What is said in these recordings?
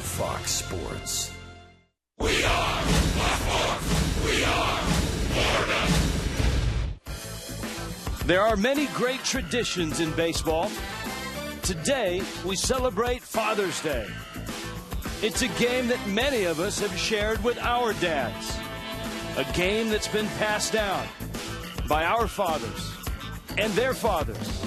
Fox Sports. We are Fox. We are Florida. There are many great traditions in baseball. Today, we celebrate Father's Day. It's a game that many of us have shared with our dads. A game that's been passed down by our fathers and their fathers.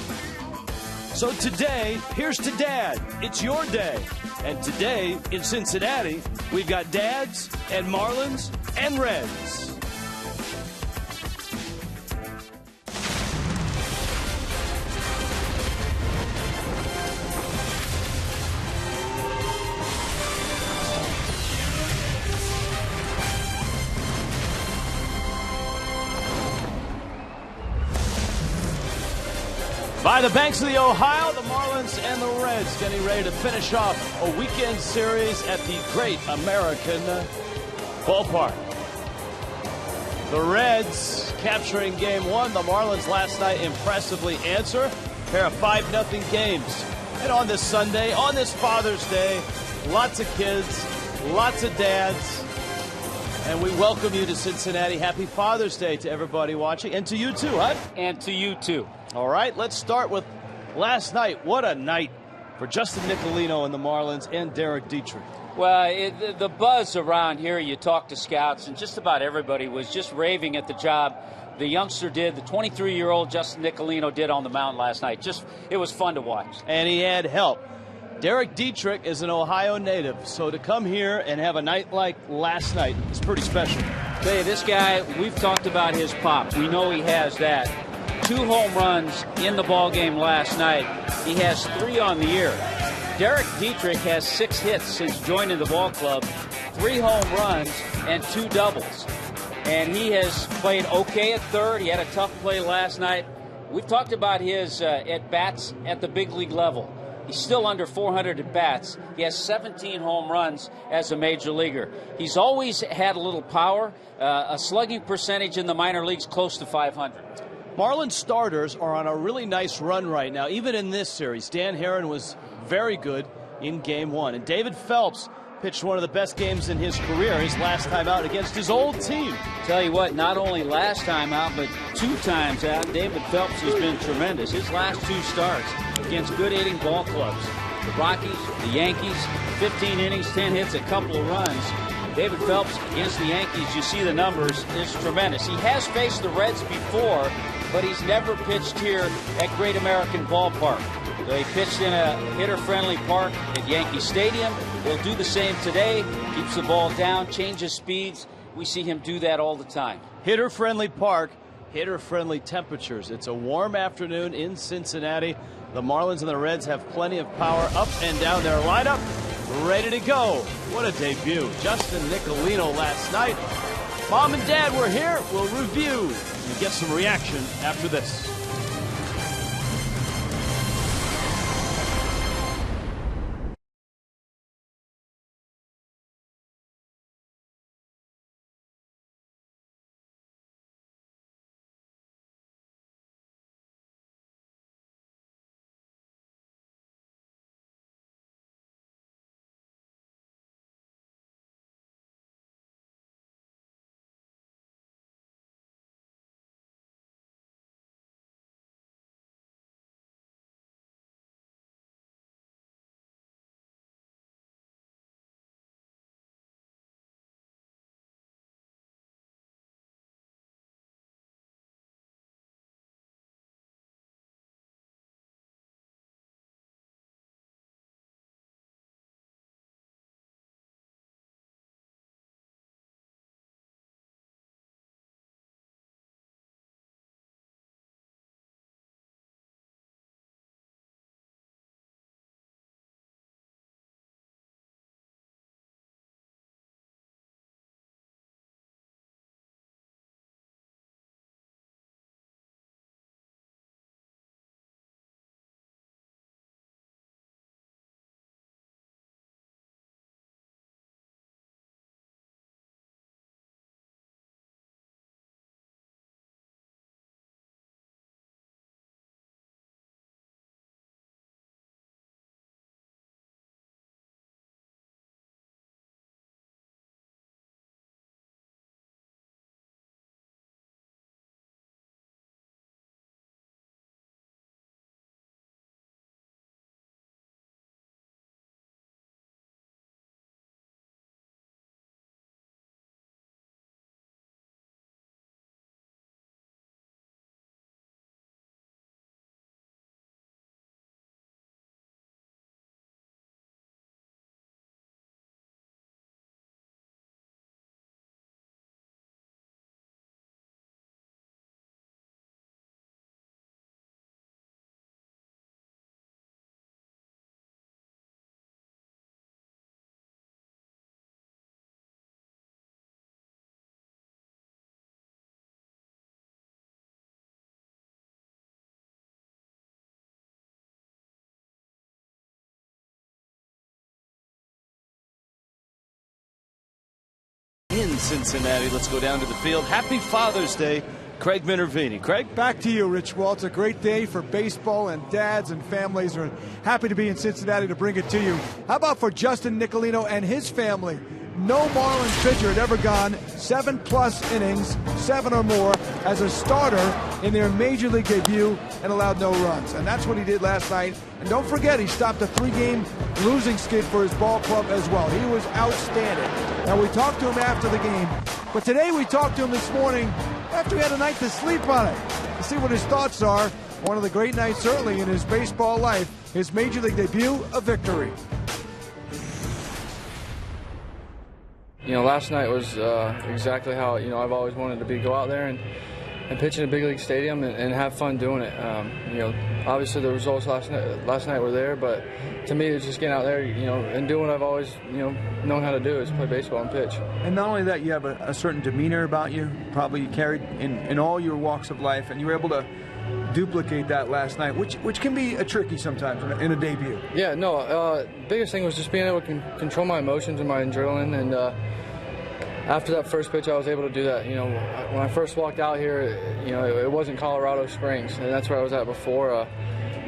So today, here's to Dad. It's your day. And today, in Cincinnati, we've got Dads and Marlins and Reds. By the banks of the Ohio, the Marlins and the Reds getting ready to finish off a weekend series at the Great American Ballpark. The Reds capturing Game 1. The Marlins last night impressively answer. A pair of 5-0 games. And on this Sunday, on this Father's Day, lots of kids, lots of dads. And we welcome you to Cincinnati. Happy Father's Day to everybody watching. And to you too, huh? And to you too. All right, let's start with last night. What a night for Justin Nicolino and the Marlins and Derek Dietrich. Well, the buzz around here, you talk to scouts, and just about everybody was just raving at the job the youngster did, the 23-year-old Justin Nicolino did on the mound last night. It was fun to watch. And he had help. Derek Dietrich is an Ohio native, so to come here and have a night like last night is pretty special. Tell you, this guy, we've talked about his pop. We know he has that. 2 home runs in the ball game last night. He has 3 on the year. Derek Dietrich has 6 hits since joining the ball club, 3 home runs and 2 doubles. And he has played okay at third. He had a tough play last night. We've talked about his at-bats at the big league level. He's still under 400 at-bats. He has 17 home runs as a major leaguer. He's always had a little power, a slugging percentage in the minor leagues close to 500. Marlins starters are on a really nice run right now, even in this series. Dan Herron was very good in Game 1. And David Phelps pitched one of the best games in his career his last time out against his old team. Tell you what, not only last time out, but 2 times out, David Phelps has been tremendous. His last 2 starts against good hitting ball clubs. The Rockies, the Yankees, 15 innings, 10 hits, a couple of runs. David Phelps against the Yankees, you see the numbers, is tremendous. He has faced the Reds before, but he's never pitched here at Great American Ballpark. So he pitched in a hitter-friendly park at Yankee Stadium. He'll do the same today. Keeps the ball down, changes speeds. We see him do that all the time. Hitter-friendly park, hitter-friendly temperatures. It's a warm afternoon in Cincinnati. The Marlins and the Reds have plenty of power up and down their lineup. Ready to go. What a debut. Justin Nicolino last night. Mom and Dad were here. We'll review and get some reaction after this. in Cincinnati. Let's go down to the field. Happy Father's Day, Craig Minervini. Craig? Back to you, Rich. Well, it's a great day for baseball, and dads and families are happy to be in Cincinnati to bring it to you. How about for Justin Nicolino and his family? No Marlins pitcher had ever gone 7+ innings, 7 or more, as a starter in their Major League debut and allowed no runs. And that's what he did last night. And don't forget, he stopped a 3-game losing skid for his ball club as well. He was outstanding. Now, we talked to him after the game, but today we talked to him this morning after he had a night to sleep on it, to see what his thoughts are. One of the great nights, certainly, in his baseball life, his Major League debut, a victory. Last night was exactly how, I've always wanted to be. Go out there and pitch in a big league stadium and have fun doing it. Obviously the results last night were there, but to me it's just getting out there, and doing what I've always, known how to do, is play baseball and pitch. And not only that, you have a certain demeanor about you, probably you carried in all your walks of life, and you were able to duplicate that last night, which can be tricky sometimes in a debut. Yeah, no, biggest thing was just being able to control my emotions and my adrenaline, and after that first pitch, I was able to do that. When I first walked out here, it wasn't Colorado Springs, and that's where I was at before.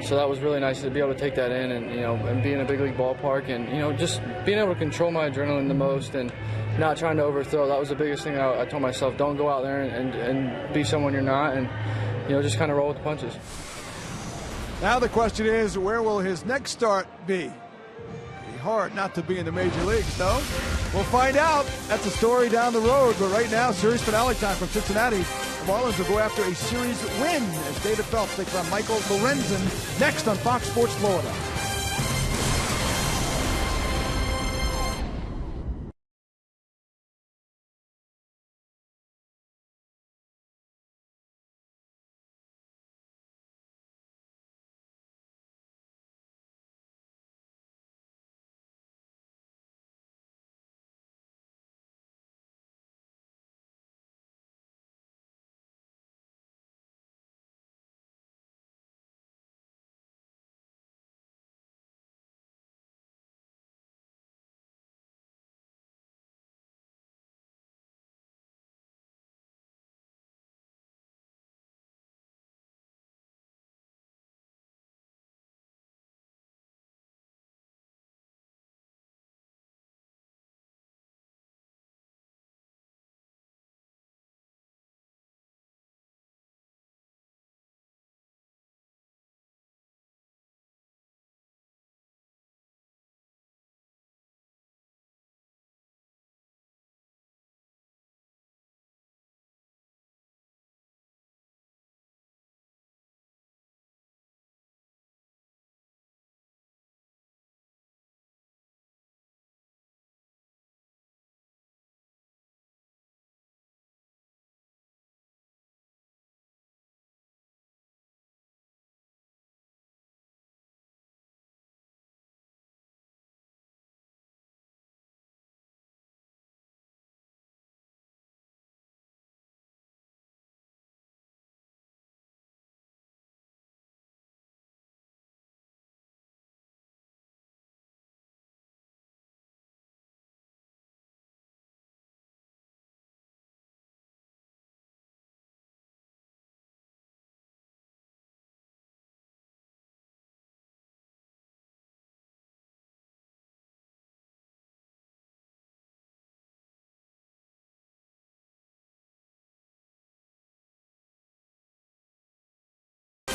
So that was really nice to be able to take that in, and and be in a big league ballpark, and just being able to control my adrenaline the most, and not trying to overthrow. That was the biggest thing I told myself: don't go out there and be someone you're not, and just kind of roll with the punches. Now the question is, where will his next start be? Hard not to be in the major leagues, no? We'll find out. That's a story down the road. But right now, series finale time from Cincinnati. The Marlins will go after a series win as David Phelps takes on Michael Lorenzen next on Fox Sports Florida.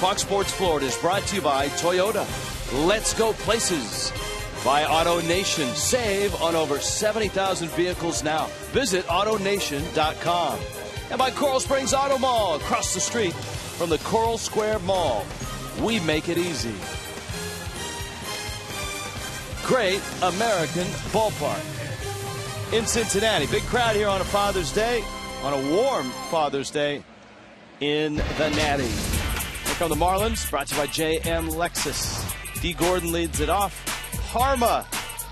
Fox Sports Florida is brought to you by Toyota. Let's go places. By AutoNation. Save on over 70,000 vehicles now. Visit AutoNation.com. And by Coral Springs Auto Mall, across the street from the Coral Square Mall. We make it easy. Great American Ballpark in Cincinnati. Big crowd here on a Father's Day, on a warm Father's Day in the Natty. Here come the Marlins, brought to you by JM Lexus. D. Gordon leads it off. Parma,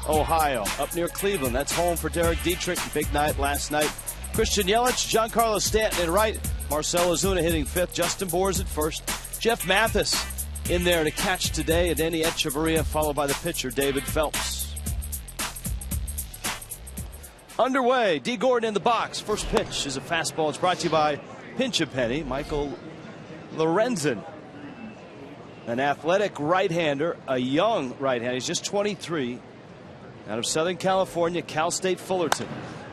Ohio, up near Cleveland. That's home for Derek Dietrich. Big night last night. Christian Yelich, Giancarlo Stanton in right. Marcell Ozuna hitting fifth. Justin Boers at first. Jeff Mathis in there to catch today. And Danny Echeverria, followed by the pitcher, David Phelps. Underway. D. Gordon in the box. First pitch is a fastball. It's brought to you by Pinch a Penny. Michael Lorenzen, an athletic right-hander, a young right-hander. He's just 23, out of Southern California, Cal State Fullerton.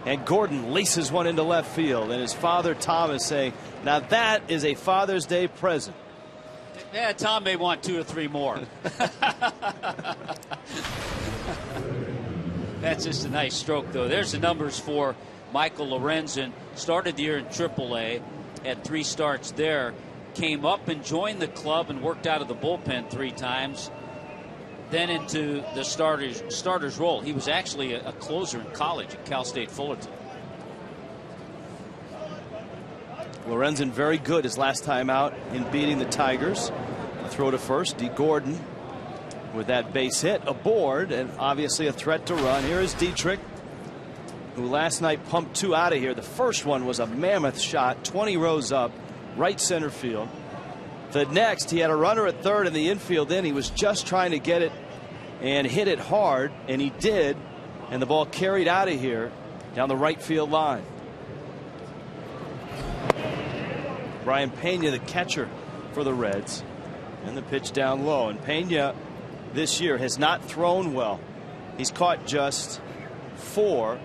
And Gordon laces one into left field, and his father Tom is saying, now that is a Father's Day present. Yeah, Tom may want 2 or 3 more. That's just a nice stroke, though. There's the numbers for Michael Lorenzen. Started the year in AAA, had 3 starts there. Came up and joined the club and worked out of the bullpen 3 times. Then into the starter's role. He was actually a closer in college at Cal State Fullerton. Lorenzen very good his last time out in beating the Tigers. Throw to first. D. Gordon with that base hit aboard, and obviously a threat to run. Here is Dietrich, who last night pumped 2 out of here. The first one was a mammoth shot, 20 rows up, right center field. The next, he had a runner at third in the infield. Then he was just trying to get it and hit it hard, and he did, and the ball carried out of here down the right field line. Brian Pena, the catcher for the Reds, and the pitch down low. And Pena this year has not thrown well. He's caught just 4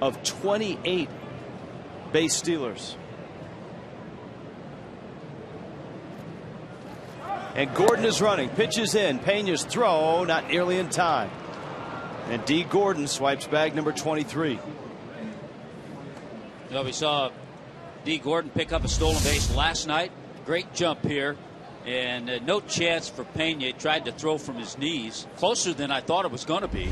of 28 base stealers. And Gordon is running. Pitches in. Pena's throw not nearly in time. And D. Gordon swipes bag number 23. Well, we saw D. Gordon pick up a stolen base last night. Great jump here. And no chance for Pena. He tried to throw from his knees. Closer than I thought it was going to be.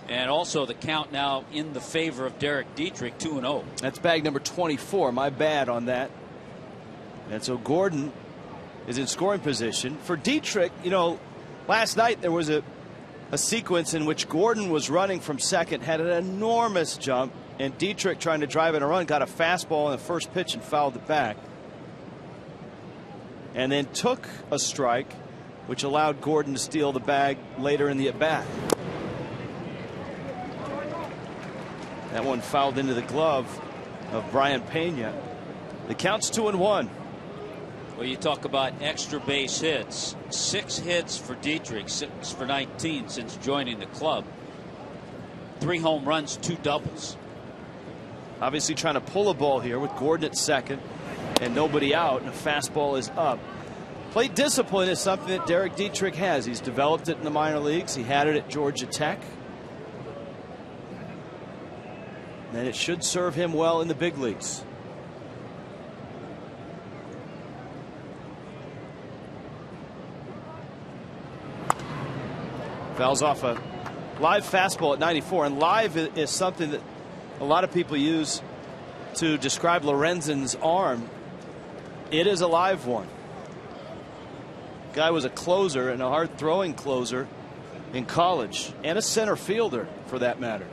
And also the count now in the favor of Derek Dietrich, 2-0. That's bag number 24. My bad on that. And so Gordon is in scoring position. For Dietrich, you know, last night there was a sequence in which Gordon was running from second, had an enormous jump, and Dietrich, trying to drive in a run, got a fastball in the first pitch and fouled it back. And then took a strike, which allowed Gordon to steal the bag later in the at-bat. That one fouled into the glove of Brian Pena. The count's 2-1. Well, you talk about extra base hits. 6 hits for Dietrich, 6 for 19 since joining the club. 3 home runs, 2 doubles. Obviously trying to pull a ball here with Gordon at second and nobody out, and a fastball is up. Plate discipline is something that Derek Dietrich has. He's developed it in the minor leagues. He had it at Georgia Tech. And it should serve him well in the big leagues. Fouls off a live fastball at 94, and live is something that a lot of people use to describe Lorenzen's arm. It is a live one. Guy was a closer and a hard throwing closer in college, and a center fielder for that matter.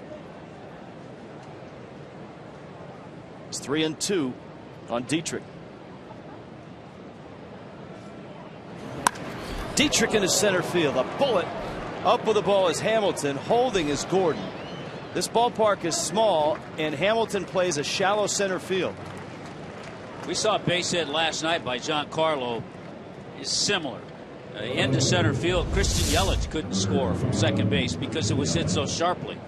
It's 3-2 on Dietrich. Dietrich in his center field. A bullet up with the ball is Hamilton. Holding is Gordon. This ballpark is small, and Hamilton plays a shallow center field. We saw a base hit last night by Giancarlo. Is similar. Into center field. Christian Yelich couldn't score from second base because it was hit so sharply.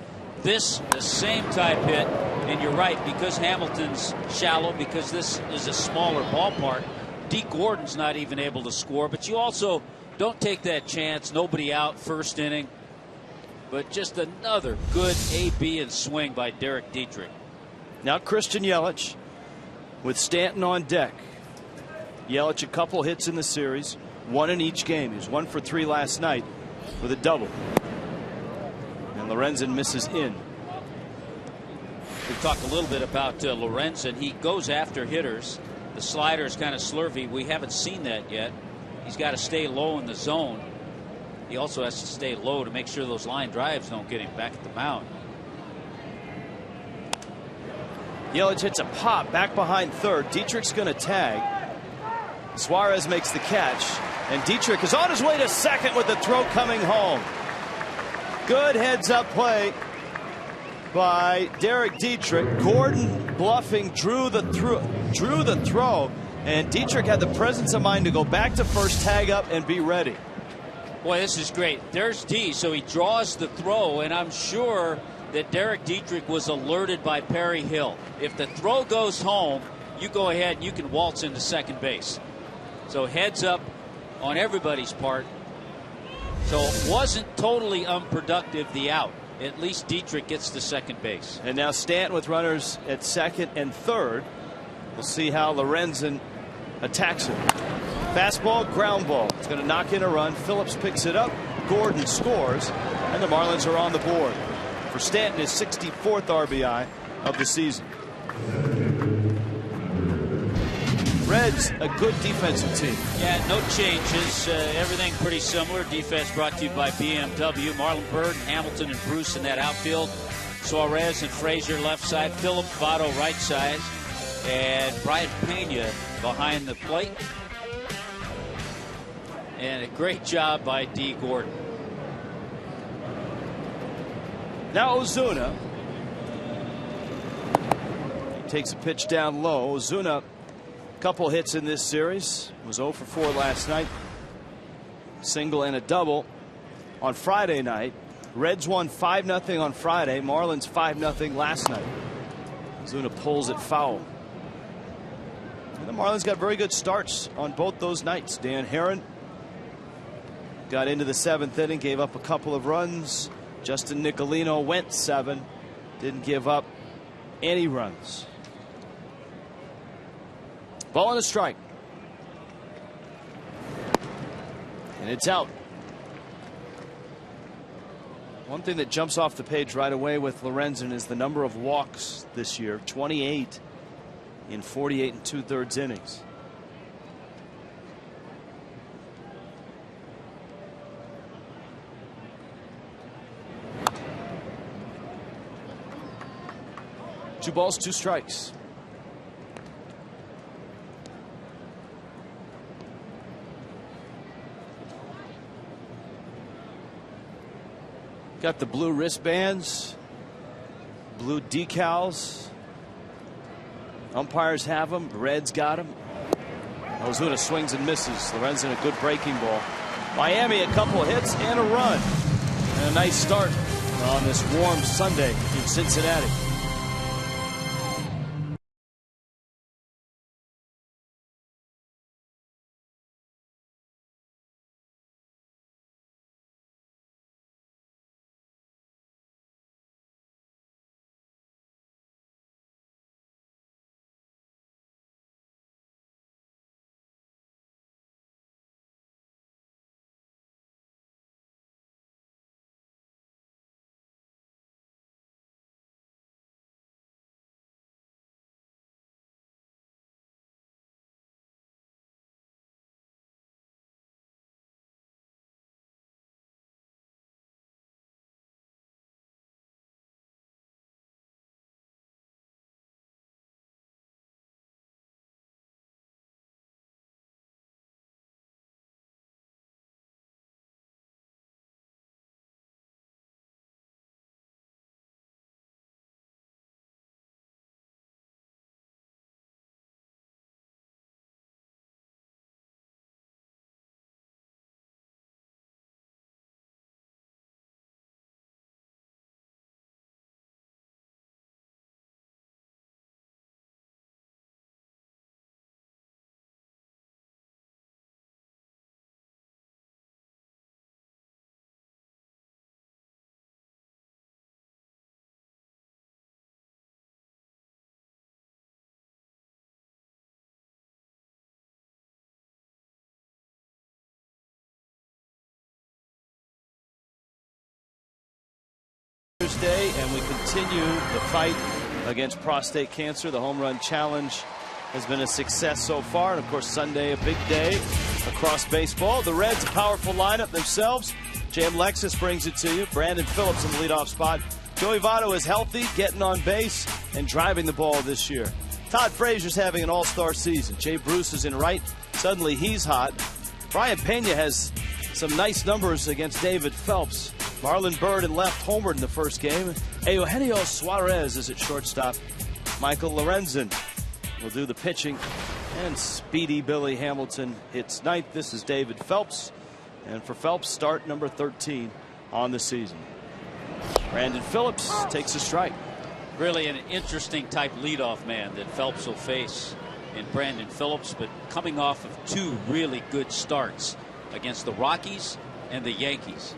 This, the same type hit, and you're right, because Hamilton's shallow, because this is a smaller ballpark, D. Gordon's not even able to score. But you also don't take that chance. Nobody out, first inning. But just another good A-B and swing by Derek Dietrich. Now Christian Yelich with Stanton on deck. Yelich a couple hits in the series, 1 in each game. He was 1 for 3 last night with a double. And Lorenzen misses in. We've talked a little bit about Lorenzen. He goes after hitters. The slider is kind of slurvy. We haven't seen that yet. He's got to stay low in the zone. He also has to stay low to make sure those line drives don't get him back at the mound. Yelich hits a pop back behind third. Dietrich's going to tag. Suarez makes the catch, and Dietrich is on his way to second with the throw coming home. Good heads-up play by Derek Dietrich. Gordon bluffing drew the throw, and Dietrich had the presence of mind to go back to first, tag up, and be ready. Boy, this is great. There's D, so he draws the throw, and I'm sure that Derek Dietrich was alerted by Perry Hill. If the throw goes home, you go ahead and you can waltz into second base. So heads up on everybody's part. So it wasn't totally unproductive, the out. At least Dietrich gets to second base. And now Stanton with runners at second and third. We'll see how Lorenzen attacks it. Fastball, ground ball. It's going to knock in a run. Phillips picks it up. Gordon scores. And the Marlins are on the board for Stanton, his 64th RBI of the season. Reds, a good defensive team. Yeah, no changes. Everything pretty similar. Defense brought to you by BMW. Marlon Byrd, Hamilton, and Bruce in that outfield. Suarez and Frazier left side. Philip Votto right side. And Brian Pena behind the plate. And a great job by D. Gordon. Now Ozuna. He takes a pitch down low. Ozuna, couple hits in this series. Was 0 for 4 last night. Single and a double on Friday night. Reds won 5-0 on Friday. Marlins 5-0 last night. Ozuna pulls it foul. And the Marlins got very good starts on both those nights. Dan Herron got into the 7th inning, gave up a couple of runs. Justin Nicolino went 7, didn't give up any runs. Ball and a strike. And it's out. One thing that jumps off the page right away with Lorenzen is the number of walks this year. 28 in 48 2/3 innings. Two balls, two strikes. Got the blue wristbands, blue decals. Umpires have them. Reds got them. Ozuna swings and misses. Lorenzen a good breaking ball. Miami a couple of hits and a run. And a nice start on this warm Sunday in Cincinnati. Thursday, and we continue the fight against prostate cancer. The home run challenge has been a success so far, and of course Sunday a big day across baseball. The Reds, a powerful lineup themselves. J.M. Lexus brings it to you. Brandon Phillips in the leadoff spot. Joey Votto is healthy, getting on base, and driving the ball this year. Todd Frazier's having an all-star season. Jay Bruce is in right. Suddenly he's hot. Brian Pena has some nice numbers against David Phelps. Marlon Byrd and left homered in the first game. Eugenio Suarez is at shortstop. Michael Lorenzen will do the pitching. And Speedy Billy Hamilton hits ninth. This is David Phelps. And for Phelps, start number 13 on the season. Brandon Phillips takes a strike. Really an interesting type leadoff man that Phelps will face in Brandon Phillips, but coming off of two really good starts against the Rockies and the Yankees.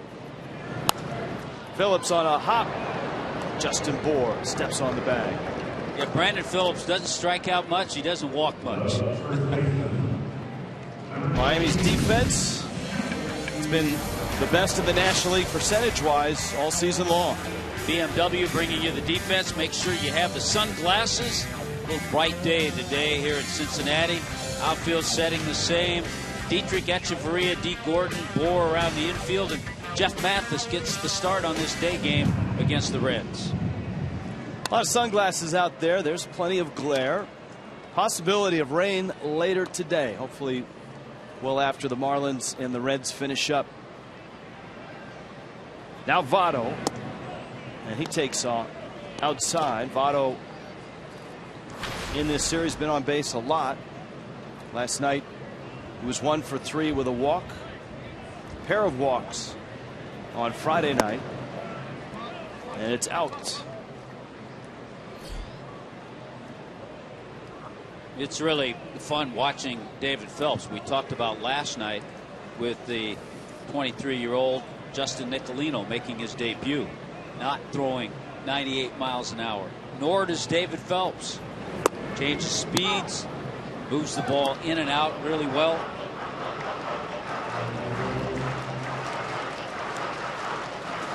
Phillips on a hop. Justin Bohr steps on the bag. Yeah, Brandon Phillips doesn't strike out much. He doesn't walk much. Miami's defense has been the best in the National League percentage-wise all season long. BMW bringing you the defense. Make sure you have the sunglasses. A little bright day today here in Cincinnati. Outfield setting the same. Dietrich, Echeverria, D. Gordon, Bohr around the infield, and Jeff Mathis gets the start on this day game against the Reds. A lot of sunglasses out there. There's plenty of glare. Possibility of rain later today. Hopefully well after the Marlins and the Reds finish up. Now Votto. And he takes off outside. Votto in this series been on base a lot. Last night he was 1 for 3 with a walk. A pair of walks on Friday night. And it's out. It's really fun watching David Phelps. We talked about last night with the 23-year-old Justin Nicolino making his debut, not throwing 98 miles an hour. Nor does David Phelps. Changes speeds, moves the ball in and out really well.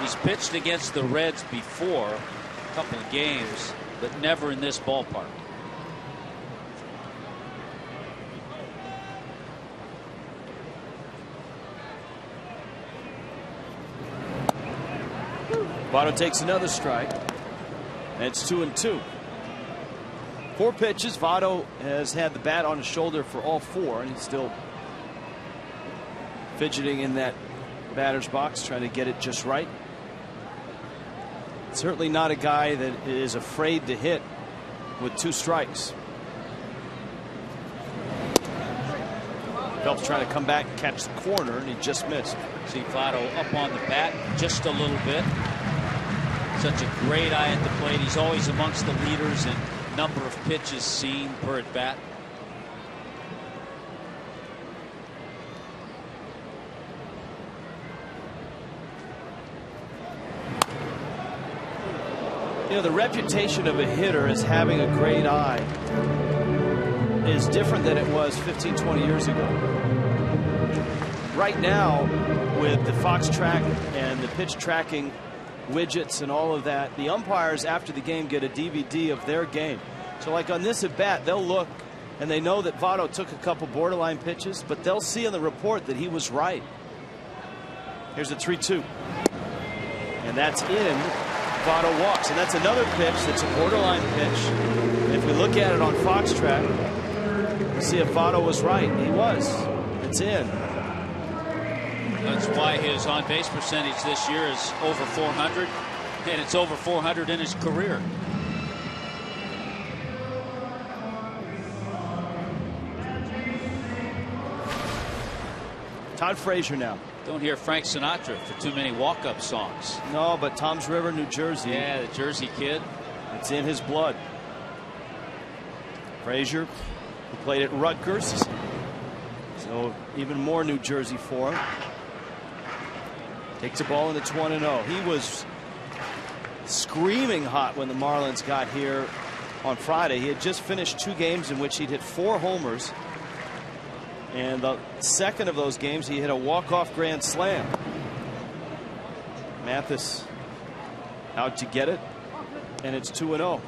He's pitched against the Reds before, a couple of games, but never in this ballpark. Votto takes another strike. And it's 2-2. 4 pitches. Votto has had the bat on his shoulder for all 4, and he's still fidgeting in that batter's box, trying to get it just right. Certainly not a guy that is afraid to hit with 2 strikes. Phelps trying to come back and catch the corner, and he just missed. See Votto up on the bat just a little bit. Such a great eye at the plate. He's always amongst the leaders in number of pitches seen per at bat. You know, the reputation of a hitter as having a great eye is different than it was 15, 20 years ago. Right now, with the Fox track and the pitch tracking widgets and all of that, the umpires after the game get a DVD of their game. So like on this at bat, they'll look and they know that Votto took a couple borderline pitches, but they'll see in the report that he was right. Here's a 3-2. And that's in. Votto walks, and that's another pitch that's a borderline pitch. And if we look at it on Fox track, we'll see if Votto was right. He was. It's in. That's why his on-base percentage this year is over 400, and it's over 400 in his career. Todd Frazier now. Don't hear Frank Sinatra for too many walk-up songs. No, but Tom's River, New Jersey. Yeah, the Jersey kid. It's in his blood. Frazier, who played at Rutgers, so even more New Jersey for him. Takes a ball and it's 1-0. He was screaming hot when the Marlins got here on Friday. He had just finished 2 games in which he'd hit 4 homers. And the second of those games, he hit a walk-off grand slam. Mathis out to get it, and it's 2-0.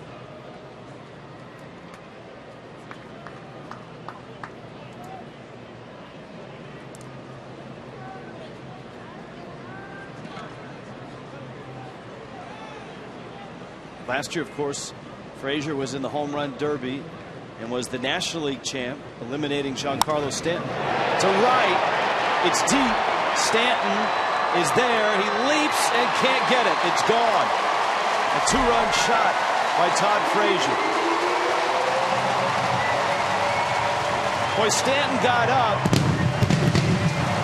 Last year, of course, Frazier was in the home run derby and was the National League champ, eliminating Giancarlo Stanton. To right, it's deep. Stanton is there. He leaps and can't get it. It's gone. A 2-run shot by Todd Frazier. Boy, Stanton got up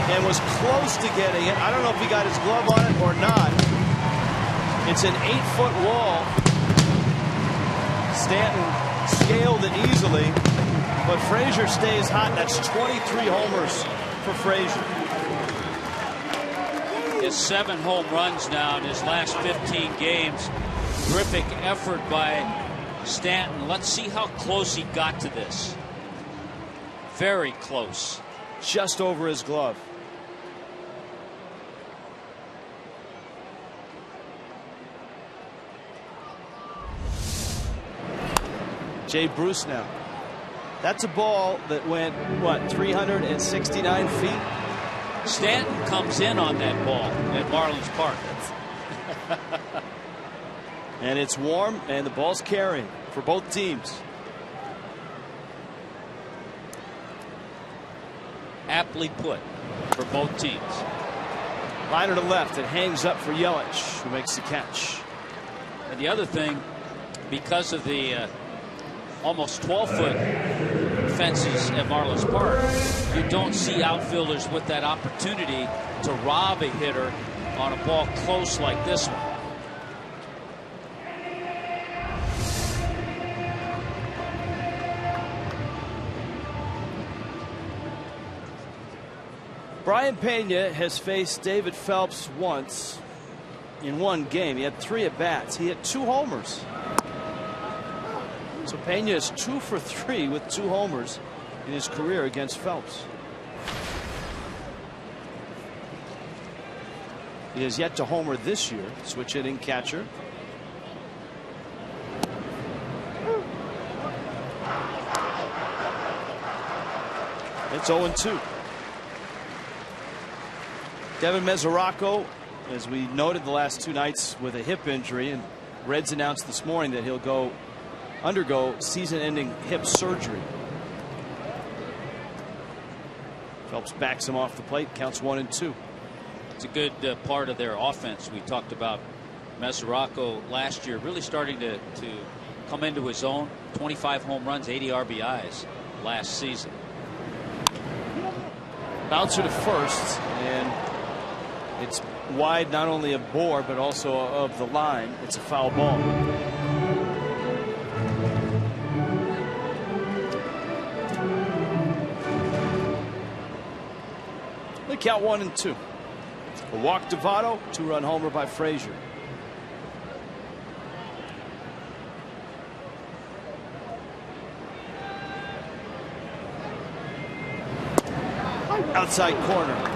and was close to getting it. I don't know if he got his glove on it or not. It's an 8-foot wall. Stanton scaled it easily, but Frazier stays hot. That's 23 homers for Frazier. His 7 home runs now in his last 15 games. Terrific effort by Stanton. Let's see how close he got to this. Very close. Just over his glove. Jay Bruce now. That's a ball that went, what, 369 feet? Stanton comes in on that ball at Marlins Park. And it's warm, and the ball's carrying for both teams. Aptly put for both teams. Liner to left. It hangs up for Yelich, who makes the catch. And the other thing, because of the almost 12-foot fences at Marlins Park, you don't see outfielders with that opportunity to rob a hitter on a ball close like this one. Brian Pena has faced David Phelps once in one game. He had 3 at-bats. He had 2 homers. So Pena is 2 for 3 with 2 homers in his career against Phelps. He has yet to homer this year. Switch hitting catcher. It's 0-2. Devin Mesoraco, as we noted the last 2 nights, with a hip injury, and Reds announced this morning that he'll undergo season-ending hip surgery. Phelps backs him off the plate, counts 1-2. It's a good part of their offense. We talked about Mesoraco last year, really starting to come into his own. 25 home runs, 80 RBIs last season. Bouncer to first, and it's wide not only of Bohr but also of the line. It's a foul ball. They count 1-2. A walk to Votto, 2-run homer by Frazier. Outside corner.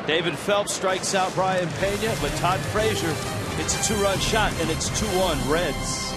David Phelps strikes out Brian Pena, but Todd Frazier, it's a 2-run shot, and it's 2-1 Reds.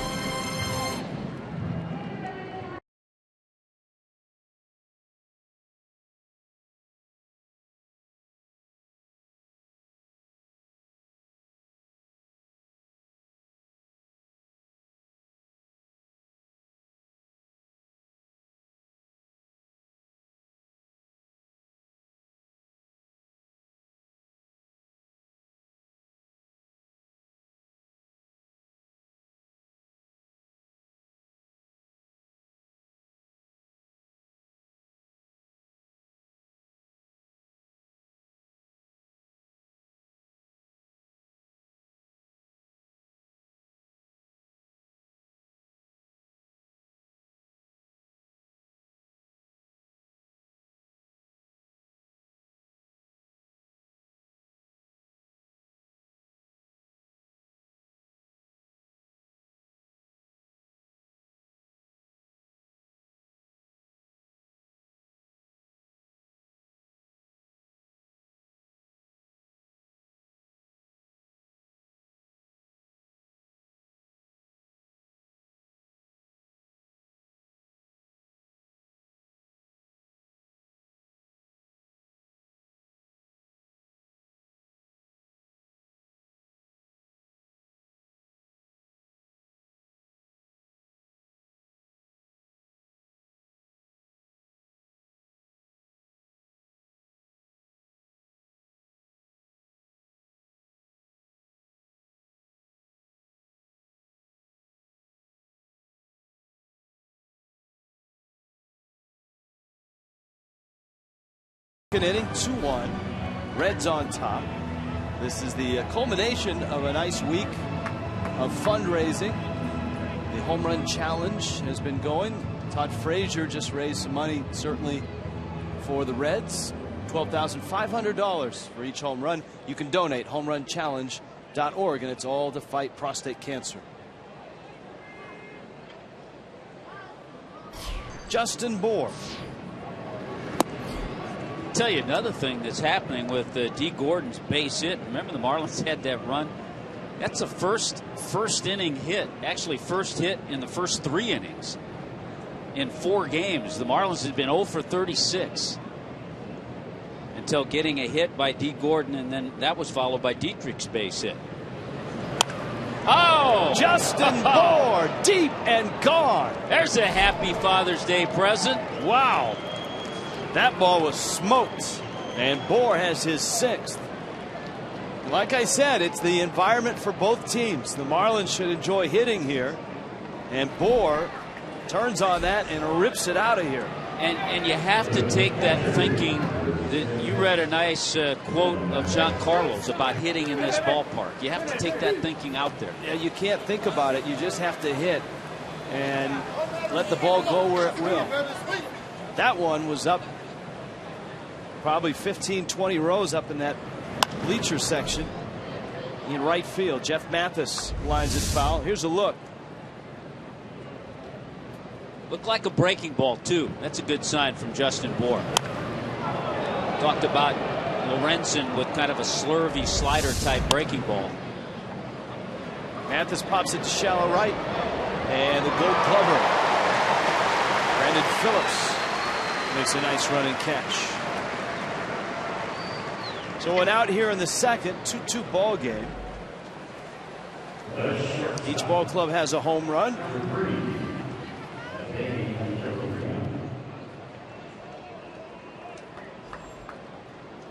Second inning, 2-1. Reds on top. This is the culmination of a nice week of fundraising. The home run challenge has been going. Todd Frazier just raised some money, certainly for the Reds. $12,500 for each home run. You can donate homerunchallenge.org, and it's all to fight prostate cancer. Justin Bour. Tell you another thing that's happening with D. Gordon's base hit. Remember the Marlins had that run? That's a first inning hit. Actually, first hit in the first 3 innings in 4 games. The Marlins had been 0 for 36 until getting a hit by D. Gordon, and then that was followed by Dietrich's base hit. Oh! Justin Bour, deep and gone. There's a happy Father's Day present. Wow. That ball was smoked, and Bour has his 6th. Like I said, it's the environment for both teams. The Marlins should enjoy hitting here, and Bour turns on that and rips it out of here. And you have to take that thinking. That you read a nice quote of Giancarlo's about hitting in this ballpark. You have to take that thinking out there. Yeah, you can't think about it. You just have to hit and let the ball go where it will. That one was up probably 15-20 rows up in that bleacher section in right field. Jeff Mathis lines it foul. Here's a look. Looked like a breaking ball too. That's a good sign from Justin Bour. Talked about Lorenzen with kind of a slurvy slider type breaking ball. Mathis pops it to shallow right, and the Gold Glover Brandon Phillips makes a nice running catch. So one out here in the second, 2-2 ball game. Each ball club has a home run.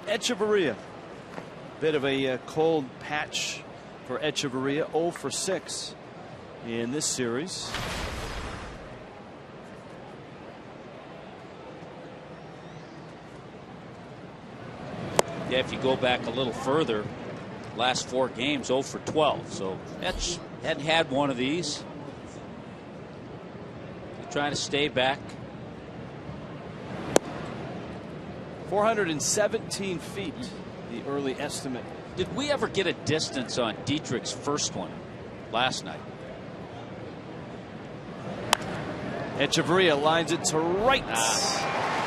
Echeverria, bit of a cold patch for Echeverria, 0 for 6 in this series. Yeah, if you go back a little further, last 4 games 0 for 12. So that's hadn't had one of these. He's trying to stay back. 417 feet, the early estimate. Did we ever get a distance on Dietrich's first one last night? Echeverria lines it to right.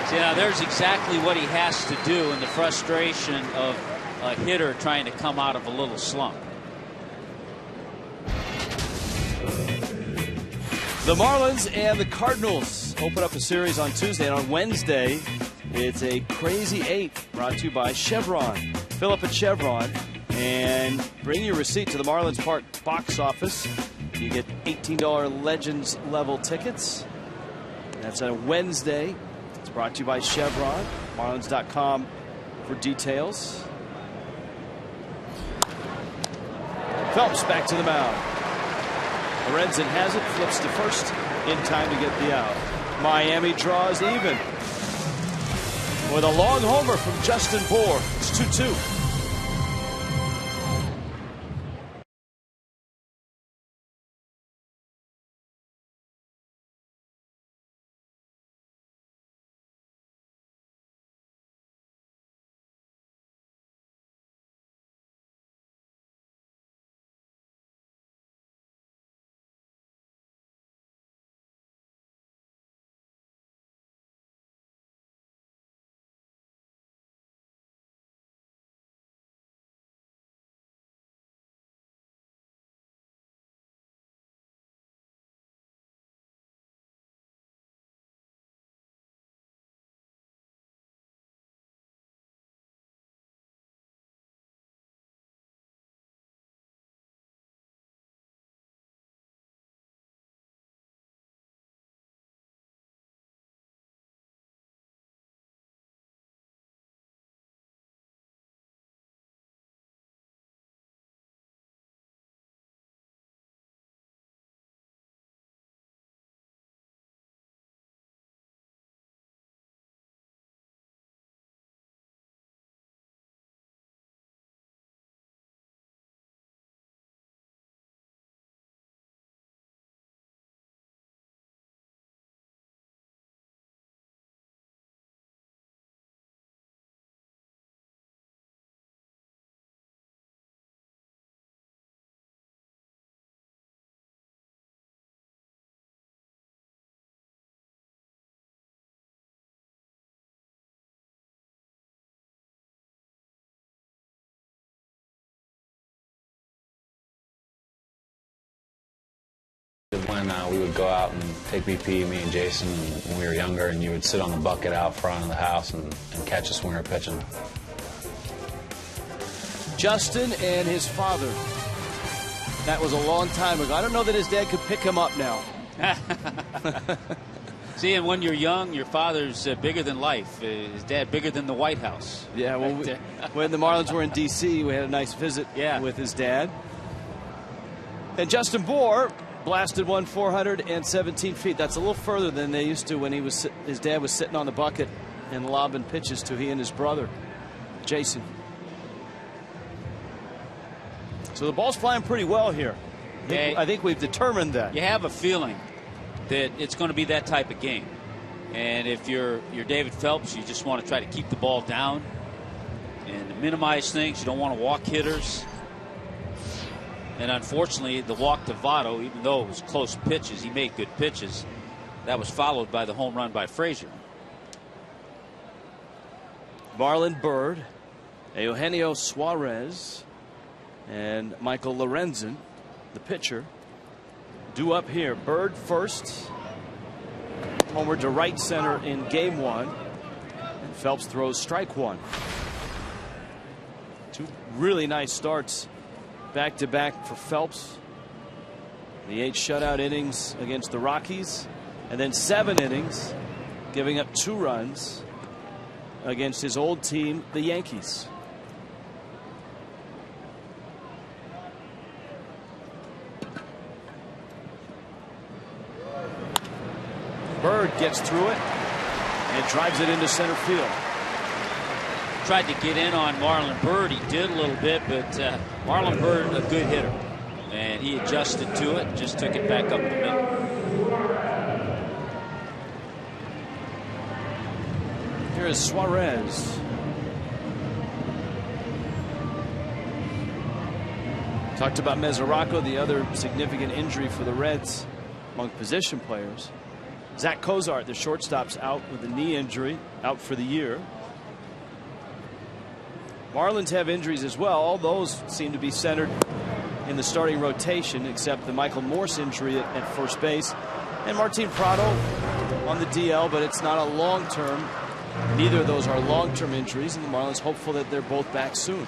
So now there's exactly what he has to do in the frustration of a hitter trying to come out of a little slump. The Marlins and the Cardinals open up a series on Tuesday, and on Wednesday it's a Crazy 8 brought to you by Chevron. Fill up at Chevron and bring your receipt to the Marlins Park box office. You get $18 Legends level tickets. That's on a Wednesday. It's brought to you by Chevron. Marlins.com for details. Phelps back to the mound. Lorenzen has it, flips to first in time to get the out. Miami draws even with a long homer from Justin Bour. It's 2-2. when we would go out and take BP, me and Jason, when we were younger, and you would sit on the bucket out front of the house and catch us when we were pitching. Justin and his father. That was a long time ago. I don't know that his dad could pick him up now. See, and when you're young, your father's bigger than life. His dad bigger than the White House. Yeah, well, when the Marlins were in D.C., we had a nice visit with his dad. And Justin Bour blasted one 417 feet. That's a little further than they used to when his dad was sitting on the bucket and lobbing pitches to he and his brother, Jason. So the ball's flying pretty well here. I think we've determined that. You have a feeling that it's going to be that type of game. And if you're David Phelps, you just want to try to keep the ball down and minimize things. You don't want to walk hitters. And unfortunately, the walk to Votto, even though it was close pitches, he made good pitches. That was followed by the home run by Frazier. Marlon Byrd, Eugenio Suarez, and Michael Lorenzen, the pitcher, due up here. Byrd first, homer to right center in game one, and Phelps throws strike one. Two really nice starts back to back for Phelps. The 8 shutout innings against the Rockies, and then 7 innings giving up 2 runs against his old team, the Yankees. Byrd gets through it and drives it into center field. Tried to get in on Marlon Byrd. He did a little bit, but Marlon Byrd, a good hitter. And he adjusted to it, just took it back up the middle. Here is Suarez. Talked about Mesoraco, the other significant injury for the Reds among position players. Zach Cozart, the shortstop's out with a knee injury, out for the year. Marlins have injuries as well. All those seem to be centered in the starting rotation, except the Michael Morse injury at first base. And Martin Prado on the DL, but it's not a long-term. Neither of those are long-term injuries, and the Marlins hopeful that they're both back soon.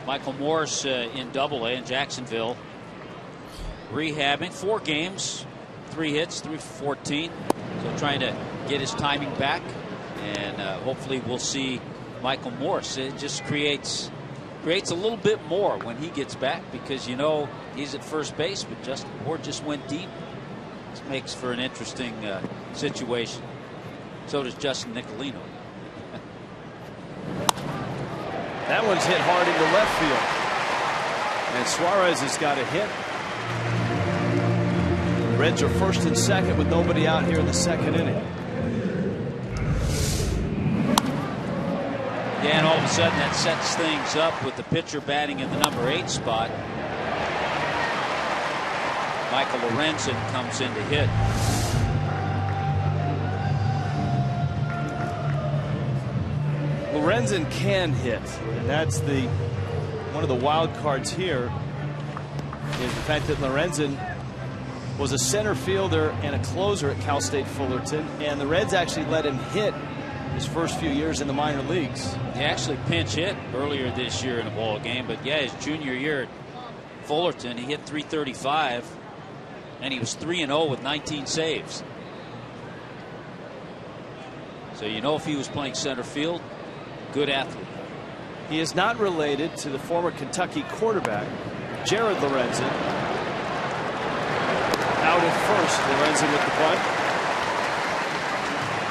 Michael Morse in Double-A in Jacksonville, rehabbing 4 games, 3 hits, 3 for 14. So trying to get his timing back, and hopefully we'll see Michael Morse. It just creates a little bit more when he gets back, because you know he's at first base, but Justin Bour just went deep. This makes for an interesting situation. So does Justin Nicolino. That one's hit hard into left field, and Suarez has got a hit. Reds are first and second with nobody out here in the second inning. Yeah, and all of a sudden that sets things up with the pitcher batting in the number 8 spot. Michael Lorenzen comes in to hit. Lorenzen can hit, and that's one of the wild cards here is the fact that Lorenzen was a center fielder and a closer at Cal State Fullerton, and the Reds actually let him hit his first few years in the minor leagues. He actually pinch hit earlier this year in a ball game, but yeah, his junior year at Fullerton, he hit .335, and he was 3-0 with 19 saves. So you know, if he was playing center field, good athlete. He is not related to the former Kentucky quarterback Jared Lorenzen. Out at first, Lorenzen with the bunt.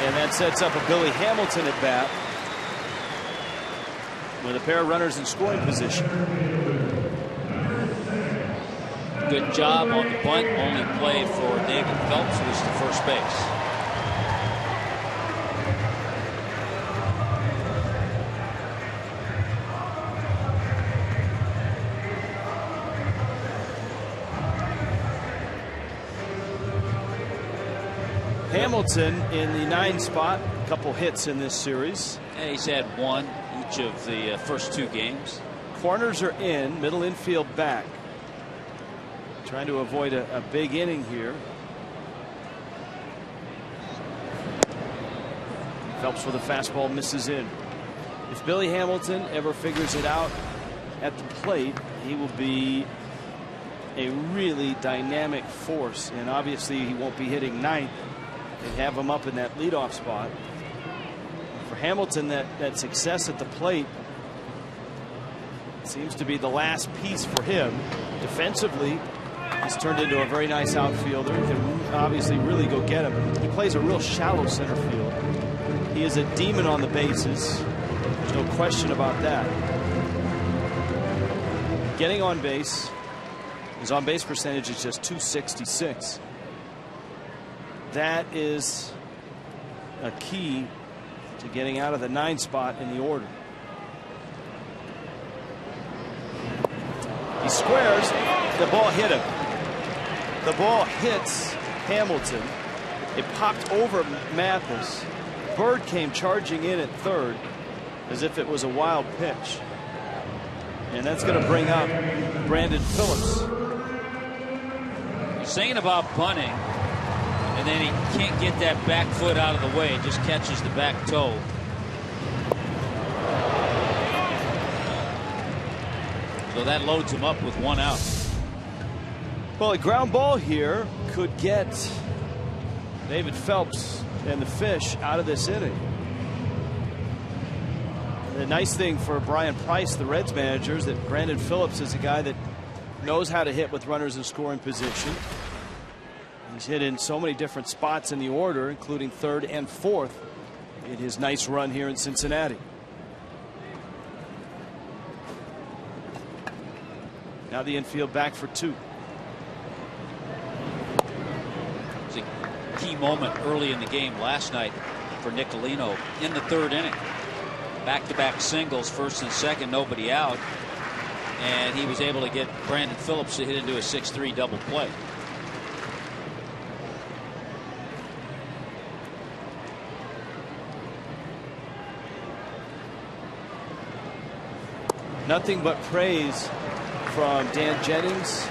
And that sets up a Billy Hamilton at bat with a pair of runners in scoring position. Good job on the bunt. Only play for David Phelps was to first base. Hamilton in the 9 spot, a couple hits in this series. And he's had 1 each of the first 2 games. Corners are in, middle infield back. Trying to avoid a big inning here. Phelps with a fastball misses in. If Billy Hamilton ever figures it out at the plate, he will be a really dynamic force, and obviously he won't be hitting ninth and have him up in that leadoff spot. For Hamilton, that success at the plate seems to be the last piece for him. Defensively, he's turned into a very nice outfielder. He can obviously really go get him. He plays a real shallow center field. He is a demon on the bases. There's no question about that. Getting on base, his on-base percentage is just .266. That is a key to getting out of the 9 spot in the order. He squares. The ball hit him. The ball hits Hamilton. It popped over Mathis. Bird came charging in at third as if it was a wild pitch. And that's going to bring up Brandon Phillips. He's thinking about punting, and then he can't get that back foot out of the way. It just catches the back toe. So that loads him up with 1 out. Well, a ground ball here could get David Phelps and the Fish out of this inning. The nice thing for Brian Price, the Reds manager, is that Brandon Phillips is a guy that knows how to hit with runners in scoring position. He's hit in so many different spots in the order, including third and fourth in his nice run here in Cincinnati. Now the infield back for 2. It was a key moment early in the game last night for Nicolino in the 3rd inning. Back-to-back singles, first and second, nobody out. And he was able to get Brandon Phillips to hit into a 6-3 double play. Nothing but praise from Dan Jennings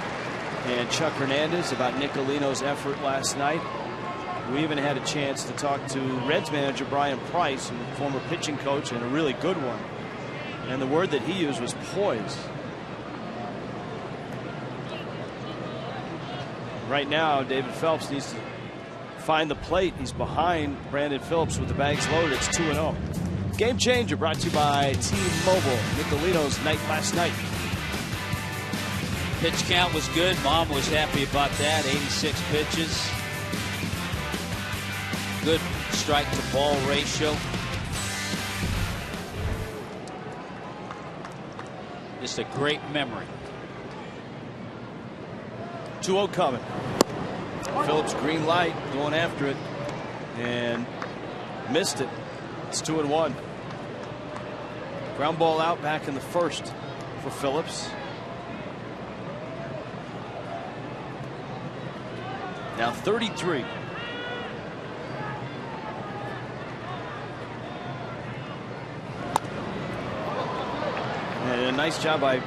and Chuck Hernandez about Nicolino's effort last night. We even had a chance to talk to Reds manager Brian Price, a former pitching coach and a really good one. And the word that he used was poise. Right now, David Phelps needs to find the plate. He's behind Brandon Phillips with the bags loaded. It's 2-0. Game changer brought to you by T-Mobile. Nicolino's night last night. Pitch count was good. Mom was happy about that. 86 pitches. Good strike to ball ratio. Just a great memory. 2-0 coming. Phillips green light going after it and missed it. It's 2-1. Ground ball out back in the 1st for Phillips. Now 33. And a nice job by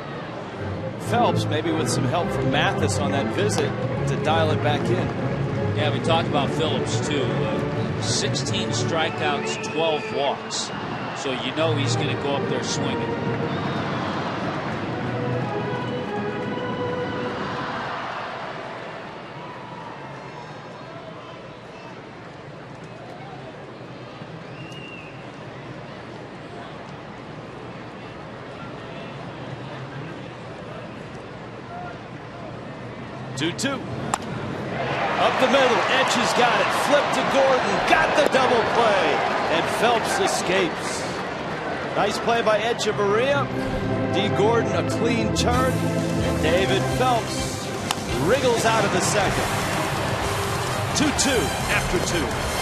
Phelps, maybe with some help from Mathis on that visit, to dial it back in. Yeah, we talked about Phillips too. 16 strikeouts, 12 walks. So you know he's going to go up there swinging. Two. Up the middle, Etch has got it. Flip to Gordon, got the double play, and Phelps escapes. Nice play by Echeverria. D. Gordon a clean turn, and David Phelps wriggles out of the second. 2-2 after 2.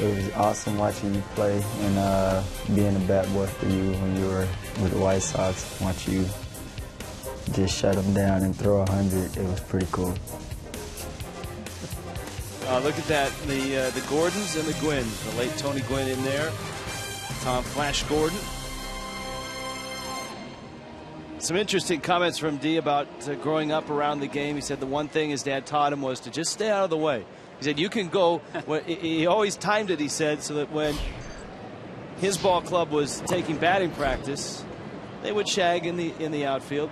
It was awesome watching you play and being a bat boy for you when you were with the White Sox. Watch you just shut them down and throw 100. It was pretty cool. Look at that, the Gordons and the Gwynns. The late Tony Gwynn in there. Tom Flash Gordon. Some interesting comments from D about growing up around the game. He said the one thing his dad taught him was to just stay out of the way. He said you can go. He always timed it, he said, so that when his ball club was taking batting practice, they would shag in the outfield.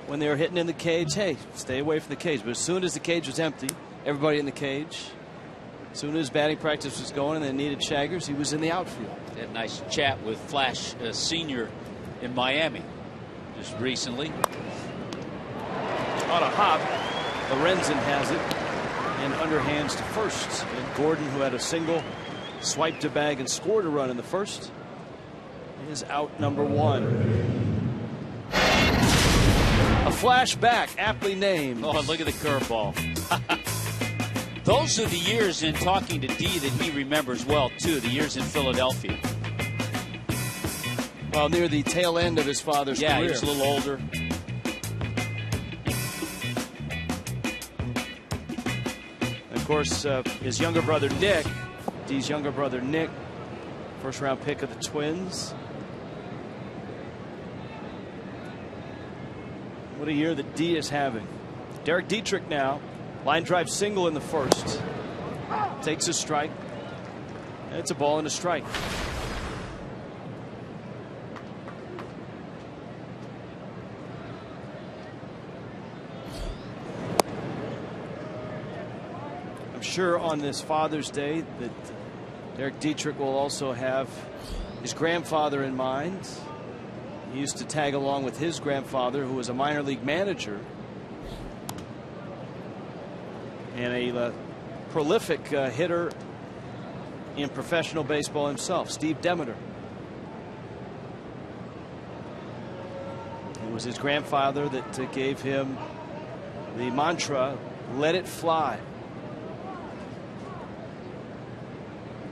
When they were hitting in the cage, hey, stay away from the cage. But as soon as the cage was empty, everybody in the cage. As soon as batting practice was going and they needed shaggers, he was in the outfield. Had a nice chat with Flash Sr. in Miami just recently. On a hop, Lorenzen has it and underhands to first. And Gordon, who had a single, swiped a bag and scored a run in the first, is out number 1. A flashback, aptly named. Oh, look at the curveball. Those are the years in talking to D that he remembers well, too, the years in Philadelphia. Well, near the tail end of his father's career. Yeah, he was a little older. And of course, his younger brother Nick, D's younger brother Nick, first round pick of the Twins. What a year that D is having. Derek Dietrich now. Line drive single in the first. Takes a strike. And it's a ball and a strike. I'm sure on this Father's Day that Derek Dietrich will also have his grandfather in mind. He used to tag along with his grandfather, who was a minor league manager and a prolific hitter in professional baseball himself, Steve Demeter. It was his grandfather that gave him the mantra, "Let it fly."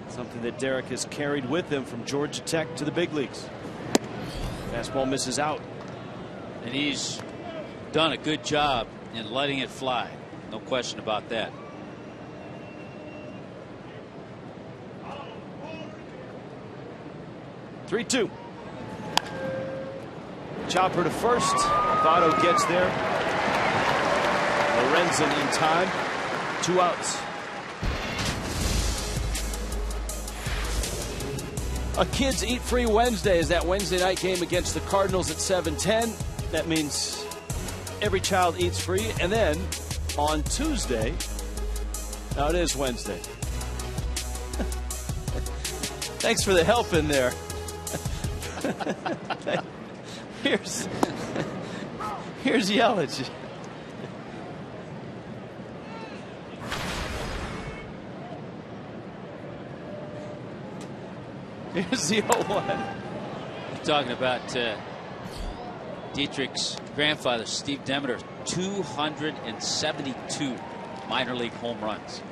Something that Derek has carried with him from Georgia Tech to the big leagues. Fastball misses out. And he's done a good job in letting it fly. No question about that. "3-2. Chopper to first. Votto gets there. Lorenzen in time. 2 outs. A Kids Eat Free Wednesday is that Wednesday night game against the Cardinals at 7:10. That means every child eats free. And then on Tuesday, now it is Wednesday. Thanks for the help in there. Here's Yelich. Here's the 0-1. You're talking about Dietrich's grandfather, Steve Demeter, 272 minor league home runs.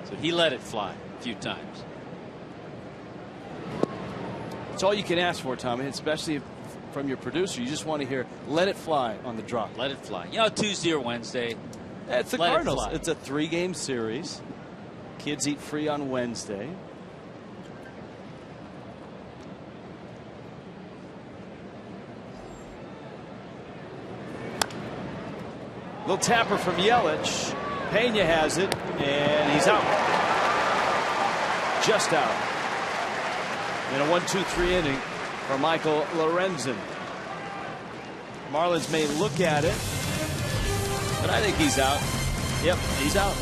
So he let it fly a few times. It's all you can ask for, Tommy, especially from your producer. You just want to hear "let it fly" on the drop. Let it fly. You know, Tuesday or Wednesday. It's the let Cardinals. It it's a 3-game series. Kids eat free on Wednesday. Little tapper from Yelich. Pena has it, and he's out. Just out. In a 1-2-3 inning for Michael Lorenzen. Marlins may look at it, but I think he's out. Yep, he's out.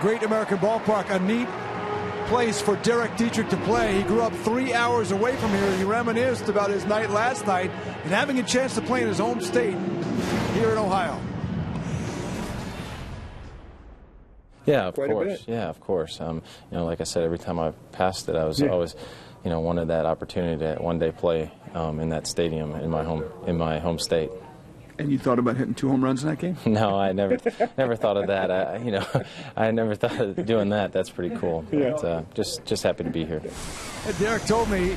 Great American Ballpark, a neat place for Derek Dietrich to play. He grew up 3 hours away from here. He reminisced about his night last night and having a chance to play in his home state here in Ohio. Yeah, of course. Yeah, of course. You know, like I said, every time I passed it, I was always, you know, wanted that opportunity to one day play in that stadium in my home state. And you thought about hitting 2 home runs in that game? No, I never thought of that. You know, I never thought of doing that. That's pretty cool. But, just happy to be here. And Derek told me,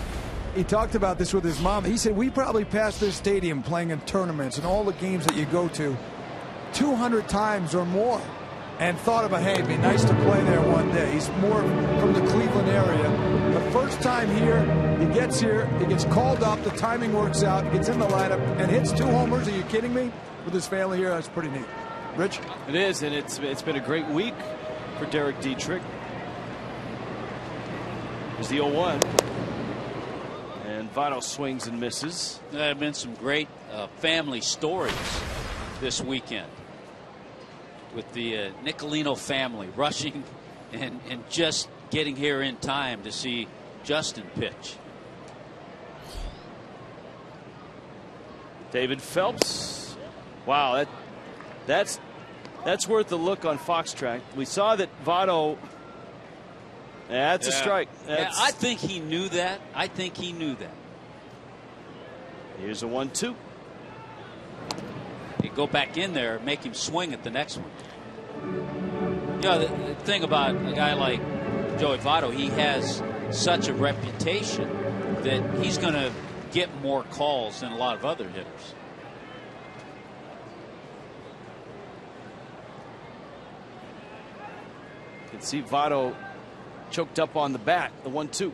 he talked about this with his mom. He said, we probably passed this stadium playing in tournaments and all the games that you go to 200 times or more, and thought about, hey, it'd be nice to play there one day. He's more from the Cleveland area. But first time here, he gets here, he gets called up, the timing works out, he gets in the lineup, and hits 2 homers. Are you kidding me? With his family here, that's pretty neat. Rich? It is, and it's been a great week for Derek Dietrich. There's the 0-1. And Votto swings and misses. There have been some great family stories this weekend, with the Nicolino family rushing and just getting here in time to see Justin pitch. David Phelps. Wow, that's worth a look on Fox Track. We saw that Votto. That's a strike. Yeah, I think he knew that. Here's a 1-2. You go back in there and make him swing at the next one. You know, the thing about a guy like Joey Votto, he has such a reputation that he's going to get more calls than a lot of other hitters. You can see Votto choked up on the bat. The 1-2.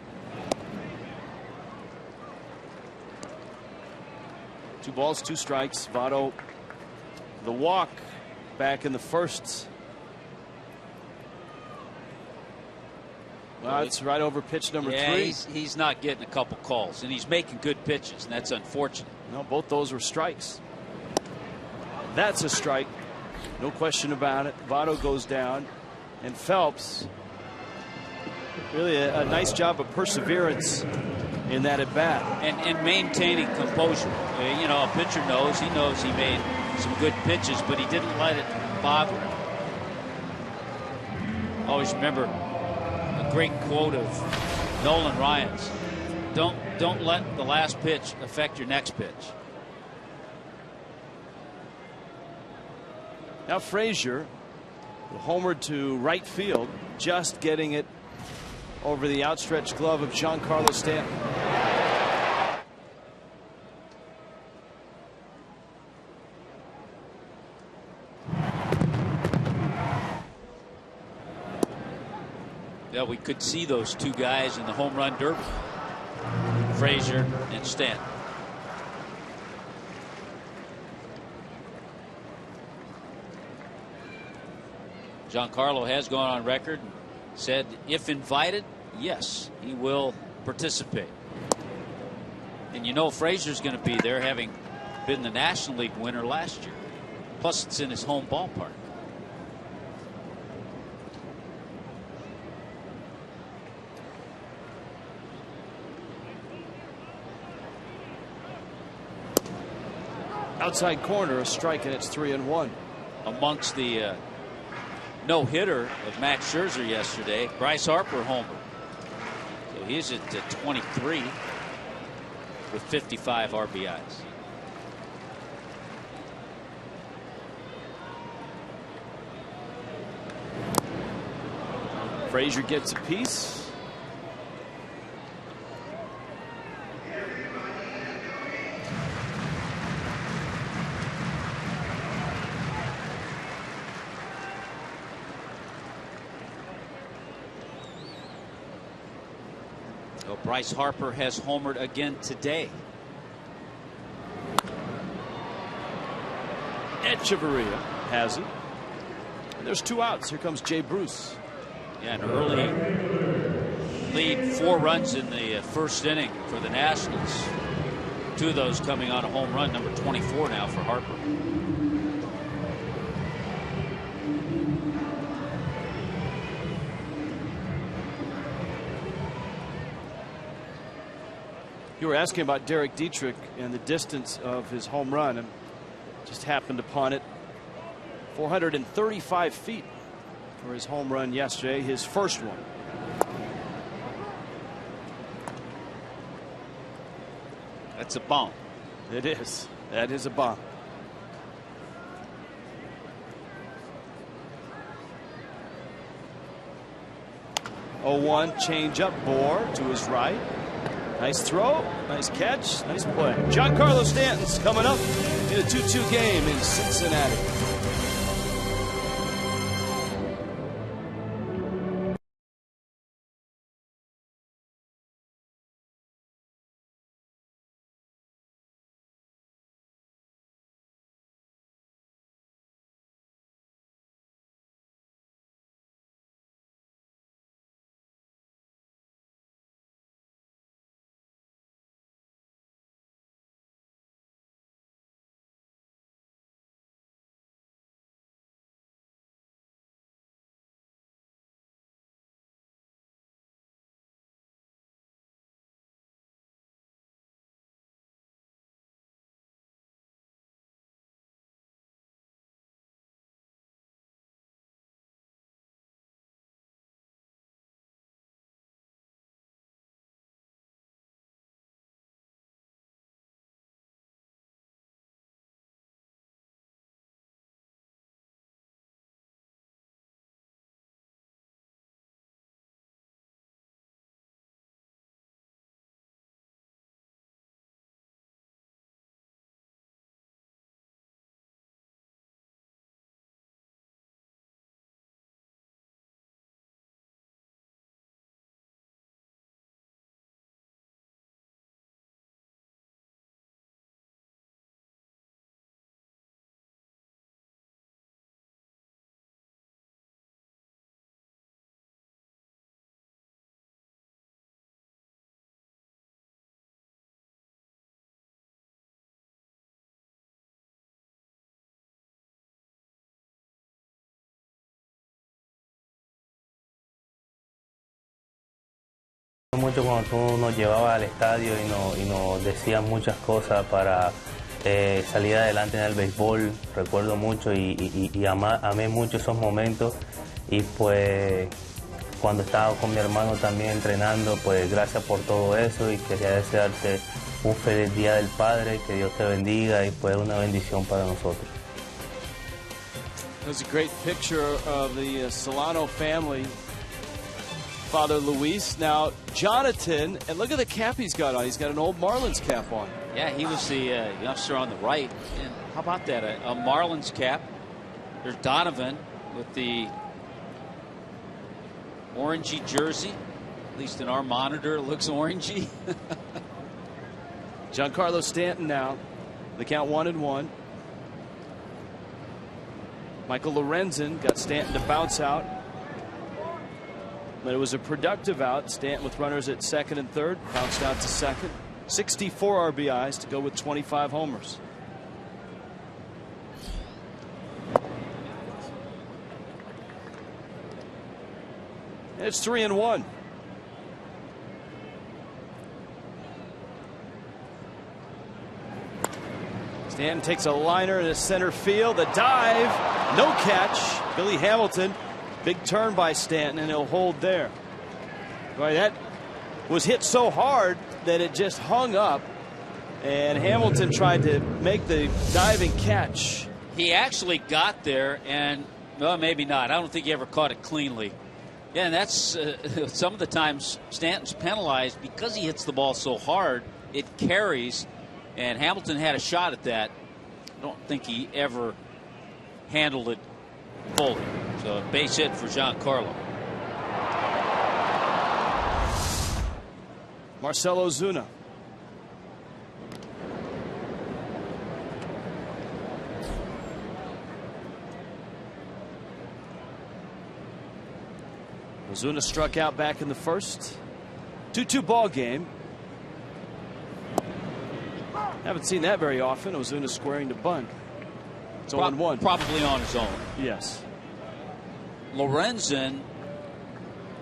2 balls, 2 strikes. Votto, the walk back in the first. Well, it's right over pitch number 3. He's not getting a couple calls, and he's making good pitches, and that's unfortunate. No, both those were strikes. That's a strike. No question about it. Votto goes down, and Phelps, really a nice job of perseverance in that at bat. And maintaining composure. You know, a pitcher knows he made some good pitches, but he didn't let it bother him. Always remember a great quote of Nolan Ryan's: Don't let the last pitch affect your next pitch. Now Frazier, homered to right field, just getting it over the outstretched glove of Giancarlo Stanton. Yeah, we could see those 2 guys in the home run derby, Frazier and Stanton. Giancarlo has gone on record and said, if invited, yes, he will participate. And you know Frazier's going to be there, having been the National League winner last year. Plus, it's in his home ballpark. Outside corner, a strike, and it's 3-1. Amongst the no-hitter of Max Scherzer yesterday, Bryce Harper homered. So he's at 23 with 55 RBIs. Frazier gets a piece. Bryce Harper has homered again today. Echeverria has it. And there's 2 outs. Here comes Jay Bruce. Yeah, an early lead, 4 runs in the first inning for the Nationals. 2 of those coming on a home run, number 24 now for Harper. You were asking about Derek Dietrich and the distance of his home run, and just happened upon it. 435 feet for his home run yesterday, his first one. That's a bomb. It is. That is a bomb. Oh, 1 change up. Bohr to his right. Nice throw, nice catch, nice play. Giancarlo Stanton's coming up in a 2-2 game in Cincinnati. Mucho cuando tú nos llevabas al estadio y nos decías muchas cosas para salir adelante en el béisbol. Recuerdo mucho y amé mucho esos momentos, y pues cuando estaba con mi hermano también entrenando, pues gracias por todo eso, y quería desearte un feliz Día del Padre, que Dios te bendiga, y pues una bendición para nosotros. There's a great picture of the Solano family. Father Luis, now Jonathan, and look at the cap he's got on. He's got an old Marlins cap on. Yeah, he was the youngster on the right. And how about that? A Marlins cap. There's Donovan with the orangey jersey. At least in our monitor, it looks orangey. Giancarlo Stanton now. The count 1-1. Michael Lorenzen got Stanton to bounce out. But it was a productive out. Stanton with runners at second and third, bounced out to second. 64 RBIs to go with 25 homers. And it's 3-1. Stanton takes a liner into center field. The dive, no catch. Billy Hamilton. Big turn by Stanton, and he'll hold there. Boy, that was hit so hard that it just hung up, and Hamilton tried to make the diving catch. He actually got there, and well, maybe not. I don't think he ever caught it cleanly. Yeah, and that's some of the times Stanton's penalized because he hits the ball so hard, it carries, and Hamilton had a shot at that. I don't think he ever handled it fully. So base hit for Giancarlo. Marcell Ozuna. Ozuna struck out back in the first. 2-2 ball game. Haven't seen that very often. Ozuna squaring to bunt. It's 0-1. Probably on his own. Yes. Lorenzen,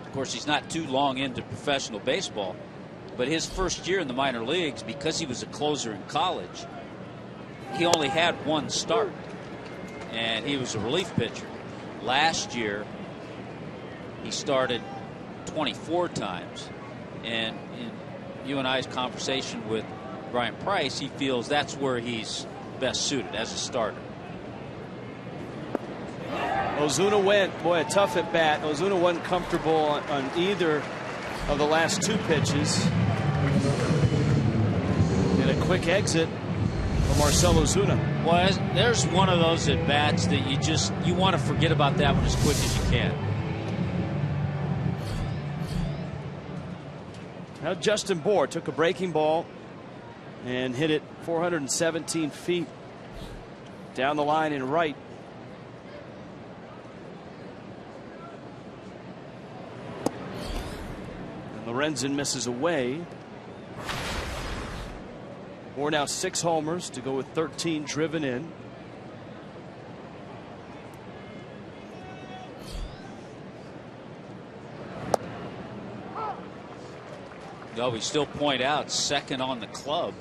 of course, he's not too long into professional baseball. But his first year in the minor leagues, because he was a closer in college, he only had one start, and he was a relief pitcher. Last year, he started 24 times, and in you and I's conversation with Brian Price, he feels that's where he's best suited, as a starter. Ozuna went, boy, a tough at bat. Ozuna wasn't comfortable on either of the last two pitches. And a quick exit for Marcell Ozuna. Well, there's one of those at bats that you want to forget about that one as quick as you can. Now Justin Bour took a breaking ball and hit it 417 feet down the line in right. And Lorenzen misses away. Bour now 6 homers to go with 13 driven in. No, we still point out second on the club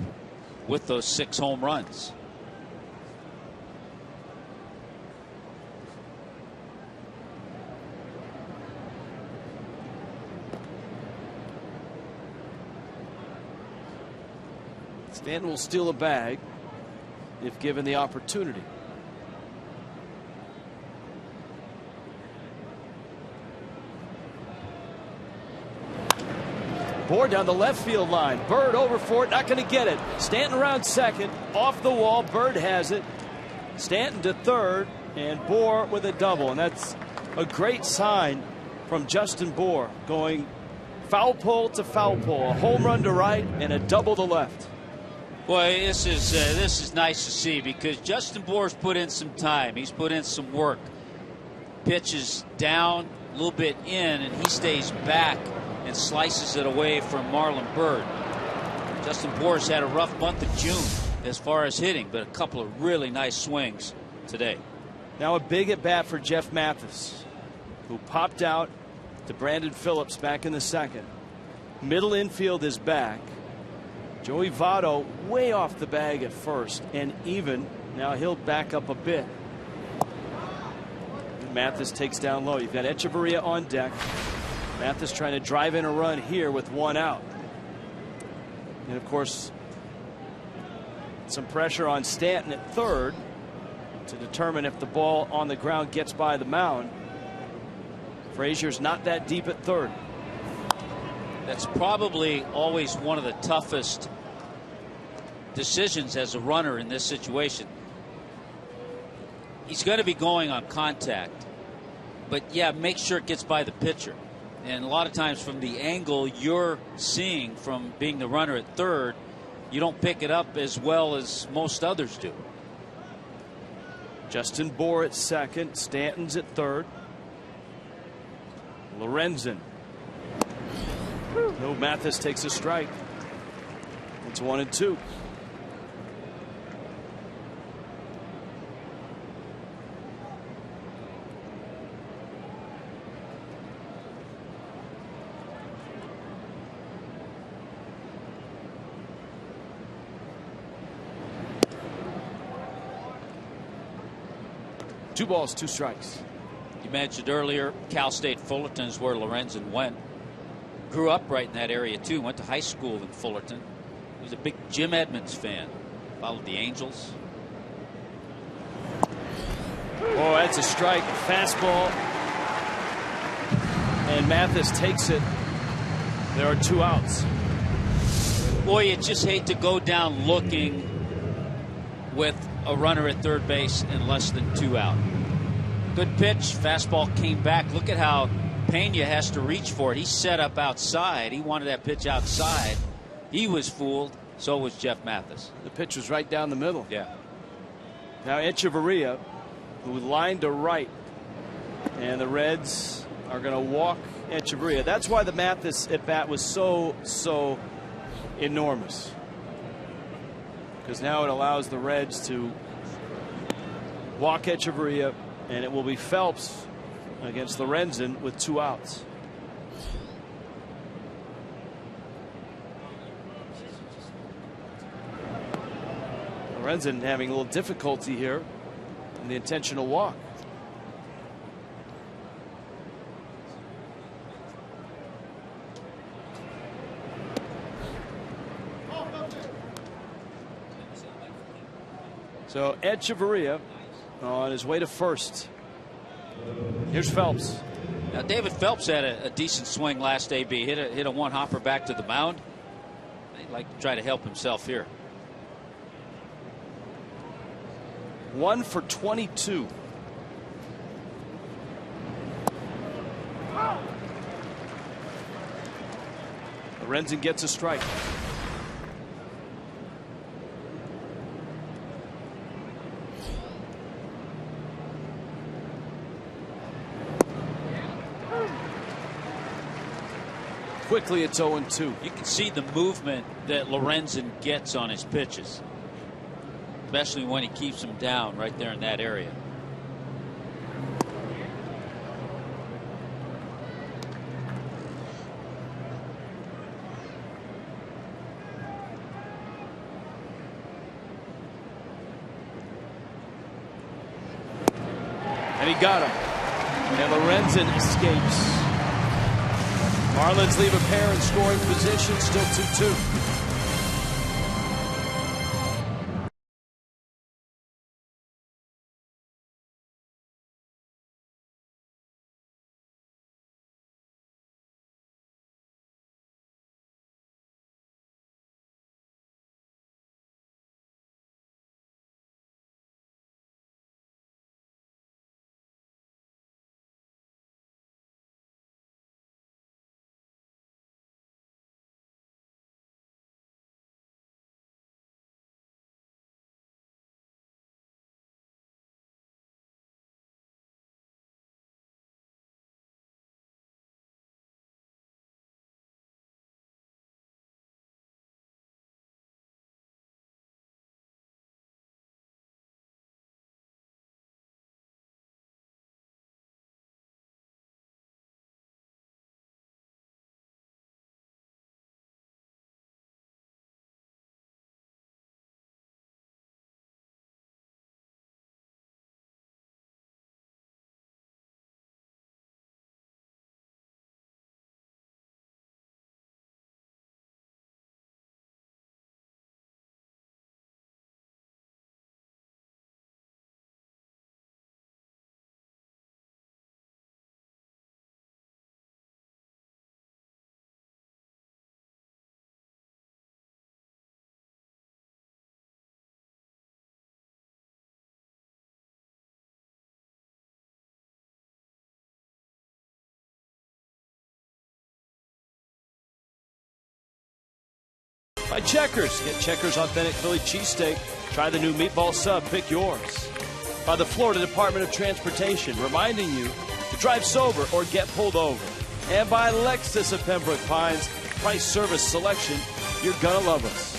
with those 6 home runs. Stanton will steal a bag if given the opportunity. Bour down the left field line. Bird over for it, not going to get it. Stanton around second, off the wall. Bird has it. Stanton to third, and Bour with a double, and that's a great sign from Justin Bour, going foul pole to foul pole, a home run to right and a double to left. Boy, this is nice to see, because Justin Bour's put in some time. He's put in some work. Pitches down, a little bit in, and he stays back and slices it away from Marlon Byrd. Justin Bour's had a rough month of June as far as hitting, but a couple of really nice swings today. Now a big at bat for Jeff Mathis, who popped out to Brandon Phillips back in the second. Middle infield is back. Joey Votto way off the bag at first, and even now he'll back up a bit. Mathis takes down low. You've got Echeverria on deck. Mathis trying to drive in a run here with 1 out. And of course, some pressure on Stanton at third to determine if the ball on the ground gets by the mound. Frazier's not that deep at third. That's probably always one of the toughest decisions as a runner in this situation. He's going to be going on contact, but yeah, make sure it gets by the pitcher. And a lot of times from the angle you're seeing from being the runner at third, you don't pick it up as well as most others do. Justin Bour at second. Stanton's at third. Lorenzen. No, Mathis takes a strike. It's 1-2. Two balls, 2 strikes. You mentioned earlier Cal State Fullerton is where Lorenzen went. Grew up right in that area too. Went to high school in Fullerton. He was a big Jim Edmonds fan. Followed the Angels. Oh, that's a strike. Fastball. And Mathis takes it. There are 2 outs. Boy, you just hate to go down looking with a runner at third base and less than 2 out. Good pitch. Fastball came back. Look at how Pena has to reach for it. He's set up outside. He wanted that pitch outside. He was fooled. So was Jeff Mathis. The pitch was right down the middle. Yeah. Now Echeverria, who lined to right, and the Reds are going to walk Echeverria. That's why the Mathis at bat was so enormous, because now it allows the Reds to walk Echeverria, and it will be Phelps against Lorenzen with 2 outs. Lorenzen having a little difficulty here in the intentional walk. So Echeverria on his way to first. Here's Phelps. Now David Phelps had a decent swing last AB. Hit a one hopper back to the mound. He'd like to try to help himself here. 1 for 22. Lorenzen gets a strike. Quickly, it's 0-2. You can see the movement that Lorenzen gets on his pitches, especially when he keeps them down right there in that area. And he got him. And Lorenzen escapes. Marlins leave a pair in scoring position, still 2-2. By Checkers. Get Checkers Authentic Philly Cheesesteak. Try the new Meatball Sub. Pick yours. By the Florida Department of Transportation, reminding you to drive sober or get pulled over. And by Lexus of Pembroke Pines. Price, service, selection. You're gonna love us.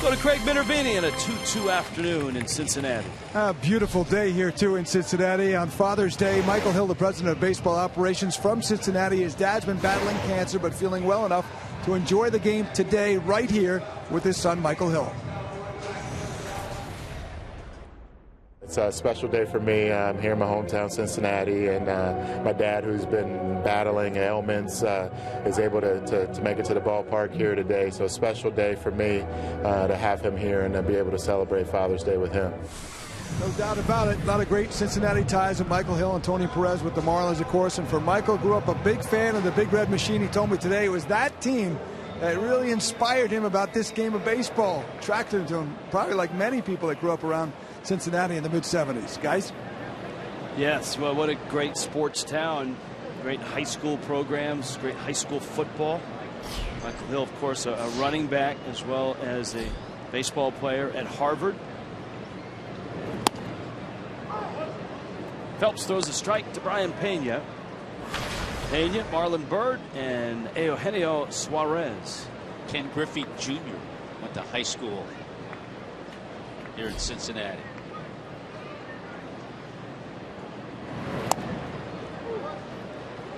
Let's go to Craig Minervini in a 2-2 afternoon in Cincinnati. A beautiful day here, too, in Cincinnati. On Father's Day, Michael Hill, the president of baseball operations from Cincinnati. His dad's been battling cancer but feeling well enough to enjoy the game today right here with his son, Michael Hill. It's a special day for me. I'm here in my hometown, Cincinnati, and my dad, who's been battling ailments, is able to make it to the ballpark here today. So a special day for me to have him here and to be able to celebrate Father's Day with him. No doubt about it. A lot of great Cincinnati ties with Michael Hill and Tony Perez with the Marlins, of course. And for Michael, grew up a big fan of the Big Red Machine. He told me today it was that team that really inspired him about this game of baseball. Attracted him to him, probably like many people that grew up around Cincinnati in the mid-'70s. Guys? Yes, well, what a great sports town. Great high school programs, great high school football. Michael Hill, of course, a running back as well as a baseball player at Harvard. Phelps throws a strike to Brian Pena. Pena, Marlon Byrd, and Eugenio Suarez. Ken Griffey Jr. went to high school here in Cincinnati.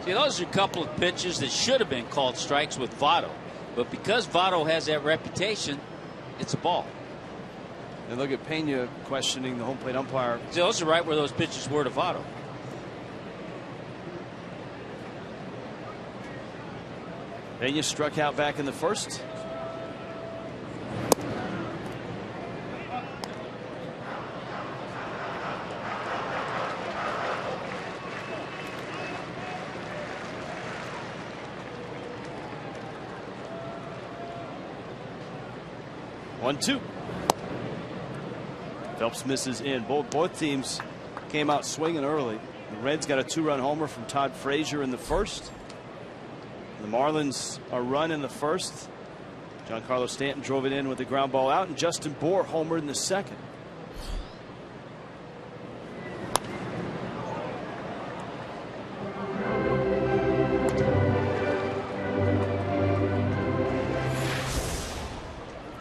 See, those are a couple of pitches that should have been called strikes with Votto. But because Votto has that reputation, it's a ball. And look at Pena questioning the home plate umpire. See, those are right where those pitches were to Votto. Pena struck out back in the first. One, two. Phelps misses in. Both teams came out swinging early. The Reds got a 2-run homer from Todd Frazier in the first. The Marlins a run in the first. Giancarlo Stanton drove it in with the ground ball out, and Justin Bour homered in the second.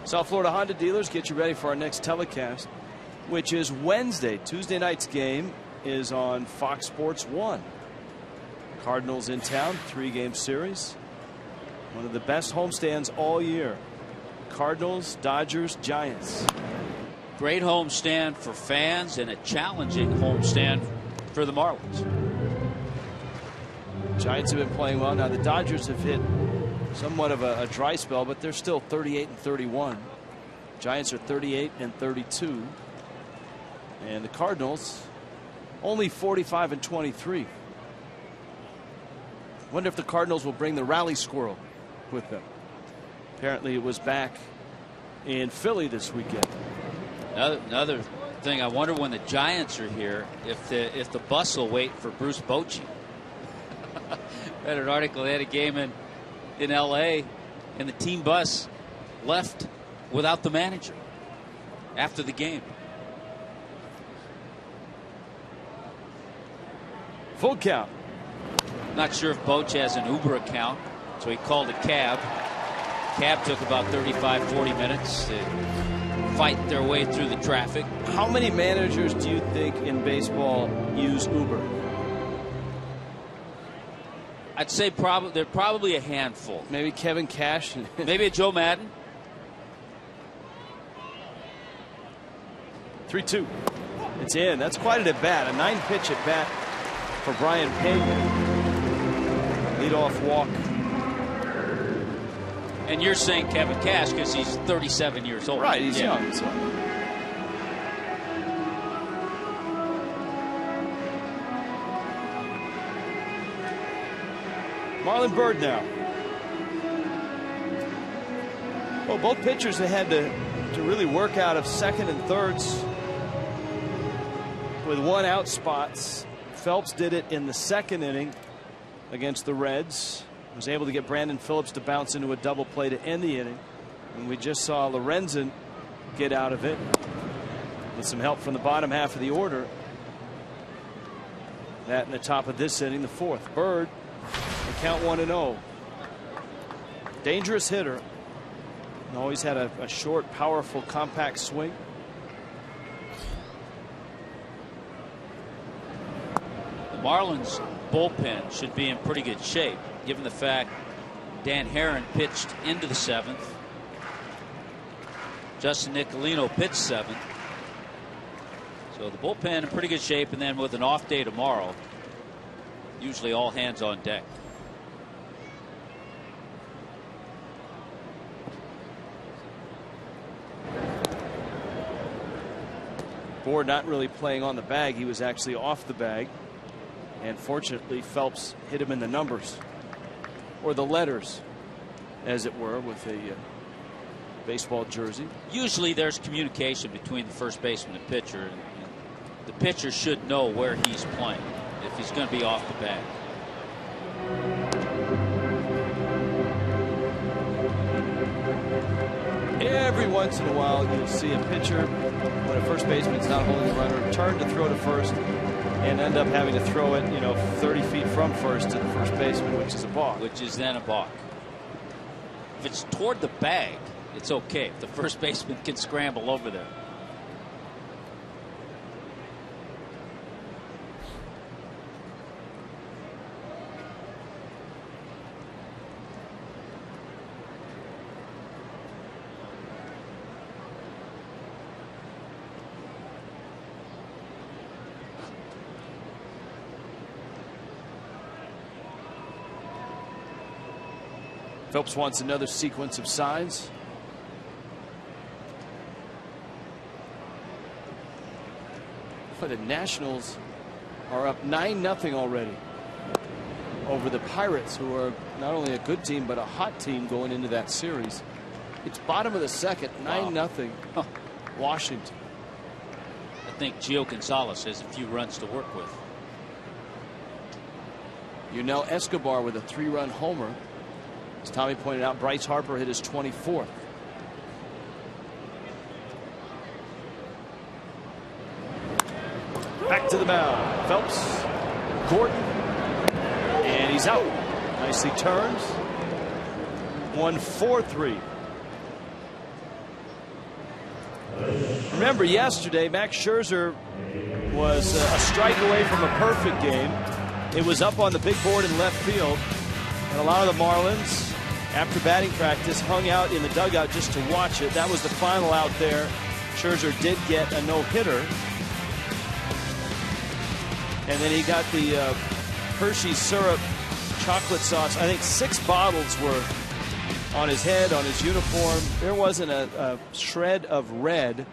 South Florida Honda dealers, get you ready for our next telecast, which is Wednesday. Tuesday night's game is on Fox Sports 1. Cardinals in town, 3-game series. One of the best homestands all year. Cardinals, Dodgers, Giants. Great homestand for fans and a challenging homestand for the Marlins. Giants have been playing well. Now the Dodgers have hit somewhat of a dry spell, but they're still 38-31. Giants are 38-32. And the Cardinals only 45-23. Wonder if the Cardinals will bring the rally squirrel with them. Apparently it was back in Philly this weekend. Another thing, I wonder when the Giants are here if the bus will wait for Bruce Bochy. Read an article, they had a game in LA and the team bus left without the manager after the game. Full count. Not sure if Boch has an Uber account, so he called a cab. Cab took about 35-40 minutes to fight their way through the traffic. How many managers do you think in baseball use Uber? I'd say they're probably a handful. Maybe Kevin Cash. Maybe a Joe Madden. 3-2. It's in. That's quite an at-bat. A 9-pitch at-bat for Brian Pena. Leadoff walk. And you're saying Kevin Cash because he's 37 years old. Right, he's young. So. Marlon Byrd now. Well, both pitchers have had to really work out of second and thirds with 1-out spots. Phelps did it in the second inning against the Reds. Was able to get Brandon Phillips to bounce into a double play to end the inning. And we just saw Lorenzen get out of it with some help from the bottom half of the order. That in the top of this inning, the fourth. Byrd, the count 1-0. Dangerous hitter. And always had a short, powerful, compact swing. The Marlins bullpen should be in pretty good shape, given the fact Dan Herron pitched into the 7th. Justin Nicolino pitched 7th. So the bullpen in pretty good shape, and then with an off day tomorrow, usually all hands on deck. Bour not really playing on the bag. He was actually off the bag. And fortunately, Phelps hit him in the numbers, or the letters, as it were, with a baseball jersey. Usually there's communication between the first baseman and pitcher. And the pitcher should know where he's playing if he's going to be off the bag. Every once in a while, you'll see a pitcher, when a first baseman's not holding the runner, turn to throw to first and end up having to throw it, 30 feet from first to the first baseman, which is a balk. Which is then a balk. If it's toward the bag, it's okay. If the first baseman can scramble over there. Phelps wants another sequence of signs. But the Nationals are up 9-0 already over the Pirates, who are not only a good team but a hot team going into that series. It's bottom of the second, 9-0 Washington. I think Gio Gonzalez has a few runs to work with. Yunel Escobar with a 3-run homer. As Tommy pointed out, Bryce Harper hit his 24th. Back to the mound. Phelps, Gordon, and he's out. Nicely turned. 1-4-3. Remember yesterday, Max Scherzer was a strike away from a perfect game. It was up on the big board in left field, and a lot of the Marlins, after batting practice, hung out in the dugout just to watch it. That was the final out there. Scherzer did get a no-hitter, and then he got the Hershey syrup chocolate sauce. I think 6 bottles were on his head, on his uniform. There wasn't a shred of red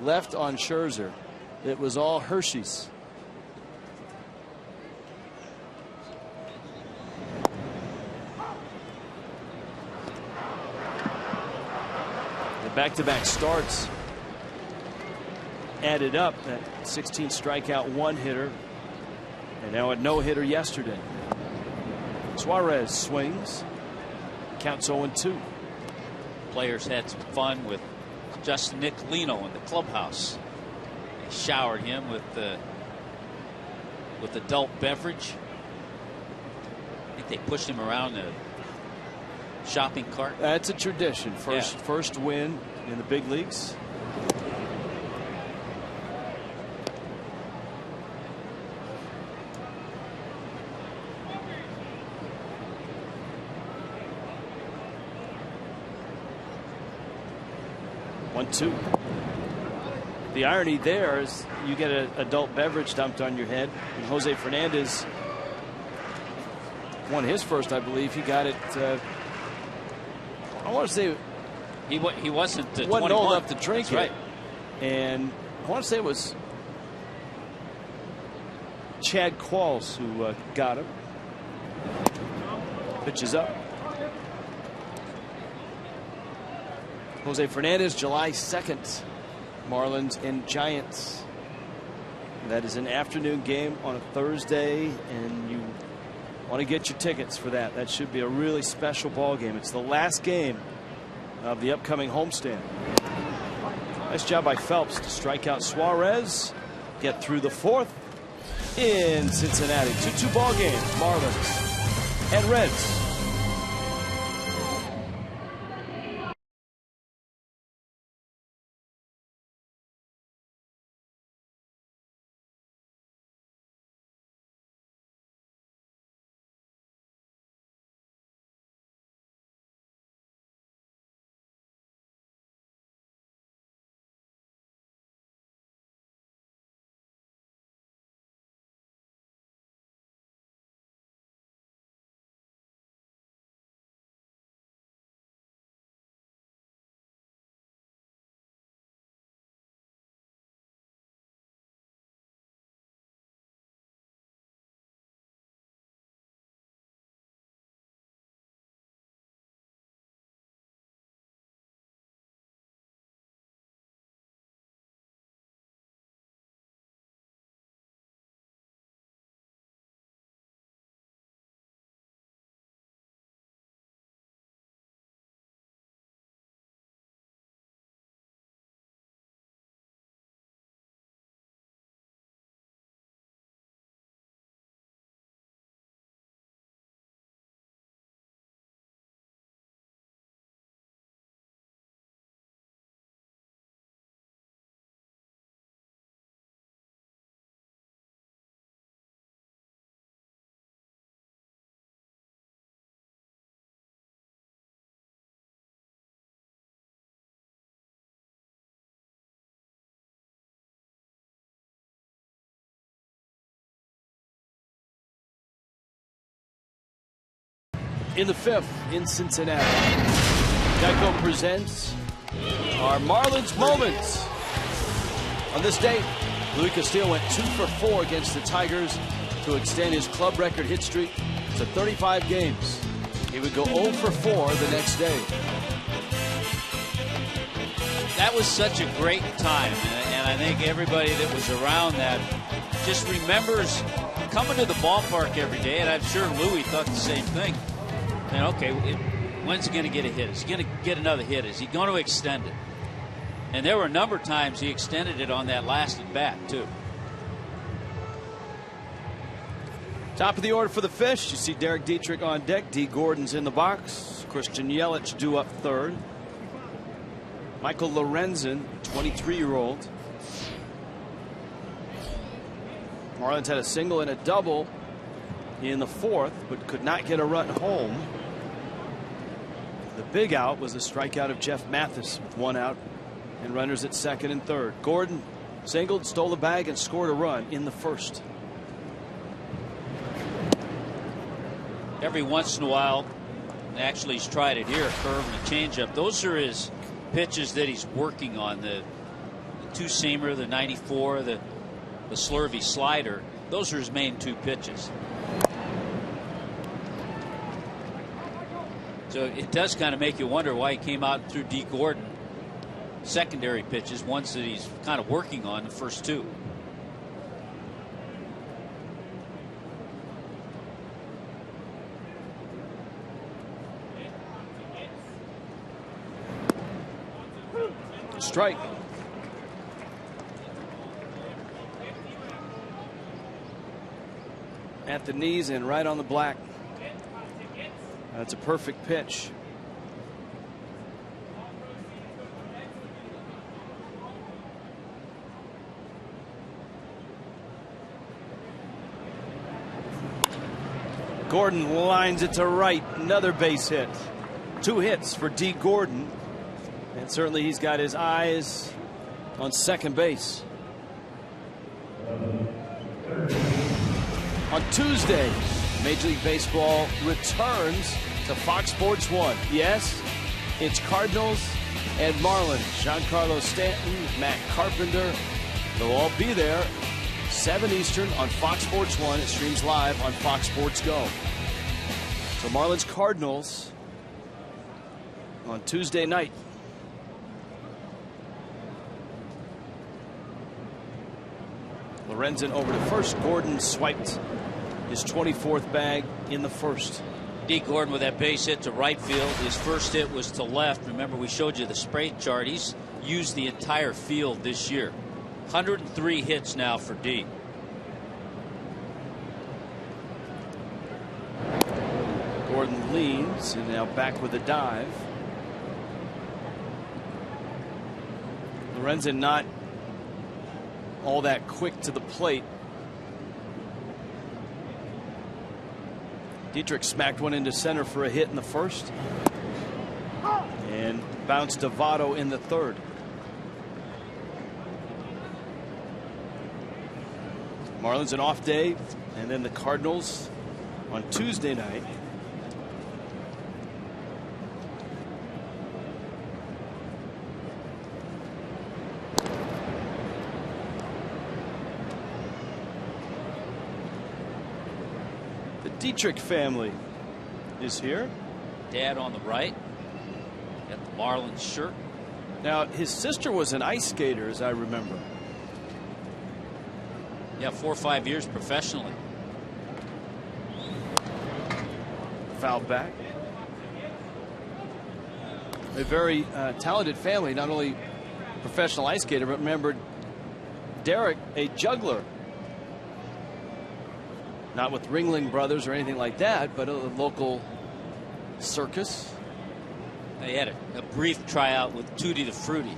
left on Scherzer. It was all Hershey's. The back-to-back starts added up. That 16 strikeout, 1-hitter, and now a no-hitter yesterday. Suarez swings. Counts 0-2. Players had some fun with Justin Nicolino in the clubhouse. They showered him with adult beverage. I think they pushed him around the shopping cart. That's a tradition. First win in the big leagues. One-two. The irony there is you get an adult beverage dumped on your head. And Jose Fernandez won his first, I believe. He got it. I want to say he wasn't old 21 enough to drink it. Right. And I want to say it was Chad Qualls who got him. Pitches up. Jose Fernandez, July 2nd. Marlins and Giants. That is an afternoon game on a Thursday, and you want to get your tickets for that. That should be a really special ball game. It's the last game of the upcoming homestand. Nice job by Phelps to strike out Suarez, get through the 4th in Cincinnati. 2-2 ball game. Marlins and Reds. in the 5th in Cincinnati. Geico presents our Marlins moments. On this date, Luis Castillo went 2 for 4 against the Tigers to extend his club record hit streak to 35 games. He would go 0 for 4 the next day. That was such a great time, and I think everybody that was around that just remembers coming to the ballpark every day, and I'm sure Louis thought the same thing. And okay, when's he going to get a hit? Is he going to get another hit? Is he going to extend it? And there were a number of times he extended it on that last at bat, too. Top of the order for the Fish. You see Derek Dietrich on deck. D. Gordon's in the box. Christian Yelich due up third. Michael Lorenzen, 23-year-old. Marlins had a single and a double in the 4th, but could not get a run home. The big out was the strikeout of Jeff Mathis with 1 out and runners at 2nd and 3rd. Gordon singled, stole the bag, and scored a run in the 1st. Every once in a while, actually he's tried it here, a curve and a changeup. Those are his pitches that he's working on. The two-seamer, the 94, the slurvy slider. Those are his main 2 pitches. So it does kind of make you wonder why he came out through D. Gordon. Secondary pitches, ones that he's kind of working on, the first 2. Strike. At the knees and right on the black. That's a perfect pitch. Gordon lines it to right. Another base hit. 2 hits for D. Gordon. And certainly he's got his eyes on second base. On Tuesday, Major League Baseball returns to Fox Sports 1. Yes, it's Cardinals and Marlins. Giancarlo Stanton, Matt Carpenter, they'll all be there. 7 Eastern on Fox Sports 1. It streams live on Fox Sports Go. So Marlins Cardinals on Tuesday night. Lorenzen over to first. Gordon swiped his 24th bag in the 1st. D. Gordon with that base hit to right field. His first hit was to left. Remember, we showed you the spray chart. He's used the entire field this year. 103 hits now for D. Gordon leans and now back with a dive. Lorenzen not all that quick to the plate. Dietrich smacked one into center for a hit in the 1st. And bounced to Votto in the 3rd. Marlins an off day, and then the Cardinals on Tuesday night. Dietrich family is here. Dad on the right. Got the Marlins shirt. Now, his sister was an ice skater, as I remember. Yeah, 4 or 5 years professionally. Foul back. A very talented family, not only professional ice skater, but remember Derek, a juggler. Not with Ringling Brothers or anything like that, but a local circus. They had a brief tryout with Tutti the Fruity.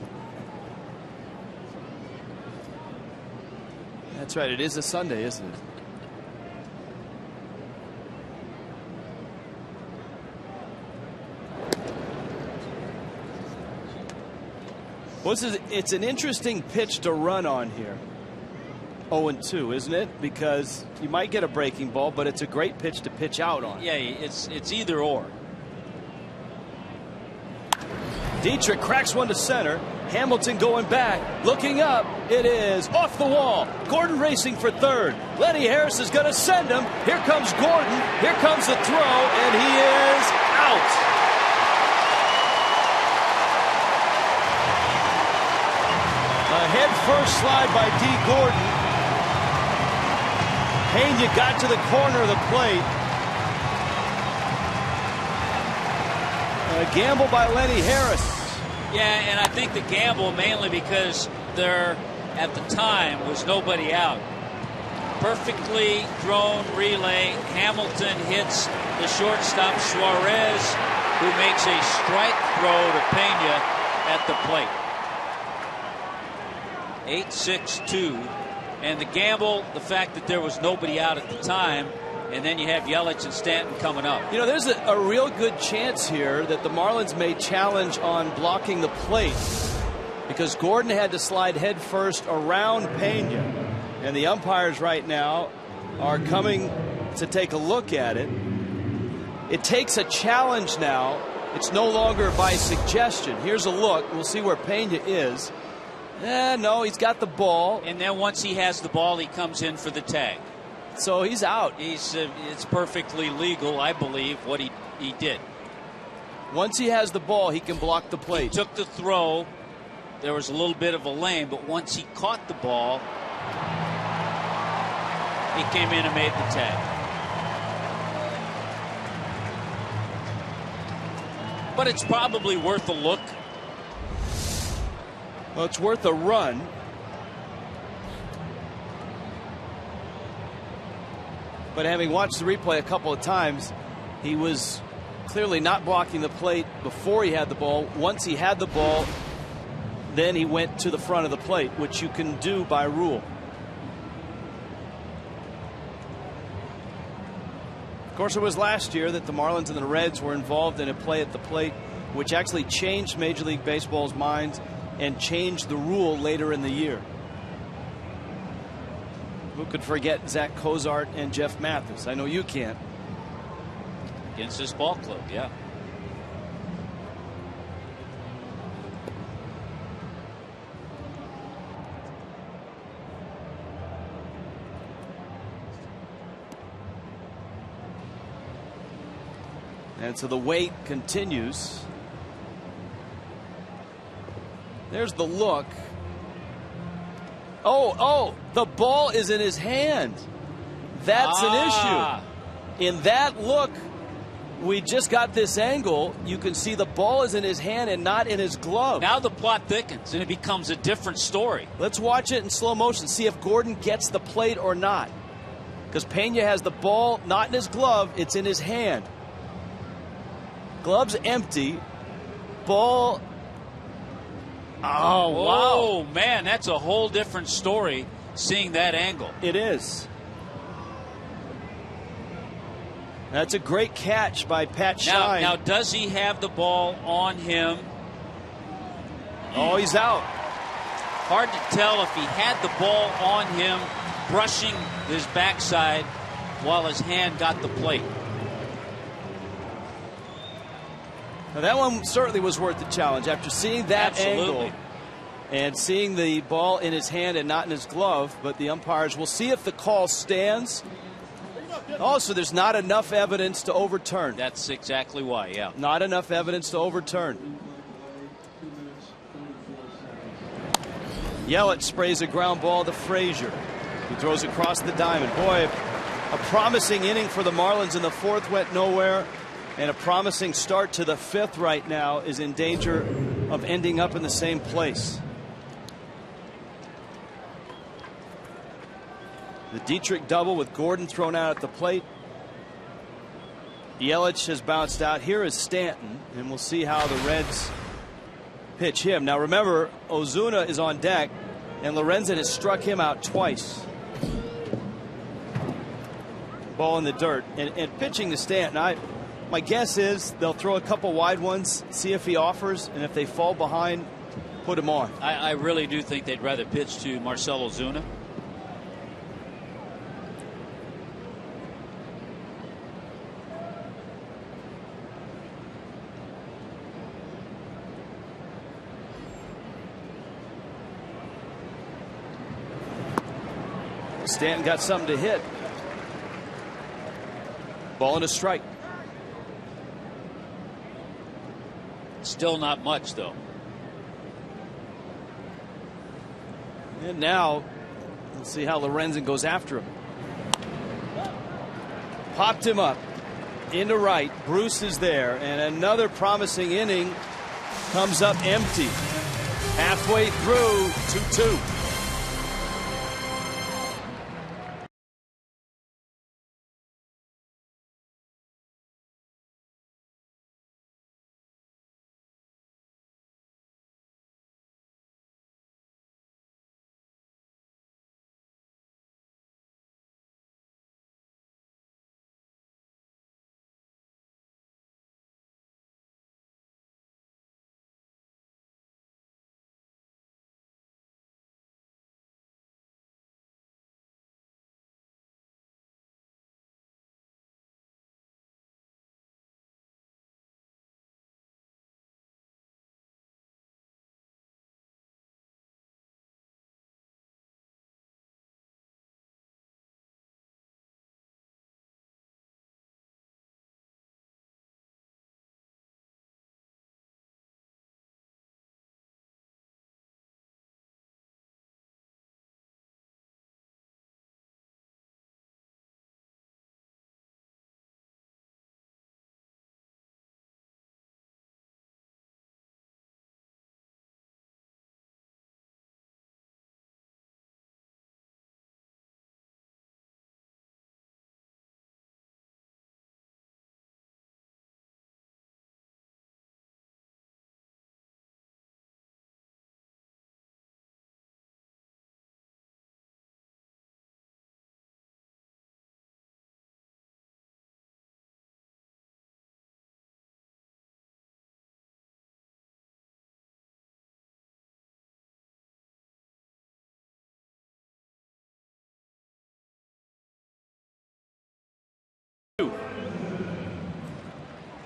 That's right. It is a Sunday, isn't it? Well, it's an interesting pitch to run on here. 0-2, isn't it? Because you might get a breaking ball, but it's a great pitch to pitch out on. Yeah, it's either or. Dietrich cracks one to center. Hamilton going back, looking up. It is off the wall. Gordon racing for third. Lenny Harris is going to send him. Here comes Gordon. Here comes the throw, and he is out. A head-first slide by D. Gordon. Pena got to the corner of the plate. A gamble by Lenny Harris. Yeah, and I think the gamble mainly because there, at the time, was nobody out. Perfectly thrown relay. Hamilton hits the shortstop Suarez, who makes a strike throw to Pena at the plate. 8-6-2. And the gamble, the fact that there was nobody out at the time, and then you have Yelich and Stanton coming up. You know, there's a real good chance here that the Marlins may challenge on blocking the plate, because Gordon had to slide head first around Pena, and the umpires right now are coming to take a look at it. It takes a challenge now. It's no longer by suggestion. Here's a look. We'll see where Pena is. No, he's got the ball. And then once he has the ball, he comes in for the tag. So he's out. It's perfectly legal, I believe, what he did. Once he has the ball, he can block the plate. He took the throw. There was a little bit of a lane, but once he caught the ball, he came in and made the tag. But it's probably worth a look. Well, it's worth a run. But having watched the replay a couple of times, he was clearly not blocking the plate before he had the ball. Once he had the ball, then he went to the front of the plate, which you can do by rule. Of course, it was last year that the Marlins and the Reds were involved in a play at the plate, which actually changed Major League Baseball's minds and changed the rule later in the year. Who could forget Zach Cozart and Jeff Mathis? I know you can't. Against this ball club, yeah. And so the wait continues. There's the look. Oh, the ball is in his hand. That's an issue. In that look, we just got this angle. You can see the ball is in his hand and not in his glove. Now the plot thickens and it becomes a different story. Let's watch it in slow motion, see if Gordon gets the plate or not. Because Pena has the ball not in his glove, it's in his hand. Glove's empty. Ball. Oh, wow. Oh, man, that's a whole different story seeing that angle. It is. That's a great catch by Pat Shine. Now, does he have the ball on him? Oh, he's out. Hard to tell if he had the ball on him, brushing his backside while his hand got the plate. Now that one certainly was worth the challenge. After seeing that angle and seeing the ball in his hand and not in his glove, but the umpires will see if the call stands. Also, there's not enough evidence to overturn. That's exactly why, yeah. Not enough evidence to overturn. Yelich sprays a ground ball to Frazier, who throws across the diamond. Boy, a promising inning for the Marlins in the fourth went nowhere. And a promising start to the fifth right now is in danger of ending up in the same place. The Dietrich double with Gordon thrown out at the plate. Yelich has bounced out. Here is Stanton, and we'll see how the Reds pitch him. Now remember, Ozuna is on deck, and Lorenzen has struck him out twice. Ball in the dirt. And pitching to Stanton, my guess is they'll throw a couple wide ones, see if he offers, and if they fall behind, put him on. I really do think they'd rather pitch to Marcell Ozuna. Stanton got something to hit. Ball and a strike. Still not much, though. And now, let's see how Lorenzen goes after him. Popped him up into right. Bruce is there, and another promising inning comes up empty. Halfway through, 2-2.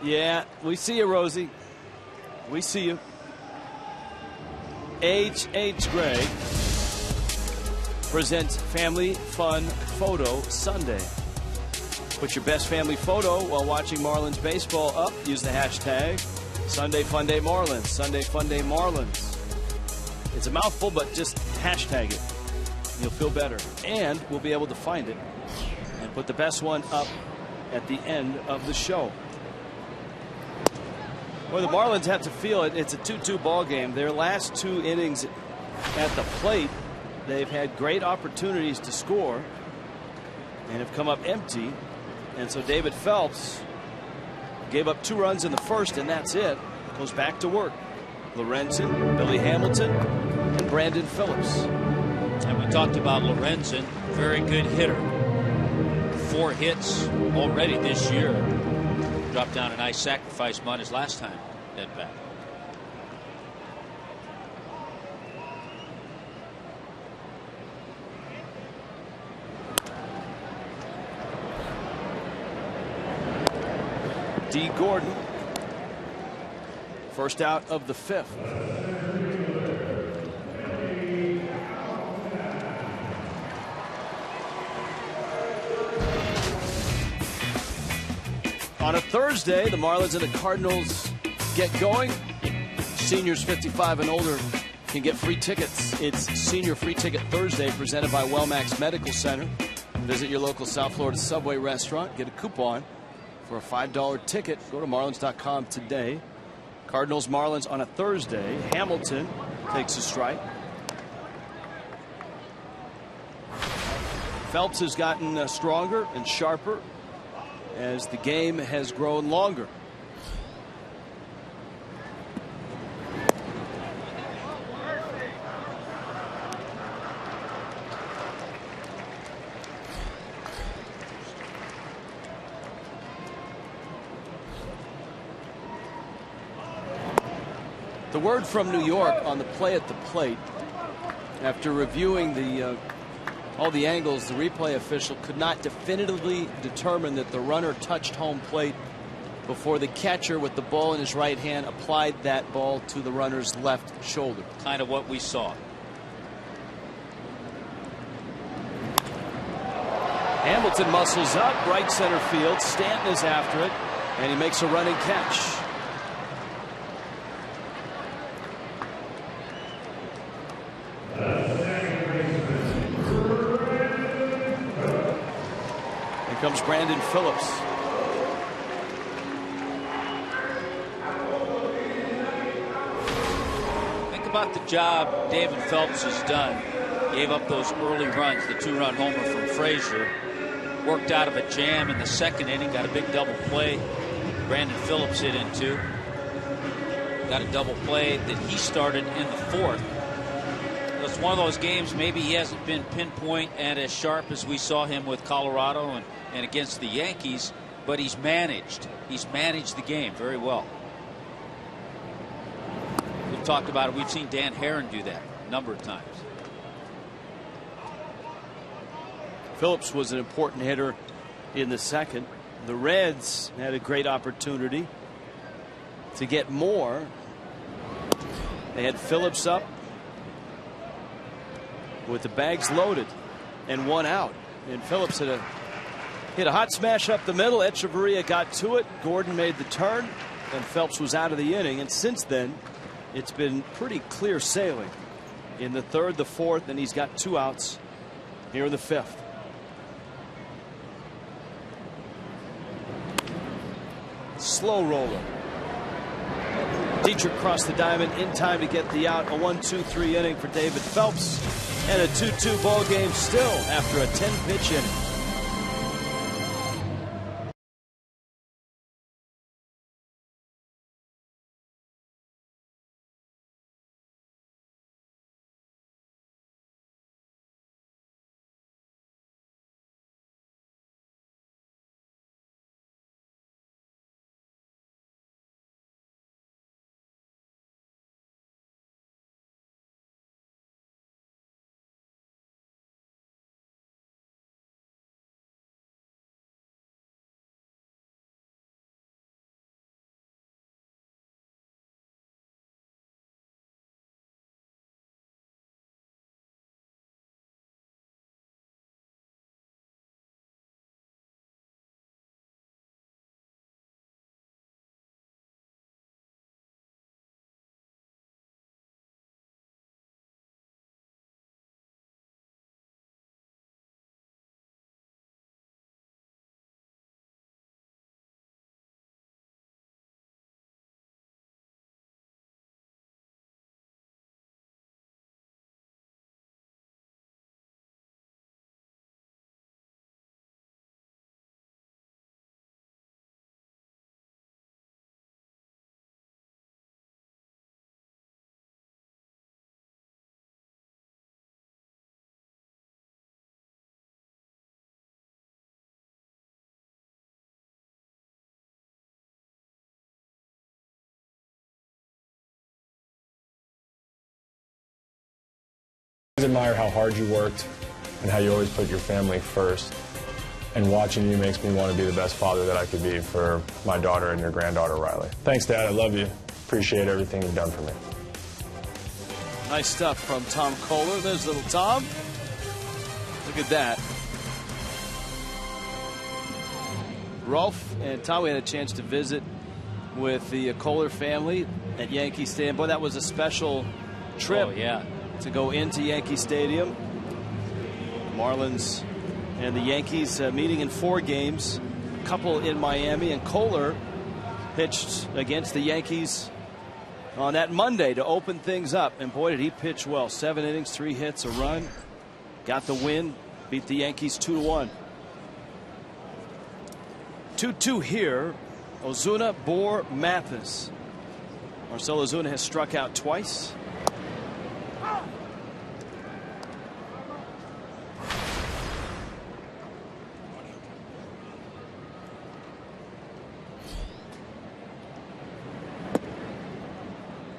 Yeah, we see you, Rosie. We see you. H.H. Gray presents Family Fun Photo Sunday. Put your best family photo while watching Marlins baseball up. Use the hashtag Sunday Fun Day Marlins. Sunday Fun Day Marlins. It's a mouthful, but just hashtag it. You'll feel better. And we'll be able to find it and put the best one up at the end of the show. Well, the Marlins have to feel it. It's a 2-2 ball game. Their last 2 innings at the plate, they've had great opportunities to score and have come up empty. And so David Phelps gave up 2 runs in the first, and that's it. Goes back to work. Lorenzen, Billy Hamilton, and Brandon Phillips. And we talked about Lorenzen, very good hitter. 4 hits already this year. Dropped down a nice sacrifice bunt his last time at bat. D. Gordon, first out of the 5th. On a Thursday, the Marlins and the Cardinals get going. Seniors 55 and older can get free tickets. It's Senior Free Ticket Thursday presented by Wellmax Medical Center. Visit your local South Florida Subway restaurant. Get a coupon for a $5 ticket. Go to Marlins.com today. Cardinals Marlins on a Thursday. Hamilton takes a strike. Phelps has gotten stronger and sharper as the game has grown longer. The word from New York on the play at the plate, after reviewing all the angles, the replay official could not definitively determine that the runner touched home plate before the catcher with the ball in his right hand applied that ball to the runner's left shoulder. Kind of what we saw. Hamilton muscles up, right center field. Stanton is after it, and he makes a running catch. Here comes Brandon Phillips. Think about the job David Phelps has done. Gave up those early runs, the 2-run homer from Frazier. Worked out of a jam in the second inning, got a big double play. Brandon Phillips hit into. Got a double play that he started in the fourth. It's one of those games, maybe he hasn't been pinpoint and as sharp as we saw him with Colorado and against the Yankees, but he's managed. He's managed the game very well. We've talked about it. We've seen Dan Herron do that a number of times. Phillips was an important hitter in the second. The Reds had a great opportunity to get more. They had Phillips up with the bags loaded and 1 out. And Phillips hit a hot smash up the middle. Echeverria got to it. Gordon made the turn, and Phelps was out of the inning. And since then, it's been pretty clear sailing in the third, the fourth, and he's got 2 outs here in the fifth. Slow roller. Dietrich crossed the diamond in time to get the out. A 1-2-3 inning for David Phelps, and a 2-2 ball game still after a 10-pitch inning. I admire how hard you worked and how you always put your family first. And watching you makes me want to be the best father that I could be for my daughter and your granddaughter, Riley. Thanks, Dad. I love you. Appreciate everything you've done for me. Nice stuff from Tom Kohler. There's little Tom. Look at that. Rolf and Tom, we had a chance to visit with the Kohler family at Yankee Stadium. Boy, that was a special trip. Oh, yeah. To go into Yankee Stadium. The Marlins and the Yankees meeting in 4 games, a couple in Miami, and Kohler pitched against the Yankees on that Monday to open things up, and boy did he pitch well. 7 innings, 3 hits, a run, got the win, beat the Yankees 2-1. 2-2 here. Ozuna, Bohr, Mathis. Marcell Ozuna has struck out twice.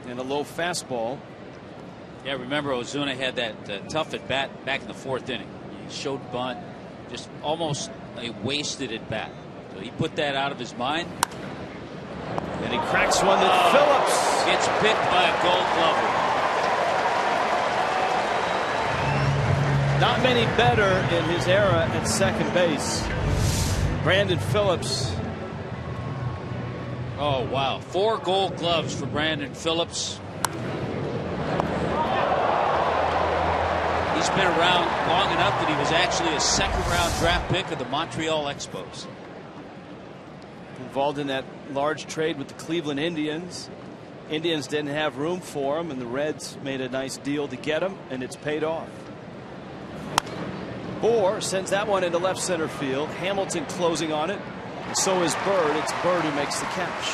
And a low fastball. Yeah, remember Ozuna had that tough at bat back in the 4th inning. He showed bunt, just almost a wasted at bat. So he put that out of his mind. And he cracks one that Phillips gets picked by a Gold Glover. Not many better in his era at second base. Brandon Phillips. Oh, wow. 4 Gold Gloves for Brandon Phillips. He's been around long enough that he was actually a second-round draft pick of the Montreal Expos. Involved in that large trade with the Cleveland Indians. Indians didn't have room for him, and the Reds made a nice deal to get him, and it's paid off. Bohr sends that one into left center field. Hamilton closing on it. So is Bird. It's Bird who makes the catch.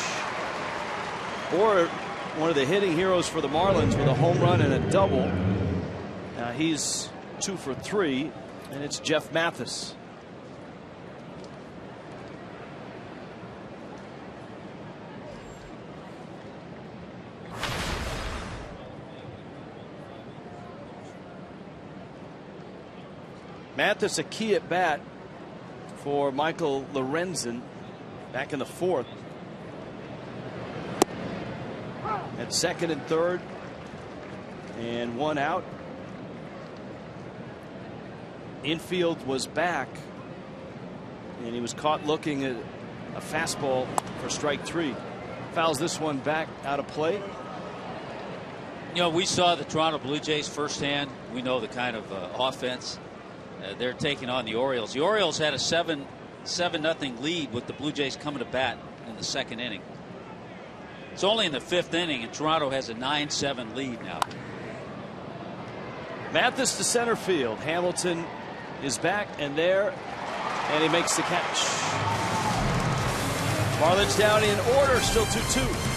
Bohr, one of the hitting heroes for the Marlins, with a home run and a double. Now he's 2 for 3, and it's Jeff Mathis. Mathis, a key at bat for Michael Lorenzen back in the 4th. At second and third, and 1 out. Infield was back, and he was caught looking at a fastball for strike 3. Fouls this one back out of play. You know, we saw the Toronto Blue Jays firsthand. We know the kind of offense they're taking on the Orioles. The Orioles had a 7-0 lead with the Blue Jays coming to bat in the 2nd inning. It's only in the 5th inning, and Toronto has a 9-7 lead now. Mathis to center field. Hamilton is back and there, and he makes the catch. Marlins down in order, still 2-2.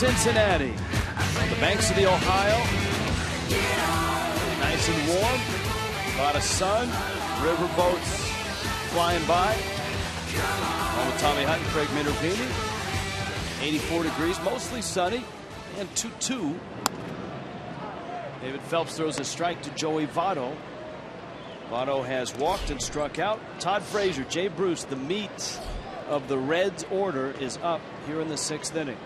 Cincinnati, on the banks of the Ohio. Nice and warm, a lot of sun, river boats flying by. Along with Tommy Hunt and Craig Minervini. 84 degrees, mostly sunny, and 2-2. David Phelps throws a strike to Joey Votto. Votto has walked and struck out. Todd Frazier, Jay Bruce, the meat of the Reds order is up here in the 6th inning.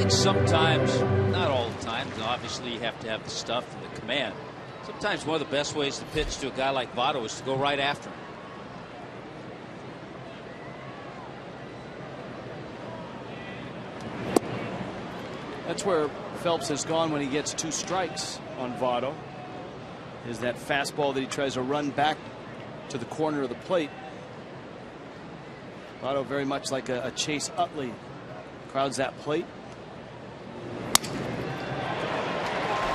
Sometimes, not all the time, obviously you have to have the stuff and the command. Sometimes one of the best ways to pitch to a guy like Votto is to go right after him. That's where Phelps has gone when he gets 2 strikes on Votto. Is that fastball that he tries to run back to the corner of the plate. Votto very much like a Chase Utley. Crowds that plate.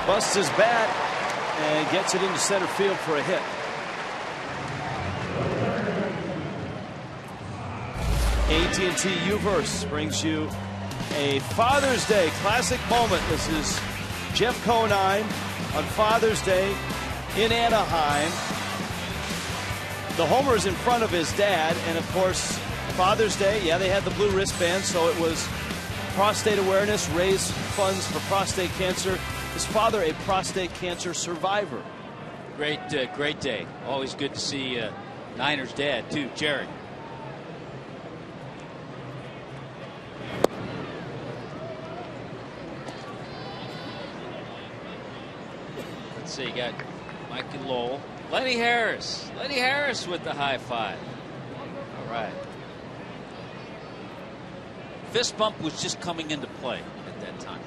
Busts his bat and gets it into center field for a hit. AT&T Uverse brings you a Father's Day classic moment. This is Jeff Conine on Father's Day in Anaheim. The homer is in front of his dad, and of course, Father's Day, yeah, they had the blue wristband, so it was prostate awareness, raise funds for prostate cancer. His father, a prostate cancer survivor. Great day. Always good to see Niners dad, too, Jerry. Let's see, you got Mikey Lowell. Lenny Harris. Lenny Harris with the high five. All right. Fist bump was just coming into play at that time.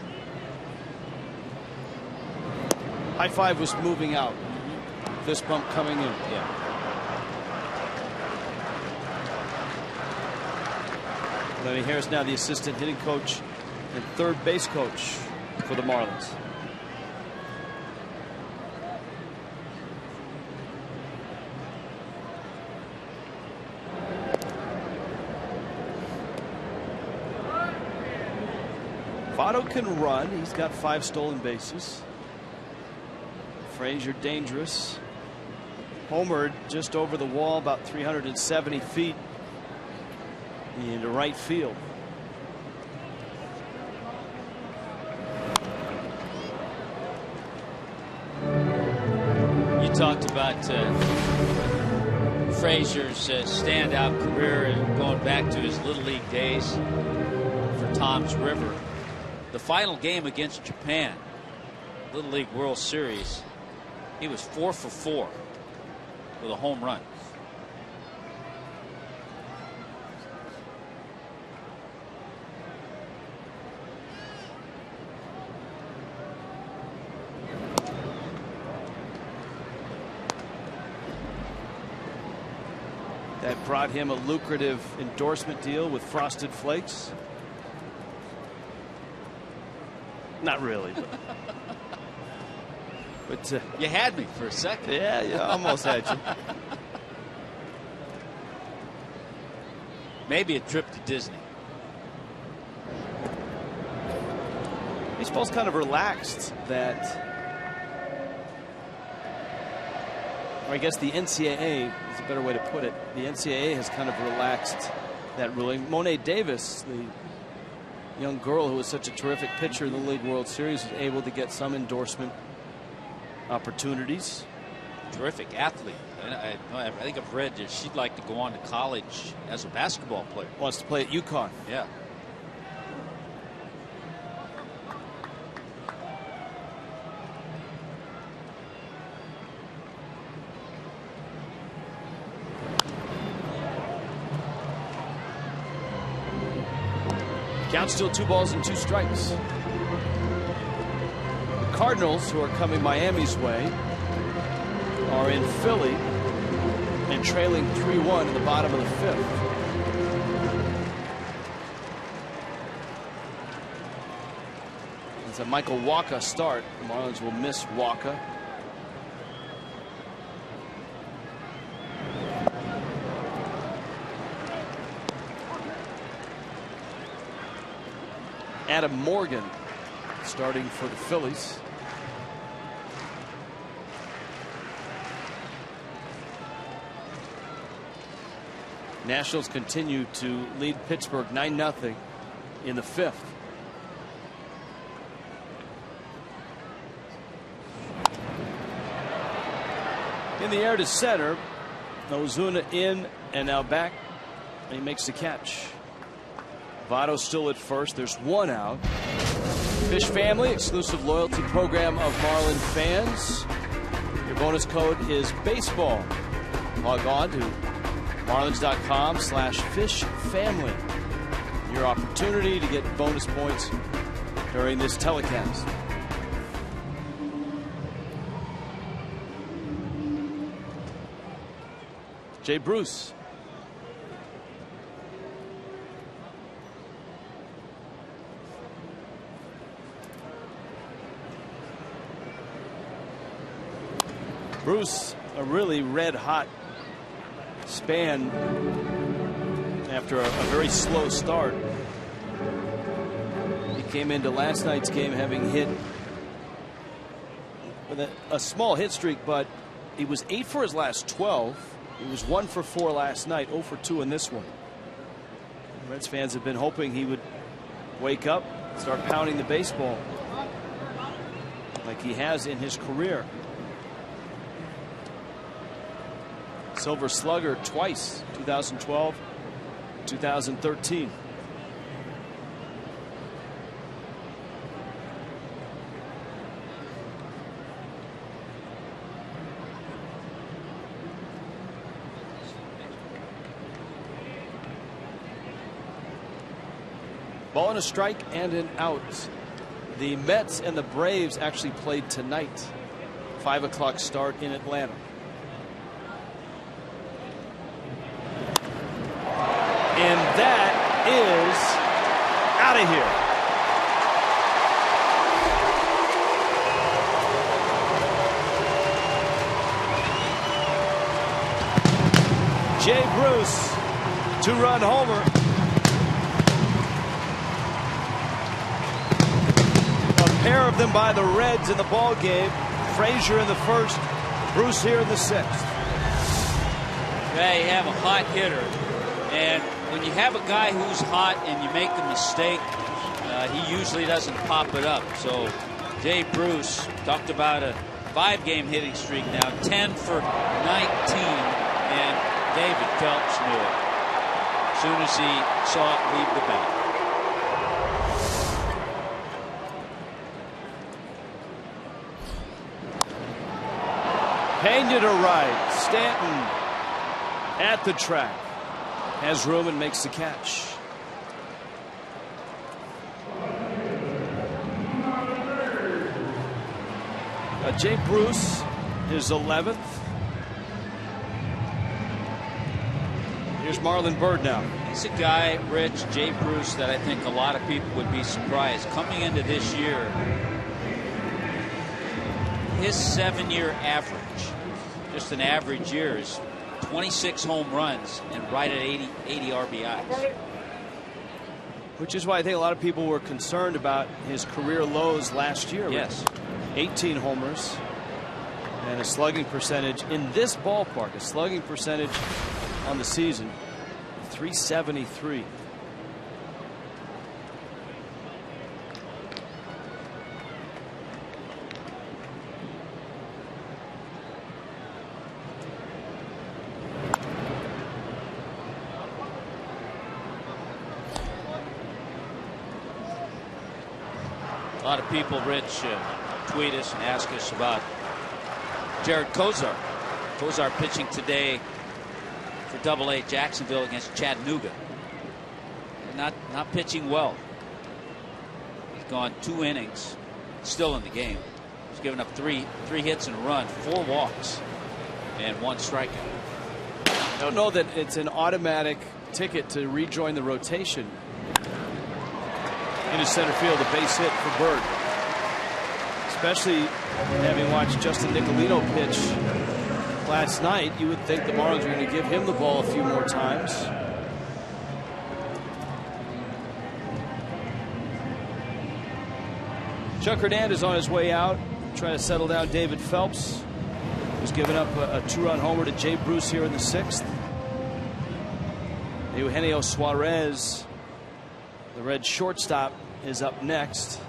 High five was moving out. Fist bump coming in. Yeah. Lenny Harris now the assistant hitting coach and third base coach for the Marlins. Votto can run. He's got 5 stolen bases. Frazier dangerous. Homered just over the wall, about 370 feet into right field. You talked about Frazier's standout career going back to his Little League days for Tom's River. The final game against Japan, Little League World Series, he was 4 for 4 with a home run. That brought him a lucrative endorsement deal with Frosted Flakes. Not really, but you had me for a second. Yeah, almost had you. Maybe a trip to Disney. Baseball's kind of relaxed that, or I guess the NCAA is a better way to put it. The NCAA has kind of relaxed that ruling. Monet Davis, the young girl who was such a terrific pitcher in the League World Series, was able to get some endorsement opportunities. Terrific athlete. I think I've read that she'd like to go on to college as a basketball player. Wants to play at UConn. Yeah. Count still 2 balls and 2 strikes. The Cardinals, who are coming Miami's way, are in Philly and trailing 3-1 in the bottom of the 5th. It's a Michael Wacha start. The Marlins will miss Wacha. Adam Morgan starting for the Phillies. Nationals continue to lead Pittsburgh 9-0 in the 5th. In the air to center. Ozuna in and now back. And he makes the catch. Votto still at first. There's 1 out. Fish Family, exclusive loyalty program of Marlin fans. Your bonus code is baseball. Log on to Marlins.com/fishfamily. Your opportunity to get bonus points during this telecast. Jay Bruce. Bruce, a really red-hot span after a very slow start. He came into last night's game having hit with a small hit streak, but he was 8 for his last 12. He was 1 for 4 last night, 0 for 2 in this one. Reds fans have been hoping he would wake up, start pounding the baseball like he has in his career. Silver Slugger twice, 2012, 2013. Ball and a strike and an out. The Mets and the Braves actually played tonight. 5 o'clock start in Atlanta. And that is out of here. Jay Bruce, 2-run homer. A pair of them by the Reds in the ball game. Frazier in the first, Bruce here in the sixth. Yeah, you have a hot hitter, and when you have a guy who's hot and you make a mistake, he usually doesn't pop it up. So Jay Bruce talked about a 5-game hitting streak now, 10 for 19, and David Phelps knew it as soon as he saw it leave the bat. Pena to right. Stanton at the track. Has room and makes the catch. Jay Bruce, his 11th. Here's Marlon Byrd now. He's a guy, Rich, Jay Bruce, that I think a lot of people would be surprised. Coming into this year, his 7-year average, just an average year, is 26 home runs and right at 80 RBIs. Which is why I think a lot of people were concerned about his career lows last year. Yes. 18 homers and a slugging percentage in this ballpark, a slugging percentage on the season, 373. A lot of people, Rich, tweet us and ask us about Jared Kozar. Kozar pitching today for Double-A Jacksonville against Chattanooga. Not pitching well. He's gone 2 innings, still in the game. He's given up three hits and a run, 4 walks, and 1 strikeout. I don't know that it's an automatic ticket to rejoin the rotation. Into center field, a base hit for Byrd. Especially having watched Justin Nicolino pitch last night, you would think the Marlins were going to give him the ball a few more times. Chuck Hernandez on his way out, trying to settle down David Phelps, who's given up a 2-run homer to Jay Bruce here in the 6th. Eugenio Suarez, the Red shortstop, is up next.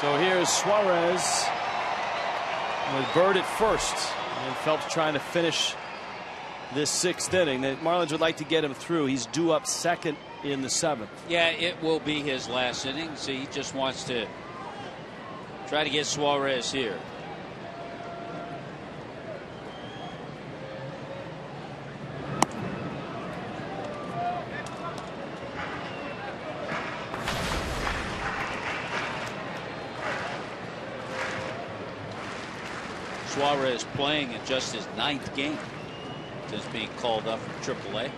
So here's Suarez with Bird at first, and Phelps trying to finish this 6th inning. The Marlins would like to get him through. He's due up 2nd in the 7th. Yeah, it will be his last inning. So he just wants to try to get Suarez here. Suarez playing in just his 9th game since being called up from AAA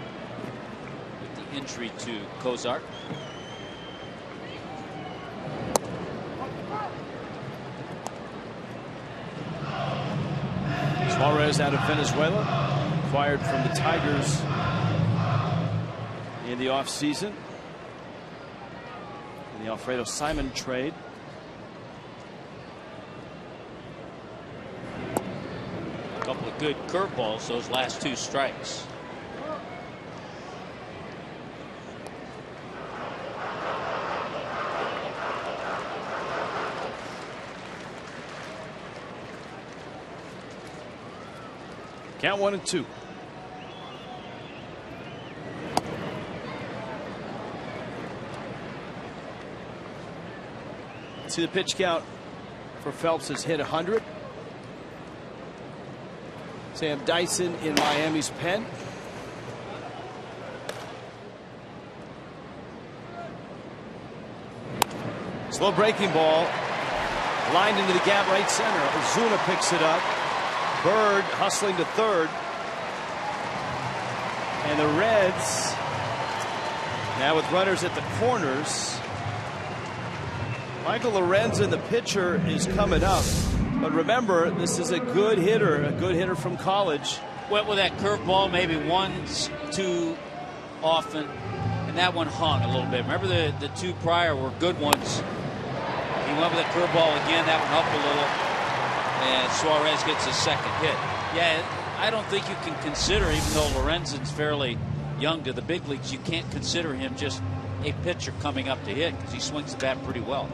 with the injury to Kozar. Suarez out of Venezuela, acquired from the Tigers in the offseason in the Alfredo Simon trade. Couple of good curveballs, those last 2 strikes. Count 1-2. See the pitch count for Phelps has hit 100. Sam Dyson in Miami's pen. Slow breaking ball. Lined into the gap right center. Ozuna picks it up. Bird hustling to 3rd. And the Reds now with runners at the corners. Michael Lorenzen, the pitcher, is coming up. But remember, this is a good hitter from college. Went with that curveball maybe once too often, and that one hung a little bit. Remember the 2 prior were good ones. He went with a curveball again, that one up a little, and Suarez gets his 2nd hit. Yeah, I don't think you can consider, even though Lorenzen's fairly young to the big leagues, you can't consider him just a pitcher coming up to hit because he swings the bat pretty well.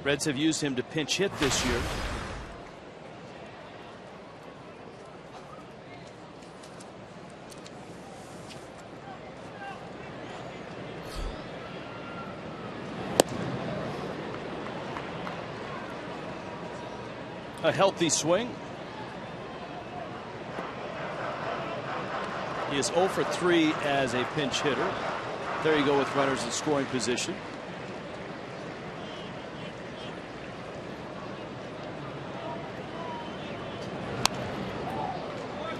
Reds have used him to pinch hit this year. A healthy swing. He is 0 for 3 as a pinch hitter. There you go with runners in scoring position.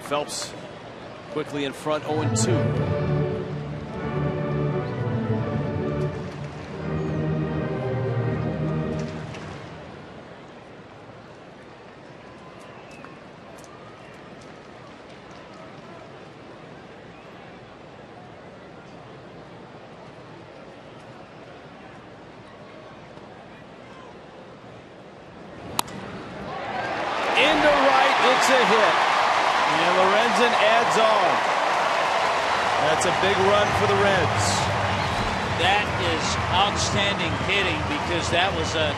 Phelps quickly in front, 0-2. Into right, it's a hit. And Lorenzen adds on. That's a big run for the Reds. That is outstanding hitting because that was a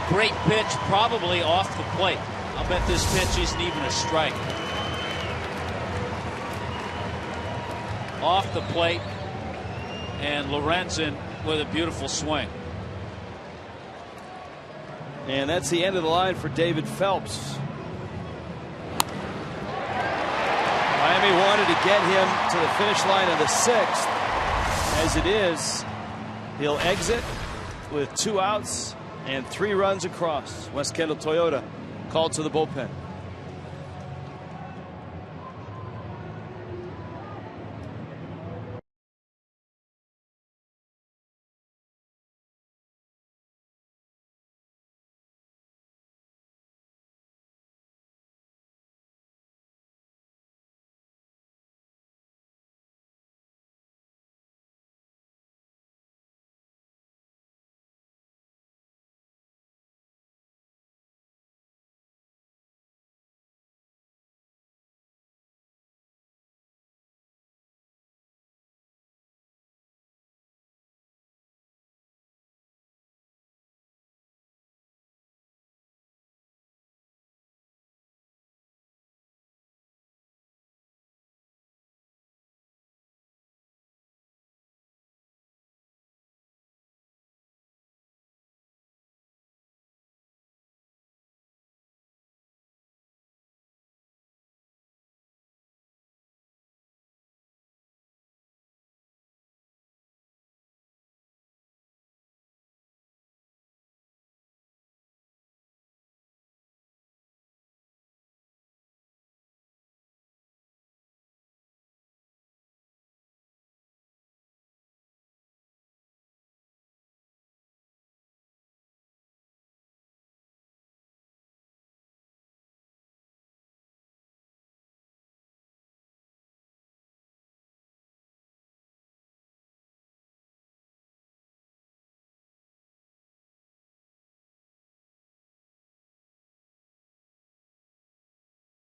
great pitch, probably off the plate. I'll bet this pitch isn't even a strike. Off the plate, and Lorenzen with a beautiful swing. And that's the end of the line for David Phelps. Miami wanted to get him to the finish line of the 6th. As it is, he'll exit with 2 outs and 3 runs across. West Kendall Toyota called to the bullpen.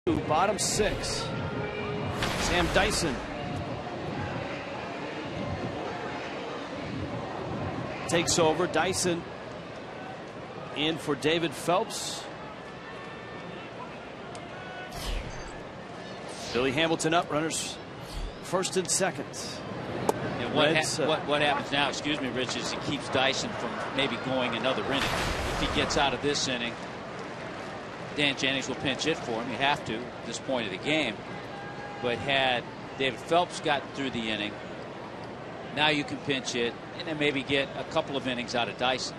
Bottom 6. Sam Dyson takes over. Dyson in for David Phelps. Billy Hamilton up, runners first and second. And what happens now, excuse me, Rich, is he keeps Dyson from maybe going another inning. If he gets out of this inning, Dan Jennings will pinch hit for him. You have to at this point of the game. But had David Phelps gotten through the inning, now you can pinch hit and then maybe get a couple of innings out of Dyson.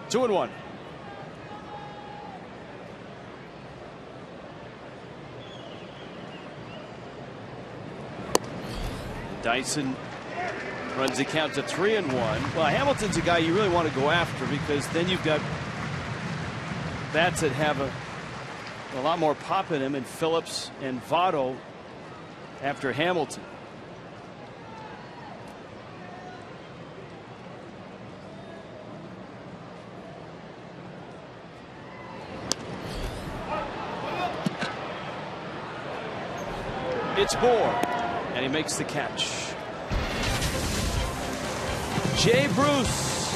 Two and one. Dyson runs the count to 3-1. Well, Hamilton's a guy you really want to go after because then you've got bats that have a lot more pop in him, and Phillips and Votto after Hamilton. It's Bohr, and he makes the catch. Jay Bruce,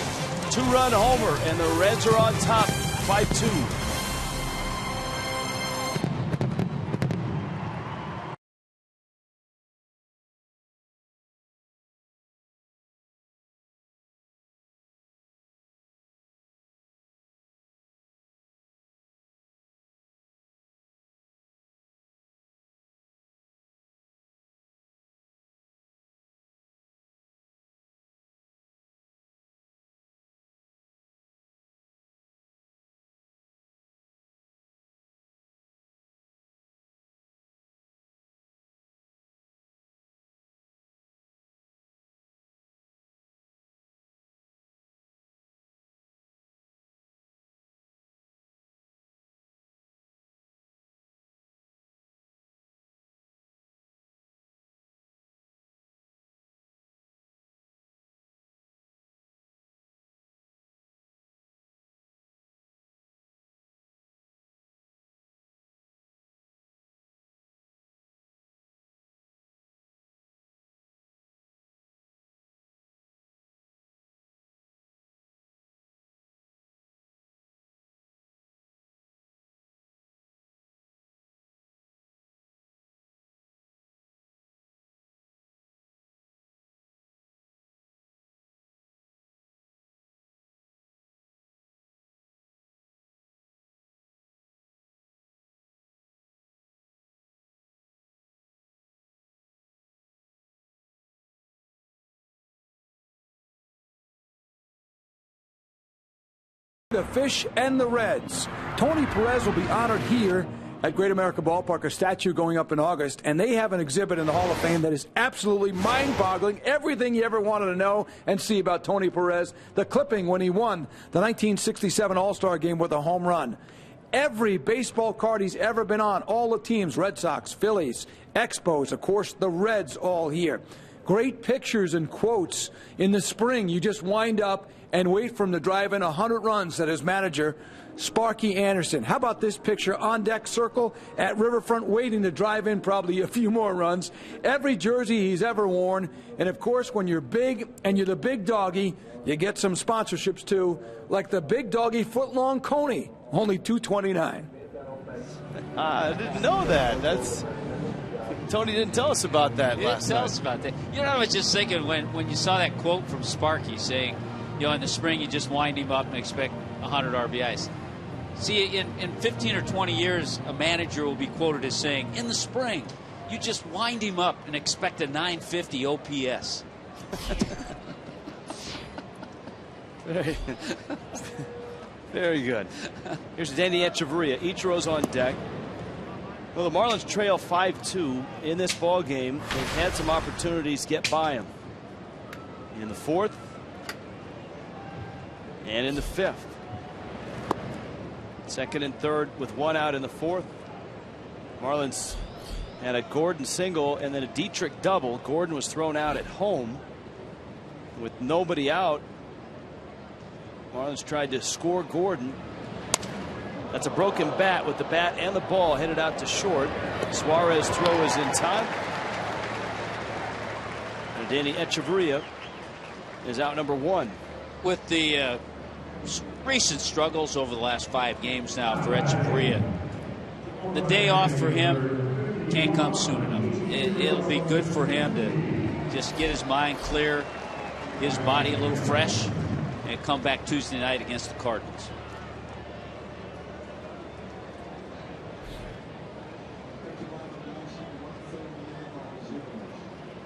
2-run homer, and the Reds are on top, 5-2. The Fish and the Reds. Tony Perez will be honored here at Great America Ballpark, a statue going up in August, and they have an exhibit in the Hall of Fame that is absolutely mind-boggling. Everything you ever wanted to know and see about Tony Perez. The clipping when he won the 1967 All-Star Game with a home run. Every baseball card he's ever been on, all the teams, Red Sox, Phillies, Expos, of course, the Reds all here. Great pictures and quotes. In the spring, you just wind up and wait for him to drive in 100 runs, said his manager, Sparky Anderson. How about this picture? On deck circle at Riverfront, waiting to drive in probably a few more runs. Every jersey he's ever worn. And, of course, when you're big and you're the big doggy, you get some sponsorships, too, like the Big Doggy Footlong Coney, only $2.29. I didn't know that. Tony didn't tell us about that last night. Tell us about that. You know, I was just thinking when you saw that quote from Sparky saying, you know, in the spring you just wind him up and expect 100 RBIs. See, in 15 or 20 years, a manager will be quoted as saying, in the spring, you just wind him up and expect a 950 OPS. Very, very good. Here's Danny Echeverria. Ichiro's on deck. Well, the Marlins trail 5-2 in this ball game. They've had some opportunities to get by them in the 4th and in the 5th. 2nd and 3rd with 1 out in the 4th. Marlins had a Gordon single and then a Dietrich double. Gordon was thrown out at home with nobody out. Marlins tried to score Gordon. That's a broken bat with the bat and the ball headed out to short. Suarez throw is in time. And Danny Echeverria is out number 1. With the recent struggles over the last 5 games now for Echeverria, the day off for him can't come soon enough. It'll be good for him to just get his mind clear, his body a little fresh, and come back Tuesday night against the Cardinals.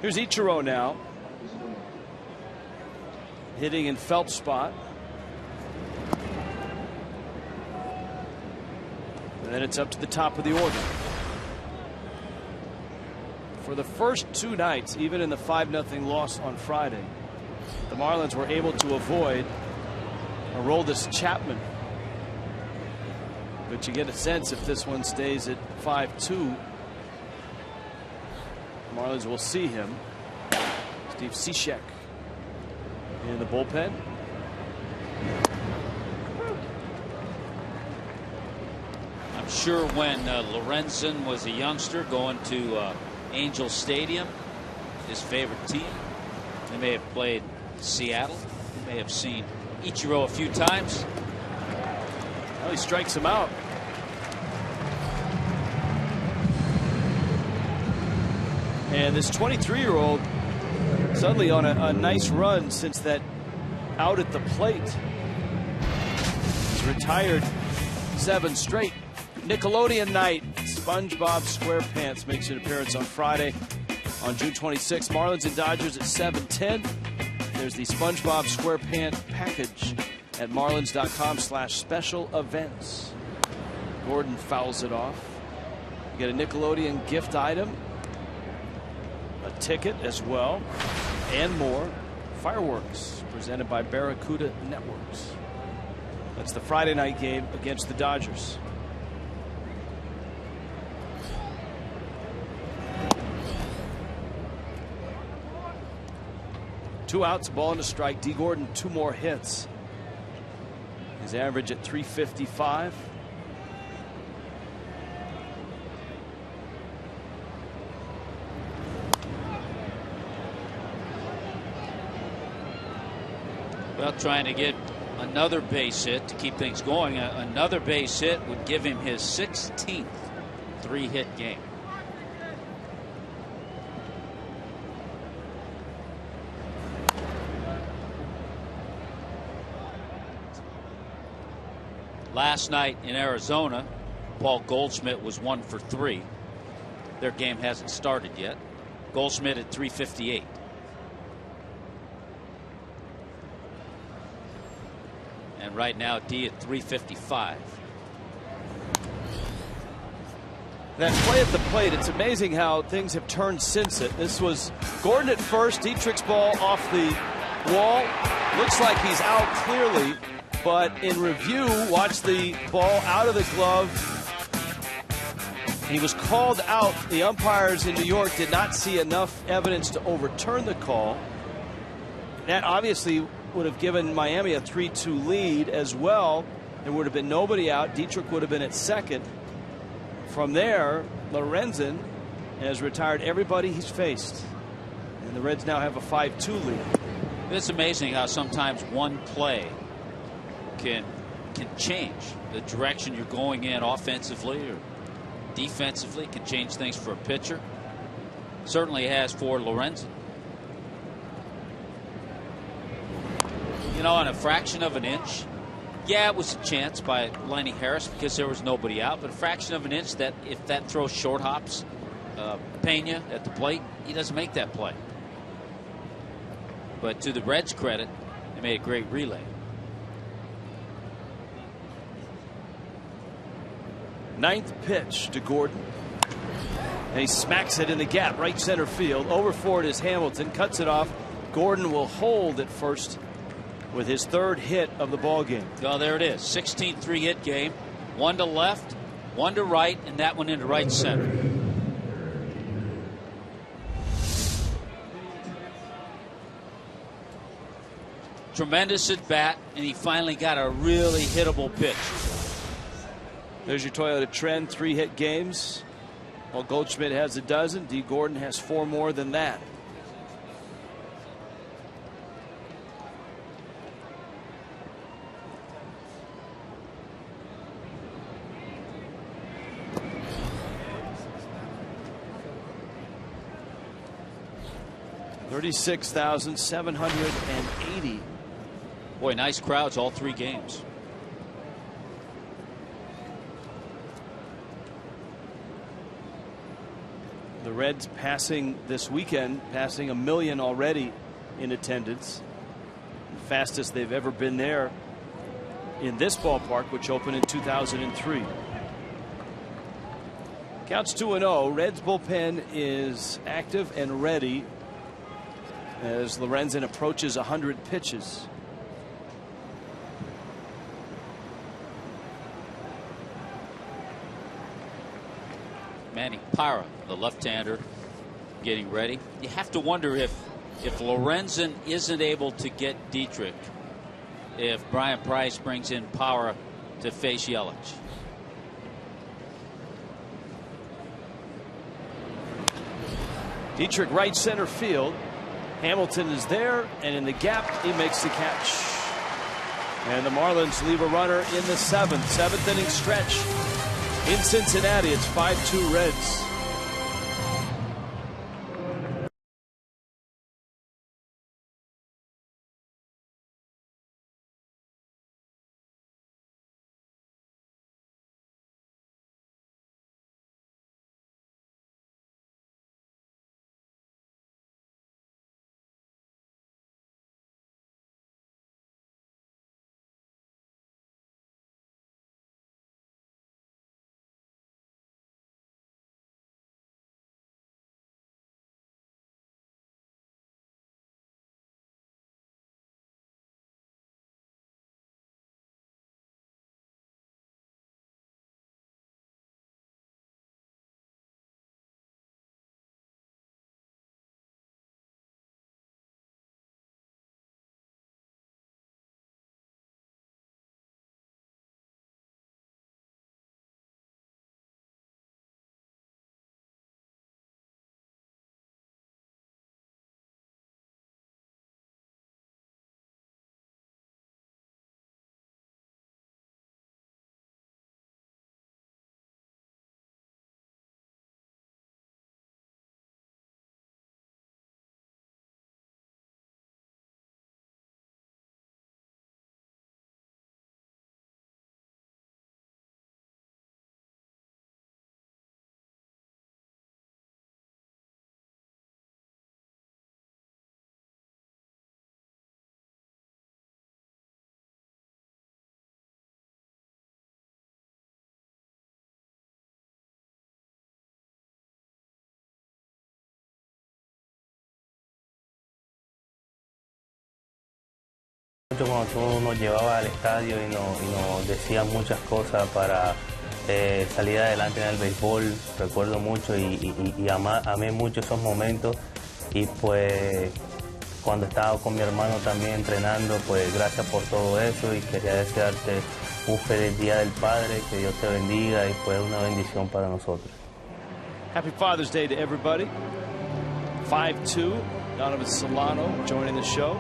Here's Ichiro now, hitting in Phelps' spot. And then it's up to the top of the order. For the first 2 nights, even in the 5-0 loss on Friday, the Marlins were able to avoid Aroldis Chapman. But you get a sense if this one stays at 5-2, Marlins will see him. Steve Cishek in the bullpen. I'm sure when Lorenzen was a youngster going to Angel Stadium, his favorite team, they may have played Seattle. They may have seen Ichiro a few times. Well, he strikes him out. And this 23-year-old suddenly on a nice run since that out at the plate. He's retired 7 straight. Nickelodeon Night. SpongeBob SquarePants makes an appearance on Friday on June 26th. Marlins and Dodgers at 7:10. There's the SpongeBob SquarePants package at marlins.com/special events. Gordon fouls it off. You get a Nickelodeon gift item, a ticket as well, and more. Fireworks presented by Barracuda Networks. That's the Friday night game against the Dodgers. Two outs, a ball and a strike. D. Gordon, 2 more hits. His average at .355. Well, trying to get another base hit to keep things going. Another base hit would give him his 16th 3-hit game. Last night in Arizona, Paul Goldschmidt was 1 for 3. Their game hasn't started yet. Goldschmidt at .358. And right now D at .355. That play at the plate, it's amazing how things have turned since it. This was Gordon at first. Dietrich's ball off the wall. Looks like he's out clearly. But in review, watch the ball out of the glove. He was called out. The umpires in New York did not see enough evidence to overturn the call. That obviously would have given Miami a 3-2 lead as well. There would have been nobody out. Dietrich would have been at second. From there, Lorenzen has retired everybody he's faced. And the Reds now have a 5-2 lead. It's amazing how sometimes one play can change the direction you're going in offensively or defensively. Can change things for a pitcher. Certainly has for Lorenzen. You know, on a fraction of an inch, yeah, it was a chance by Lenny Harris because there was nobody out, but a fraction of an inch that if that throw short hops Pena at the plate, he doesn't make that play. But to the Reds' credit, they made a great relay. Ninth pitch to Gordon. And he smacks it in the gap, right center field. Over for it is Hamilton, cuts it off. Gordon will hold at first with his third hit of the ball game. Oh, there it is. 16 3-hit game. One to left, one to right, and that one into right center. Tremendous at bat, and he finally got a really hittable pitch. There's your Toyota trend, 3-hit games. While Goldschmidt has a dozen, D. Gordon has 4 more than that. $36,780. Boy, nice crowds all 3 games. The Reds passing this weekend, passing 1 million already in attendance. The fastest they've ever been there in this ballpark, which opened in 2003. Counts 2-0. Reds bullpen is active and ready as Lorenzen approaches 100 pitches. Manny Parra, the left-hander, getting ready. You have to wonder if Lorenzen isn't able to get Dietrich, if Brian Price brings in Parra to face Yelich. Dietrich right center field. Hamilton is there, and in the gap he makes the catch. And the Marlins leave a runner in the seventh inning stretch in Cincinnati. It's 5-2 Reds. Cuando tú nos llevabas al estadio y nos decías muchas cosas para salir adelante en el béisbol, recuerdo mucho y amé mucho esos momentos, y pues cuando estaba con mi hermano también entrenando, pues gracias por todo eso, y quería desearte un feliz Día del Padre, que Dios te bendiga y fue una bendición para nosotros. Happy Father's Day to everybody. 5-2, Donovan Solano joining the show.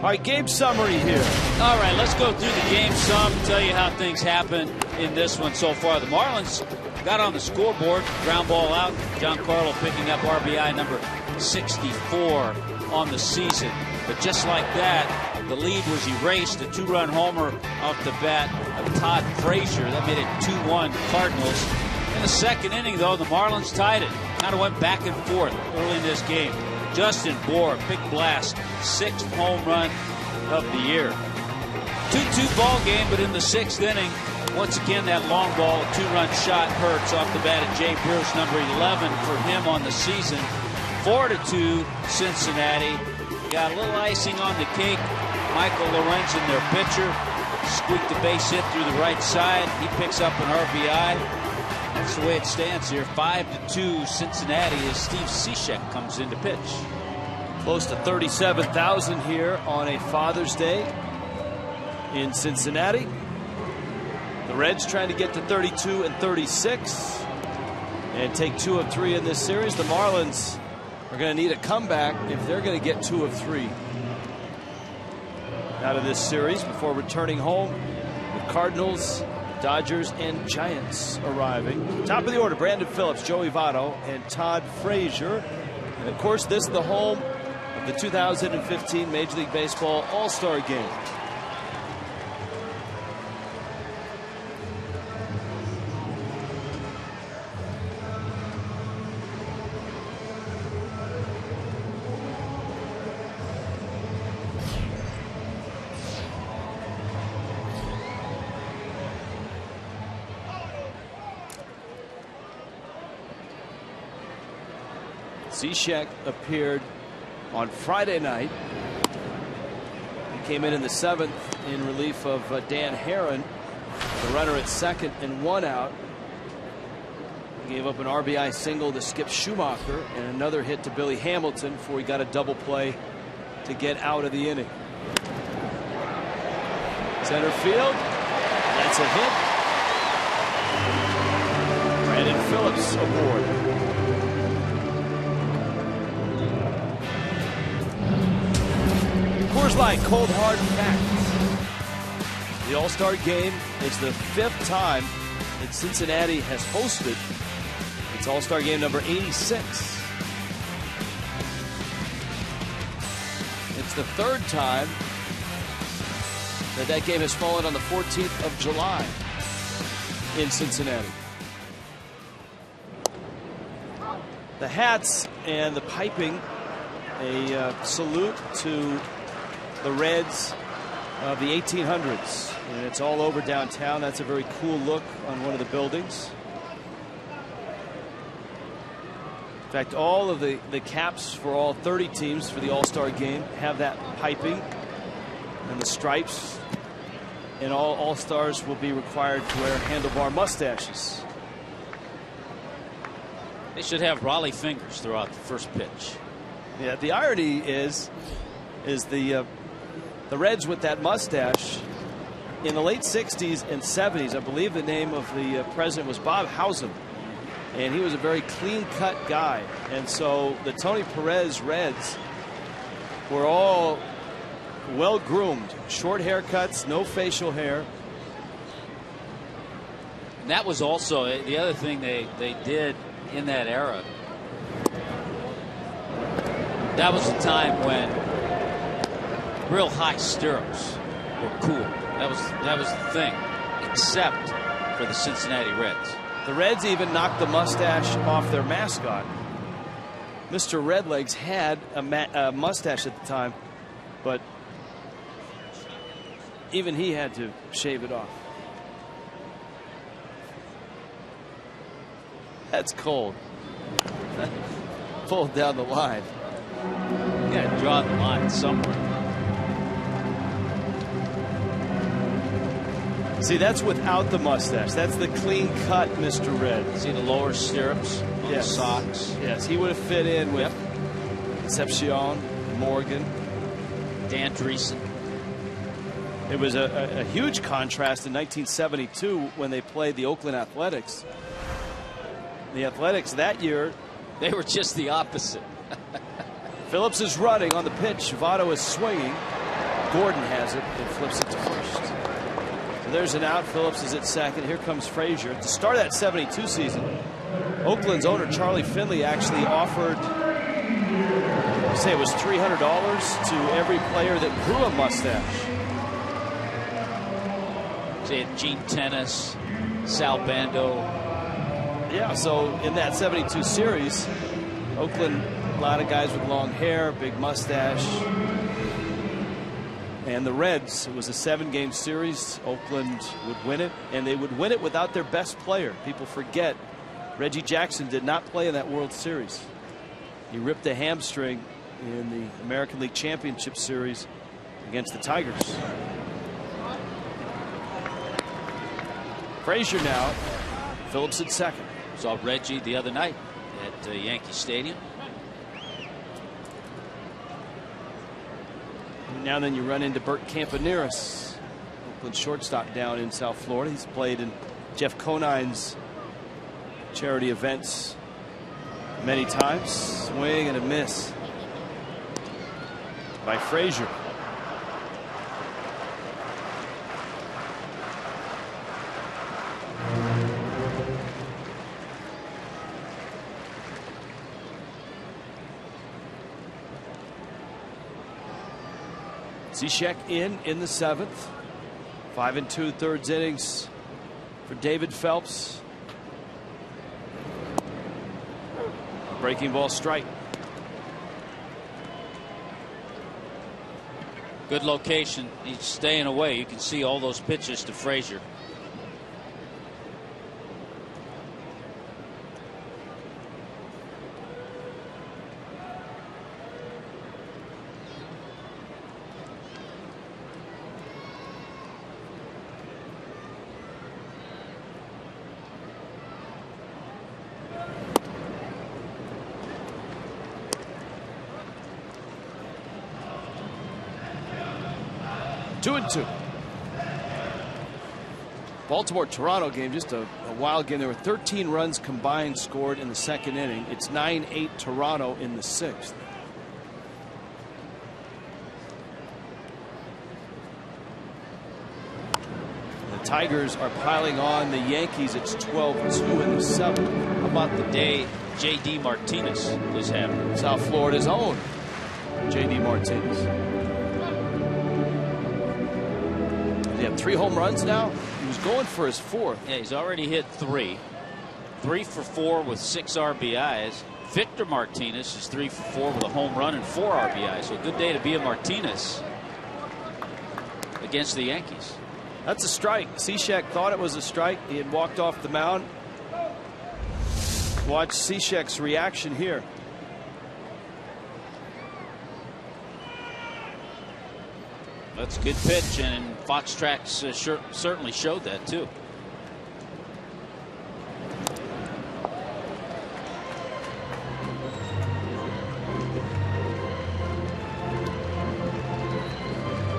All right, game summary here. All right, let's go through the game sum, tell you how things happened in this one so far. The Marlins got on the scoreboard, ground ball out. Giancarlo picking up RBI number 64 on the season. But just like that, the lead was erased. A 2-run homer off the bat of Todd Frazier. That made it 2-1 Cardinals. In the second inning, though, the Marlins tied it. Kind of went back and forth early in this game. Justin Bour, big blast, 6th home run of the year. 2-2 ball game, but in the 6th inning, once again that long ball, a 2-run shot hurts off the bat of Jay Bruce, number 11 for him on the season. 4-2 Cincinnati. Got a little icing on the cake. Michael Lorenzen, their pitcher, squeaked a base hit through the right side. He picks up an RBI. That's the way it stands here. 5-2 Cincinnati as Steve Cishek comes in to pitch. Close to 37,000 here on a Father's Day in Cincinnati. The Reds trying to get to 32 and 36 and take 2 of 3 in this series. The Marlins are going to need a comeback if they're going to get 2 of 3 out of this series before returning home. The Cardinals, Dodgers, and Giants arriving. Top of the order, Brandon Phillips, Joey Votto, and Todd Frazier. And of course, this is the home of the 2015 Major League Baseball All-Star Game. Cishek appeared on Friday night. He came in the 7th in relief of Dan Herron, the runner at 2nd and 1 out. He gave up an RBI single to Skip Schumacher and another hit to Billy Hamilton before he got a double play to get out of the inning. Center field. That's a hit. Brandon Phillips aboard. Coors Light Cold Hard Facts. The All-Star Game is the 5th time that Cincinnati has hosted. It's All-Star Game number 86. It's the 3rd time that game has fallen on the 14th of July in Cincinnati. The hats and the piping, a salute to the Reds of the 1800s, and it's all over downtown. That's a very cool look on one of the buildings. In fact, all of the caps for all 30 teams for the All-Star Game have that piping and the stripes, and all All-Stars will be required to wear handlebar mustaches. They should have Raleigh fingers throughout the first pitch. Yeah, the irony is the Reds with that mustache in the late 60s and 70s. I believe the name of the president was Bob Housen, and he was a very clean-cut guy. And so the Tony Perez Reds were all well-groomed, short haircuts, no facial hair. And that was also the other thing they did in that era. That was the time when real high stirrups were cool. That was the thing, except for the Cincinnati Reds. The Reds even knocked the mustache off their mascot. Mr. Redlegs had a mustache at the time, but even he had to shave it off. That's cold. Pulled down the line. You got to draw the line somewhere. See, that's without the mustache. That's the clean cut Mr. Red. See the lower stirrups on the socks? Yes, he would have fit in with Concepcion, Morgan, Dan Dreesen. It was a huge contrast in 1972 when they played the Oakland Athletics. The Athletics that year, they were just the opposite. Phillips is running on the pitch. Votto is swinging. Gordon has it and flips it to first. So there's an out. Phillips is at second. Here comes Frazier. To start that 72 season, Oakland's owner Charlie Finley actually offered, say it was $300 to every player that grew a mustache. Say Gene Tennis, Sal Bando. Yeah, so in that 72 series, Oakland A lot of guys with long hair, big mustache. And the Reds, it was a 7-game series. Oakland would win it, and they would win it without their best player. People forget Reggie Jackson did not play in that World Series. He ripped a hamstring in the American League Championship Series against the Tigers. Frazier now. Phillips at second. Saw Reggie the other night at Yankee Stadium. Now and then you run into Bert Campaneris, Oakland shortstop down in South Florida. He's played in Jeff Conine's charity events many times. Swing and a miss by Frazier. Cishek in the 7th. 5 2/3 innings for David Phelps. Breaking ball strike. Good location. He's staying away. You can see all those pitches to Frazier. Two and two. Baltimore-Toronto game, just a wild game. There were 13 runs combined scored in the 2nd inning. It's 9-8 Toronto in the 6th. The Tigers are piling on the Yankees. It's 12-2 in the 7th. How about the day J.D. Martinez was having? South Florida's own J.D. Martinez. He had 3 home runs now. He was going for his 4th. Yeah, he's already hit 3. 3 for 4 with 6 RBIs. Victor Martinez is 3 for 4 with a home run and 4 RBIs. So a good day to be a Martinez against the Yankees. That's a strike. Cishek thought it was a strike. He had walked off the mound. Watch Cishek's reaction here. That's a good pitch, and Fox Tracks certainly showed that too.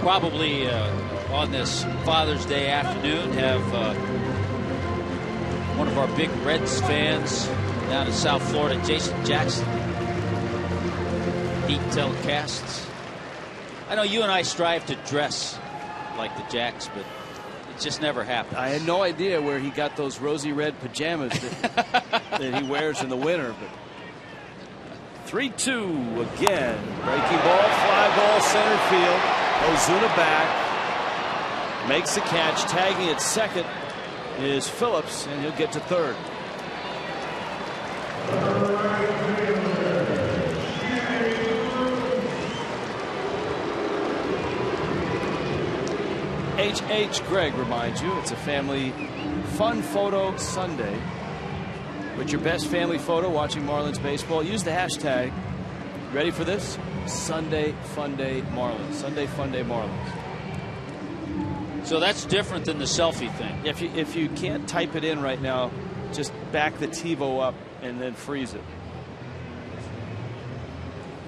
Probably on this Father's Day afternoon have one of our big Reds fans down in South Florida, Jason Jackson, Heat telecasts. I know you and I strive to dress like the Jacks, but it just never happens. I had no idea where he got those rosy red pajamas that he wears in the winter. But 3-2 again. Breaking ball, fly ball, center field. Ozuna back. Makes the catch. Tagging at second is Phillips, and he'll get to third. H.H. Gregg reminds you it's a family fun photo Sunday. With your best family photo watching Marlins baseball, use the hashtag. Ready for this? Sunday Fun Day Marlins. Sunday Fun Day Marlins. So that's different than the selfie thing. If you can't type it in right now, just back the TiVo up and then freeze it.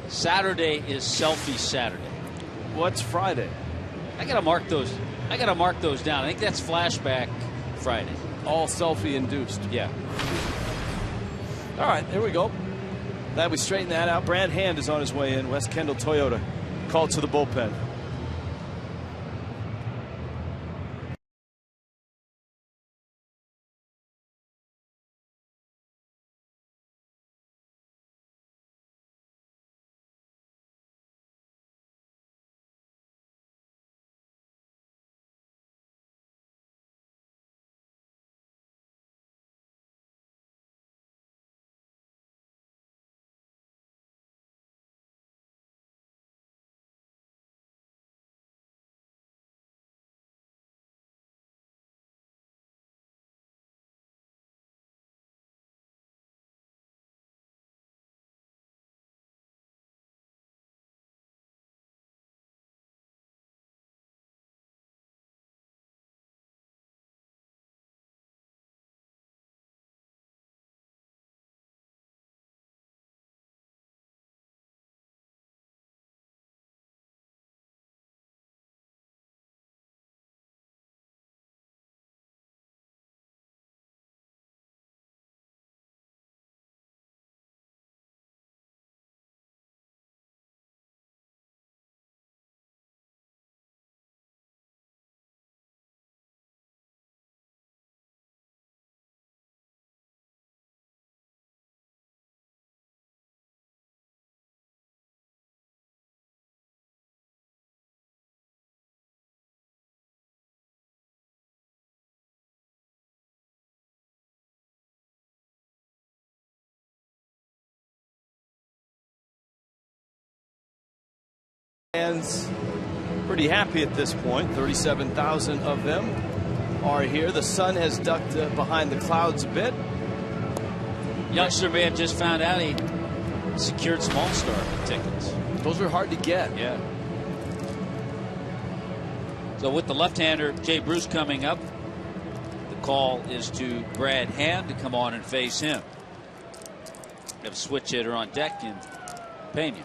Saturday is Selfie Saturday. What's Friday? I gotta mark those. I gotta mark those down. I think that's Flashback Friday. All selfie induced. Yeah. All right, here we go. Glad we straightened that out. Brad Hand is on his way in. West Kendall Toyota called to the bullpen. Fans pretty happy at this point. 37,000 of them are here. The sun has ducked behind the clouds a bit. Youngster may have just found out he secured some All-Star tickets. Those are hard to get. Yeah. So with the left-hander, Jay Bruce coming up, the call is to Brad Hand to come on and face him. We have a switch hitter on deck in Pena.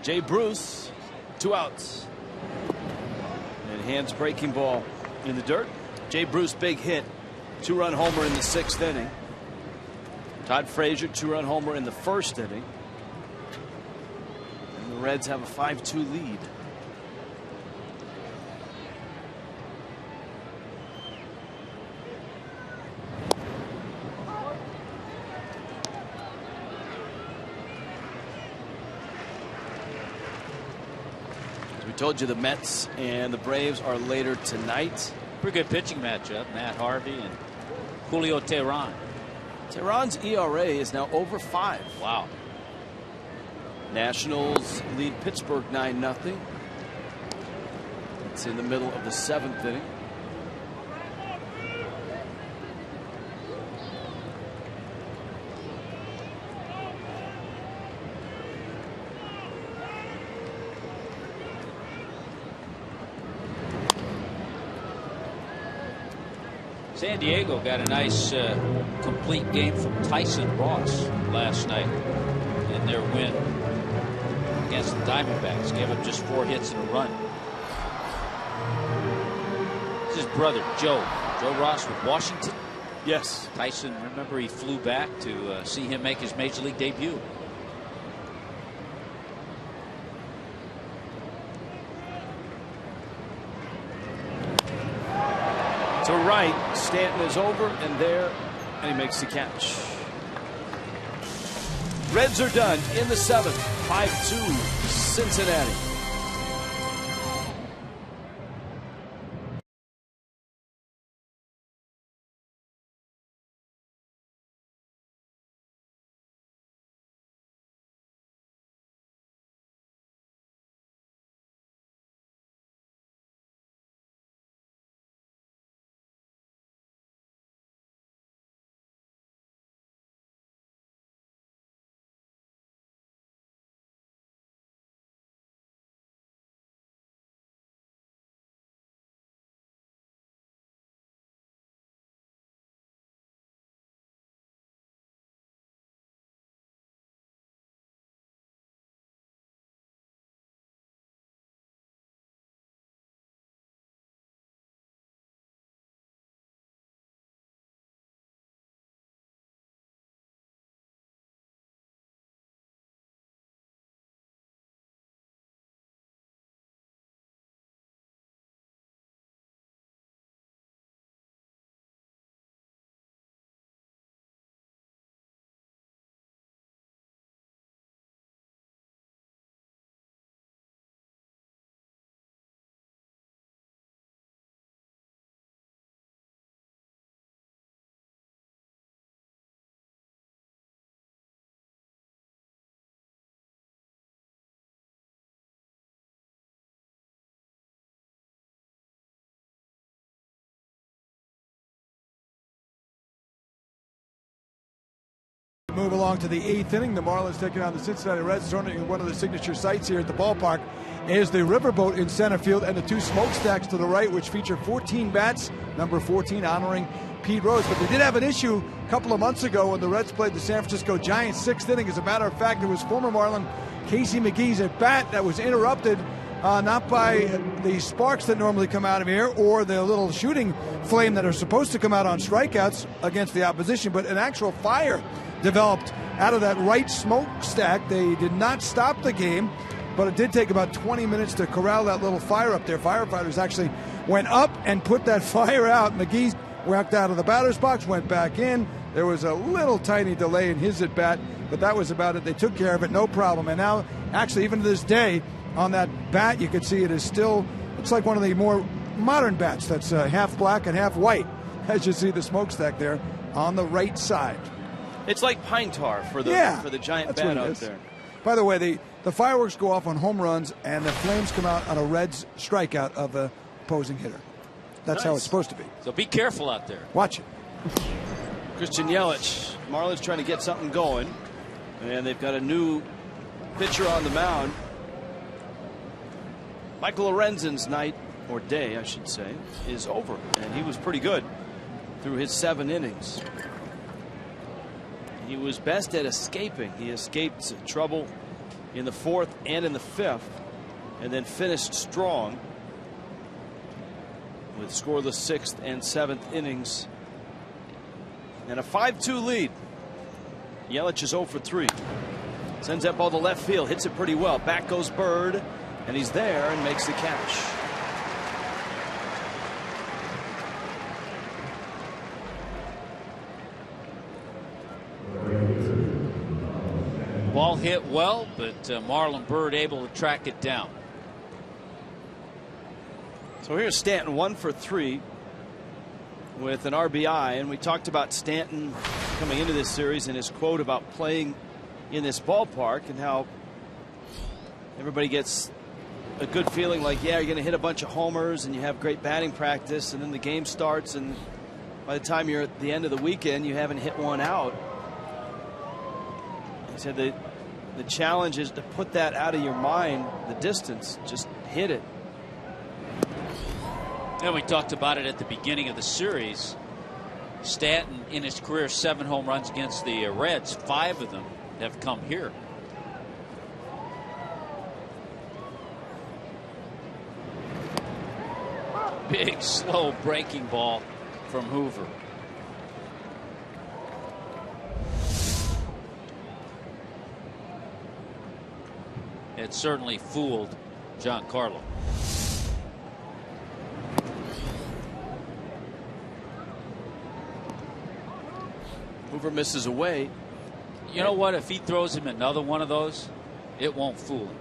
Jay Bruce, 2 outs. And Hand's breaking ball in the dirt. Jay Bruce, big hit. 2-run homer in the 6th inning. Todd Frazier, 2-run homer in the 1st inning. And the Reds have a 5-2 lead. As we told you, the Mets and the Braves are later tonight. Pretty good pitching matchup. Matt Harvey and Julio Teheran. Tehran's ERA is now over 5. Wow. Nationals lead Pittsburgh 9-0. It's in the middle of the 7th inning. San Diego got a nice complete game from Tyson Ross last night in their win against the Diamondbacks. Gave up just 4 hits and a run. This is his brother, Joe Ross with Washington. Yes. Tyson, remember, he flew back to see him make his major league debut. To right, Stanton is over and there, and he makes the catch. Reds are done in the 7th, 5-2 Cincinnati. Move along to the 8th inning. The Marlins taking on the Cincinnati Reds. One of the signature sites here at the ballpark is the riverboat in center field and the 2 smokestacks to the right, which feature 14 bats, number 14 honoring Pete Rose. But they did have an issue a couple of months ago when the Reds played the San Francisco Giants. 6th inning. As a matter of fact, it was former Marlin Casey McGee's at bat that was interrupted, not by the sparks that normally come out of here or the little shooting flame that are supposed to come out on strikeouts against the opposition, but an actual fire developed out of that right smokestack. They did not stop the game, but it did take about 20 minutes to corral that little fire up there. Firefighters actually went up and put that fire out. McGee walked out of the batter's box, went back in. There was a little tiny delay in his at bat, but that was about it. They took care of it, no problem. And now, actually, even to this day, on that bat, you could see it is still, it's like one of the more modern bats. That's half black and half white, as you see the smokestack there on the right side. It's like pine tar for the giant bat out there. By the way, the fireworks go off on home runs, and the flames come out on a Reds strikeout of a opposing hitter. That's how it's supposed to be. So be careful out there. Watch it. Christian Yelich, Marlins trying to get something going, and they've got a new pitcher on the mound. Michael Lorenzen's night, or day, I should say, is over, and he was pretty good through his 7 innings. He was best at escaping. He escaped trouble in the 4th and in the 5th, and then finished strong with scoreless 6th and 7th innings and a 5-2 lead. Yelich is 0 for 3. Sends that ball to left field, hits it pretty well. Back goes Bird, and he's there and makes the catch. Ball hit well, but Marlon Bird able to track it down. So here's Stanton, 1 for 3 with an RBI, and we talked about Stanton coming into this series and his quote about playing in this ballpark and how everybody gets a good feeling like, yeah, you're going to hit a bunch of homers and you have great batting practice, and then the game starts, and by the time you're at the end of the weekend you haven't hit one out. He said the challenge is to put that out of your mind, the distance, just hit it. And we talked about it at the beginning of the series. Stanton in his career 7 home runs against the Reds, 5 of them have come here. Big slow breaking ball from Hoover. It certainly fooled Giancarlo. Hoover misses away. You know what? If he throws him another one of those, it won't fool him.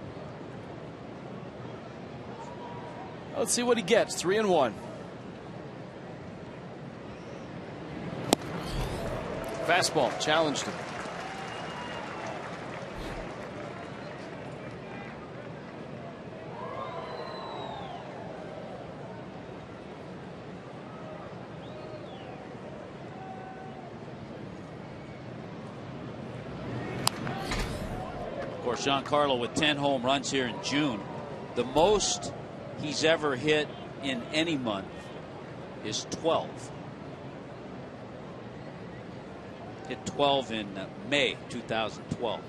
Let's see what he gets. 3-1. Fastball challenged him. Of course, Giancarlo with 10 home runs here in June. The most he's ever hit in any month is 12. Hit 12 in May 2012.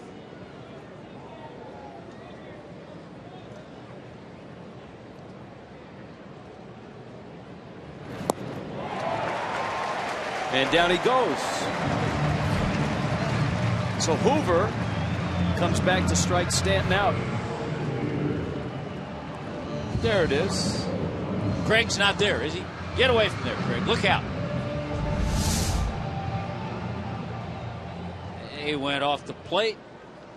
And down he goes. So Hoover comes back to strike Stanton out. There it is. Craig's not there, is he? Get away from there, Craig. Look out. He went off the plate,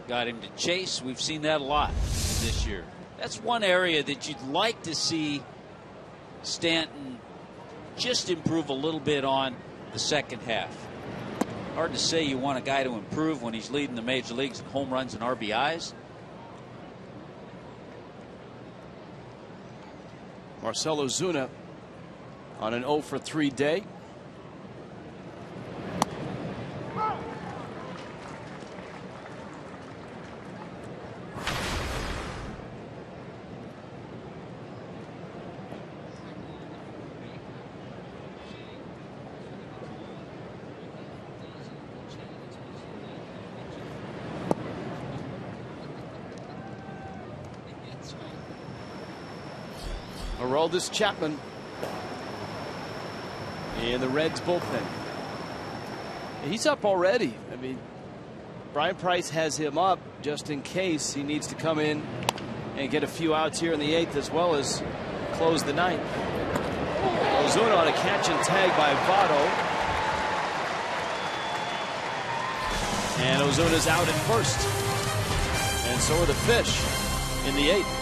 got him to chase. We've seen that a lot this year. That's one area that you'd like to see Stanton just improve a little bit on the second half. Hard to say you want a guy to improve when he's leading the major leagues in home runs and RBIs. Marcell Ozuna on an 0 for 3 day. Aroldis Chapman in the Reds bullpen. He's up already. I mean, Brian Price has him up just in case he needs to come in and get a few outs here in the 8th as well as close the 9th. Ozuna on a catch and tag by Votto. And Ozuna's out at first. And so are the Fish in the 8th.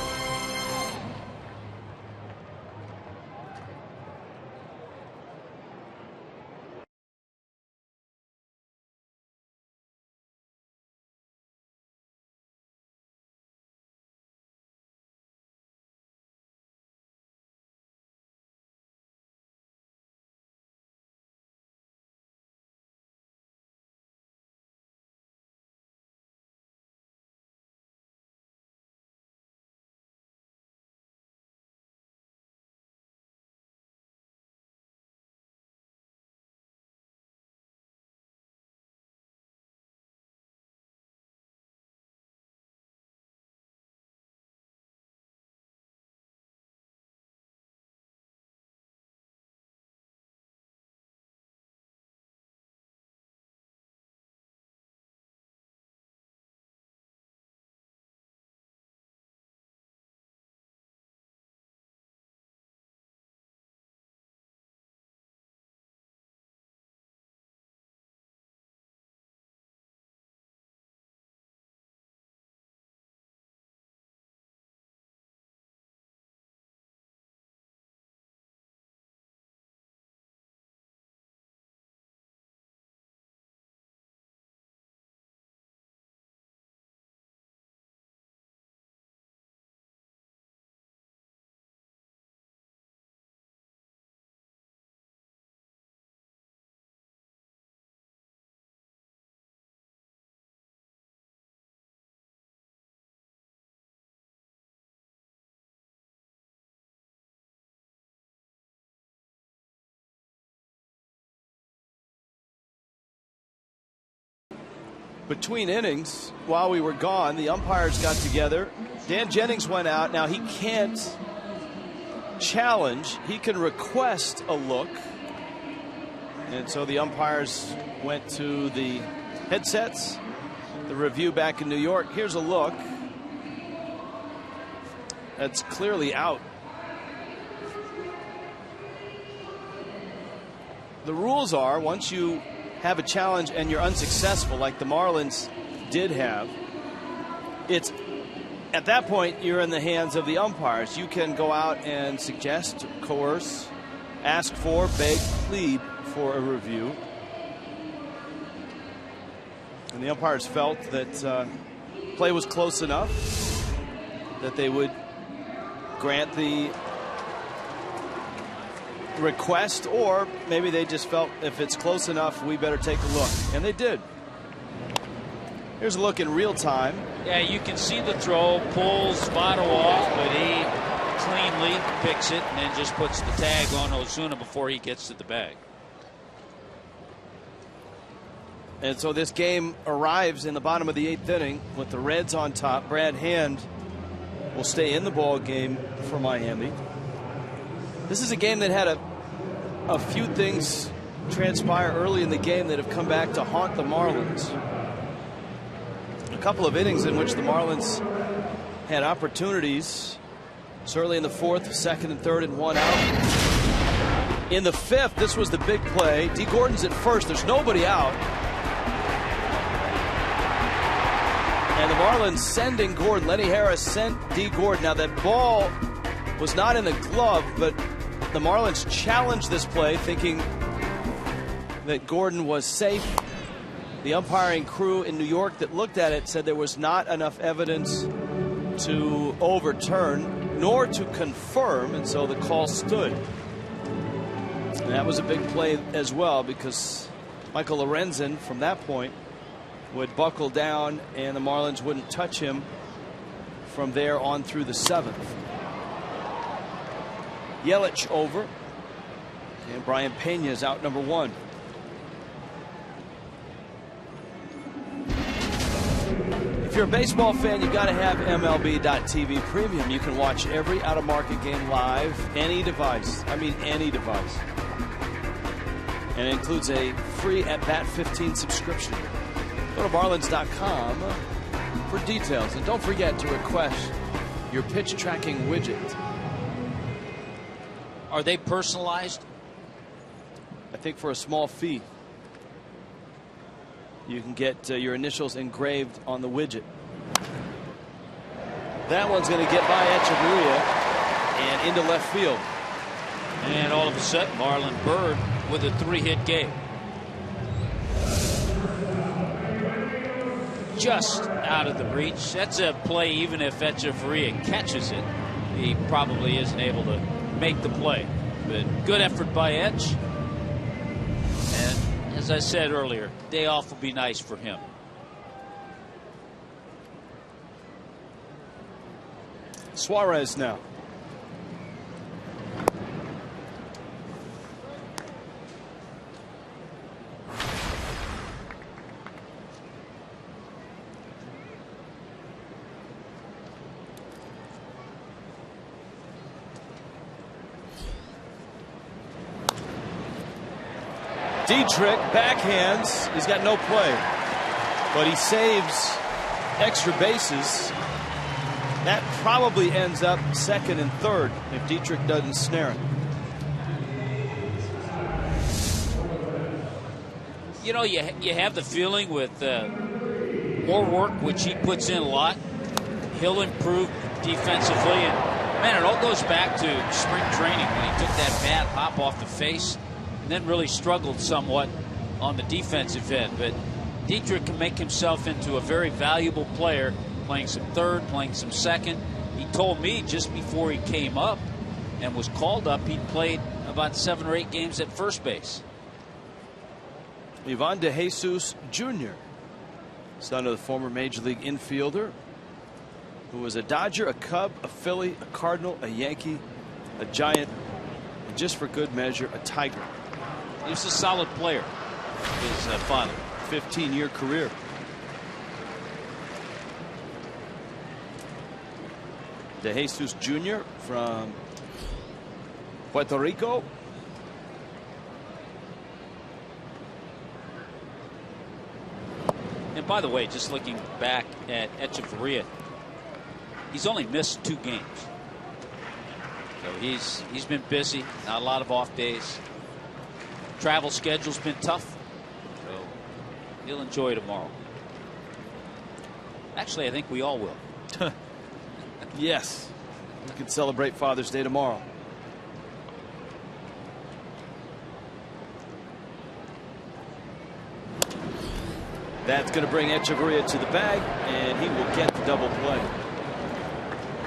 between innings, while we were gone, the umpires got together. Dan Jennings went out. Now he can't challenge. He can request a look. And so the umpires went to the headsets. The review back in New York. Here's a look. That's clearly out. The rules are, once you have a challenge and you're unsuccessful, like the Marlins did have, it's at that point you're in the hands of the umpires. You can go out and suggest, coerce, ask for, beg, plead for a review. And the umpires felt that play was close enough that they would grant the request, or maybe they just felt if it's close enough, we better take a look. And they did. Here's a look in real time. Yeah, you can see the throw, pulls Votto off, but he cleanly picks it and then just puts the tag on Ozuna before he gets to the bag. And so this game arrives in the bottom of the 8th inning with the Reds on top. Brad Hand will stay in the ball game for Miami. This is a game that had a few things transpire early in the game that have come back to haunt the Marlins. A couple of innings in which the Marlins had opportunities. Certainly in the 4th, 2nd, and 3rd, and 1 out. In the 5th, this was the big play. D. Gordon's at first. There's nobody out. And the Marlins sending Gordon. Lenny Harris sent D. Gordon. Now that ball was not in the glove, but the Marlins challenged this play thinking that Gordon was safe. The umpiring crew in New York that looked at it said there was not enough evidence to overturn nor to confirm, and so the call stood. And that was a big play as well, because Michael Lorenzen from that point would buckle down and the Marlins wouldn't touch him from there on through the 7th. Yelich over, and Brian Pena is out number 1. If you're a baseball fan, you've got to have MLB.TV Premium. You can watch every out-of-market game live, any device. I mean any device. And it includes a free at-bat 15 subscription. Go to Marlins.com for details. And don't forget to request your pitch tracking widget. Are they personalized? I think for a small fee. You can get your initials engraved on the widget. That one's going to get by Echeverria and into left field. And all of a sudden, Marlon Byrd with a 3-hit game. Just out of the reach. That's a play, even if Echeverria catches it, he probably isn't able to make the play. But good effort by Etch. And as I said earlier, day off will be nice for him. Suarez now. Dietrich backhands. He's got no play, but he saves extra bases. That probably ends up 2nd and 3rd if Dietrich doesn't snare it. You know, you have the feeling with more work, which he puts in a lot, he'll improve defensively. And man, it all goes back to spring training when he took that bad hop off the face and then really struggled somewhat on the defensive end. But Dietrich can make himself into a very valuable player, playing some 3rd, playing some 2nd. He told me just before he came up and was called up, he'd played about 7 or 8 games at first base. Ivan De Jesus Jr., son of the former Major League infielder, who was a Dodger, a Cub, a Philly, a Cardinal, a Yankee, a Giant, and just for good measure, a Tiger. He was a solid player, his father. 15-year career. De Jesus Jr. from Puerto Rico. And by the way, just looking back at Echeverria, he's only missed 2 games. So he's been busy, not a lot of off days. Travel schedule's been tough, so he'll enjoy tomorrow. Actually, I think we all will. Yes, we can celebrate Father's Day tomorrow. That's going to bring Echeverria to the bag, and he will get the double play.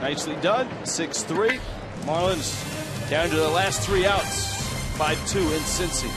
Nicely done. 6-3. Marlins down to the last 3 outs. 5-2 in Cincy.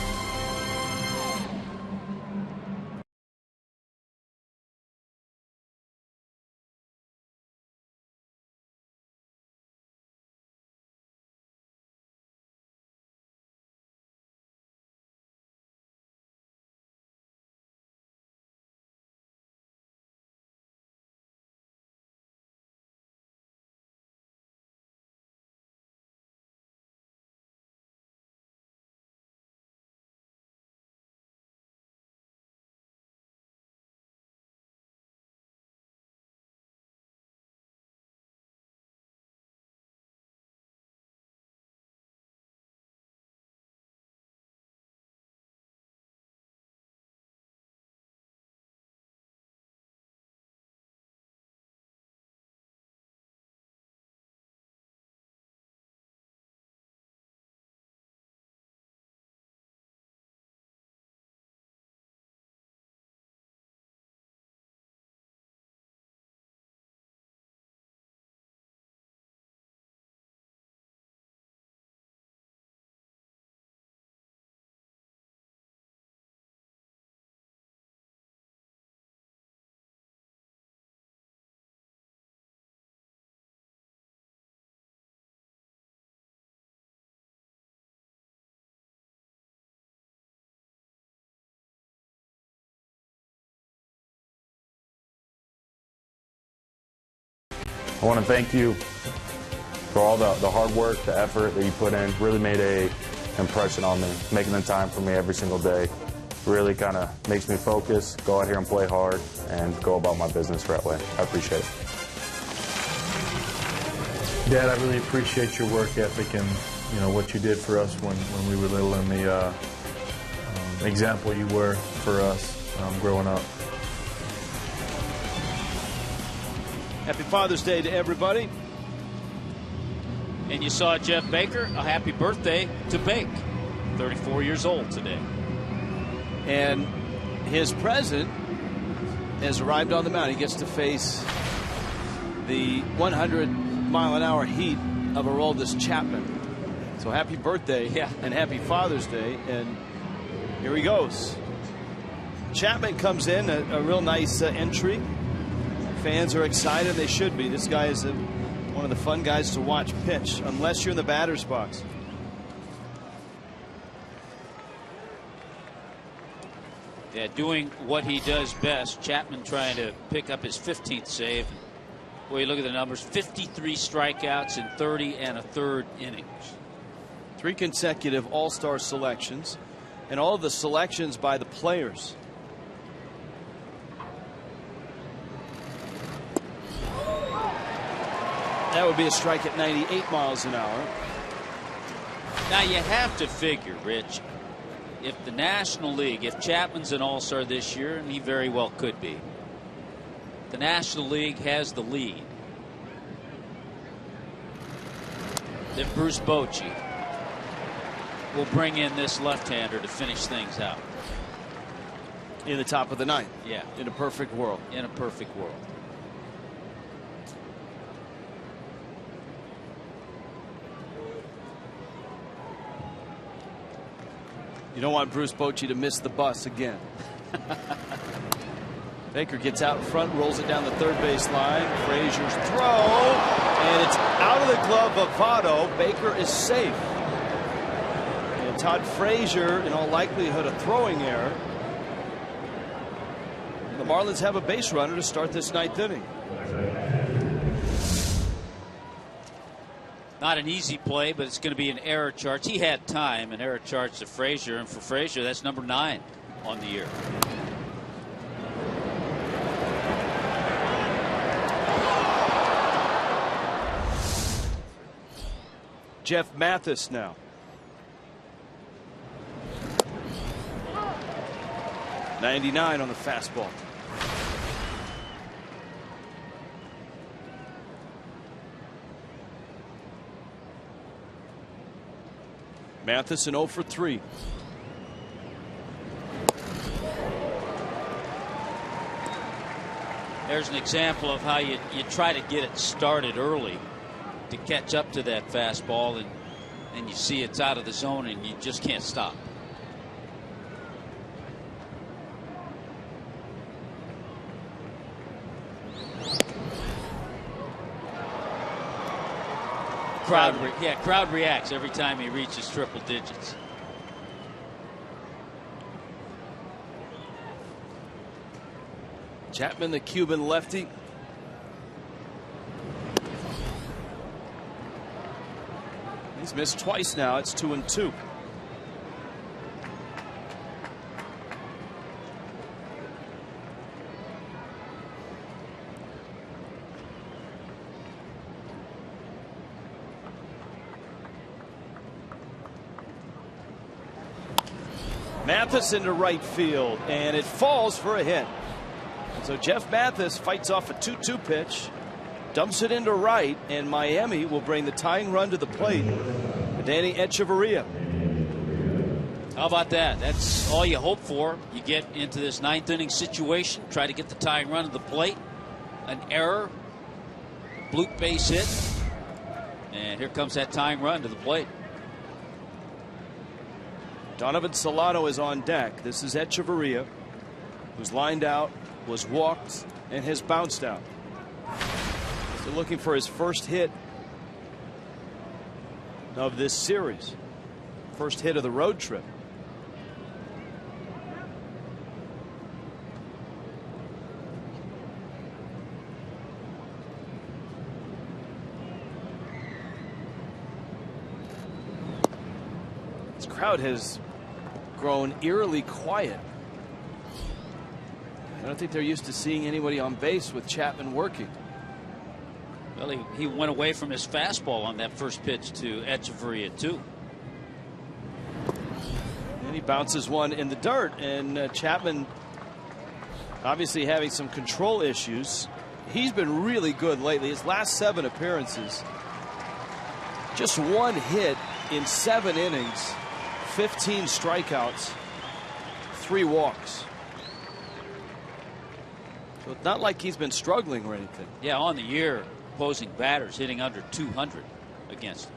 I want to thank you for all the hard work, the effort that you put in. Really made an impression on me, making the time for me every single day. Really kind of makes me focus, go out here and play hard, and go about my business the right way. I appreciate it. Dad, I really appreciate your work ethic and what you did for us when we were little, and the example you were for us growing up. Happy Father's Day to everybody. And you saw Jeff Baker. A happy birthday to Bake. 34 years old today. And his present has arrived on the mound. He gets to face the 100-mile-an-hour heat of Aroldis Chapman. So happy birthday and happy Father's Day. And here he goes. Chapman comes in, a real nice entry. Fans are excited. They should be. This guy is one of the fun guys to watch pitch, unless you're in the batter's box. Yeah, doing what he does best. Chapman trying to pick up his 15th save. Boy, you look at the numbers. 53 strikeouts in 30 1/3 innings. 3 consecutive all-star selections, and all of the selections by the players. That would be a strike at 98 miles an hour. Now you have to figure, Rich, if the National League, if Chapman's an all-star this year, and he very well could be, the National League has the lead, then Bruce Bochy will bring in this left-hander to finish things out. In the top of the 9th. Yeah. In a perfect world. In a perfect world. You don't want Bruce Bochy to miss the bus again. Baker gets out in front, rolls it down the third base line. Frazier's throw, and it's out of the glove of Votto. Baker is safe. And Todd Frazier, in all likelihood, a throwing error. The Marlins have a base runner to start this 9th inning. Not an easy play, but it's going to be an error charge. He had time, an error charge to Frazier, and for Frazier, that's number 9 on the year. Jeff Mathis now. .99 on the fastball. Mathis 0 for 3. There's an example of how you try to get it started early to catch up to that fastball, and you see it's out of the zone and you just can't stop. Crowd reacts every time he reaches triple digits. Chapman, the Cuban lefty. He's missed twice now. It's 2-2. Mathis into right field, and it falls for a hit. So Jeff Mathis fights off a 2-2 pitch, dumps it into right, and Miami will bring the tying run to the plate. Danny Echeverria. How about that? That's all you hope for. You get into this 9th inning situation, try to get the tying run to the plate. An error, bloop base hit, and here comes that tying run to the plate. Donovan Solano is on deck. This is Echeverria, who's lined out, was walked, and has bounced out. So looking for his first hit of this series. First hit of the road trip. This crowd has grown eerily quiet. I don't think they're used to seeing anybody on base with Chapman working. Well, he went away from his fastball on that first pitch to Echeverria, too. And he bounces one in the dirt, and Chapman obviously having some control issues. He's been really good lately. His last 7 appearances, just 1 hit in 7 innings, 15 strikeouts, 3 walks. So it's not like he's been struggling or anything. Yeah, on the year, opposing batters hitting under 200 against him.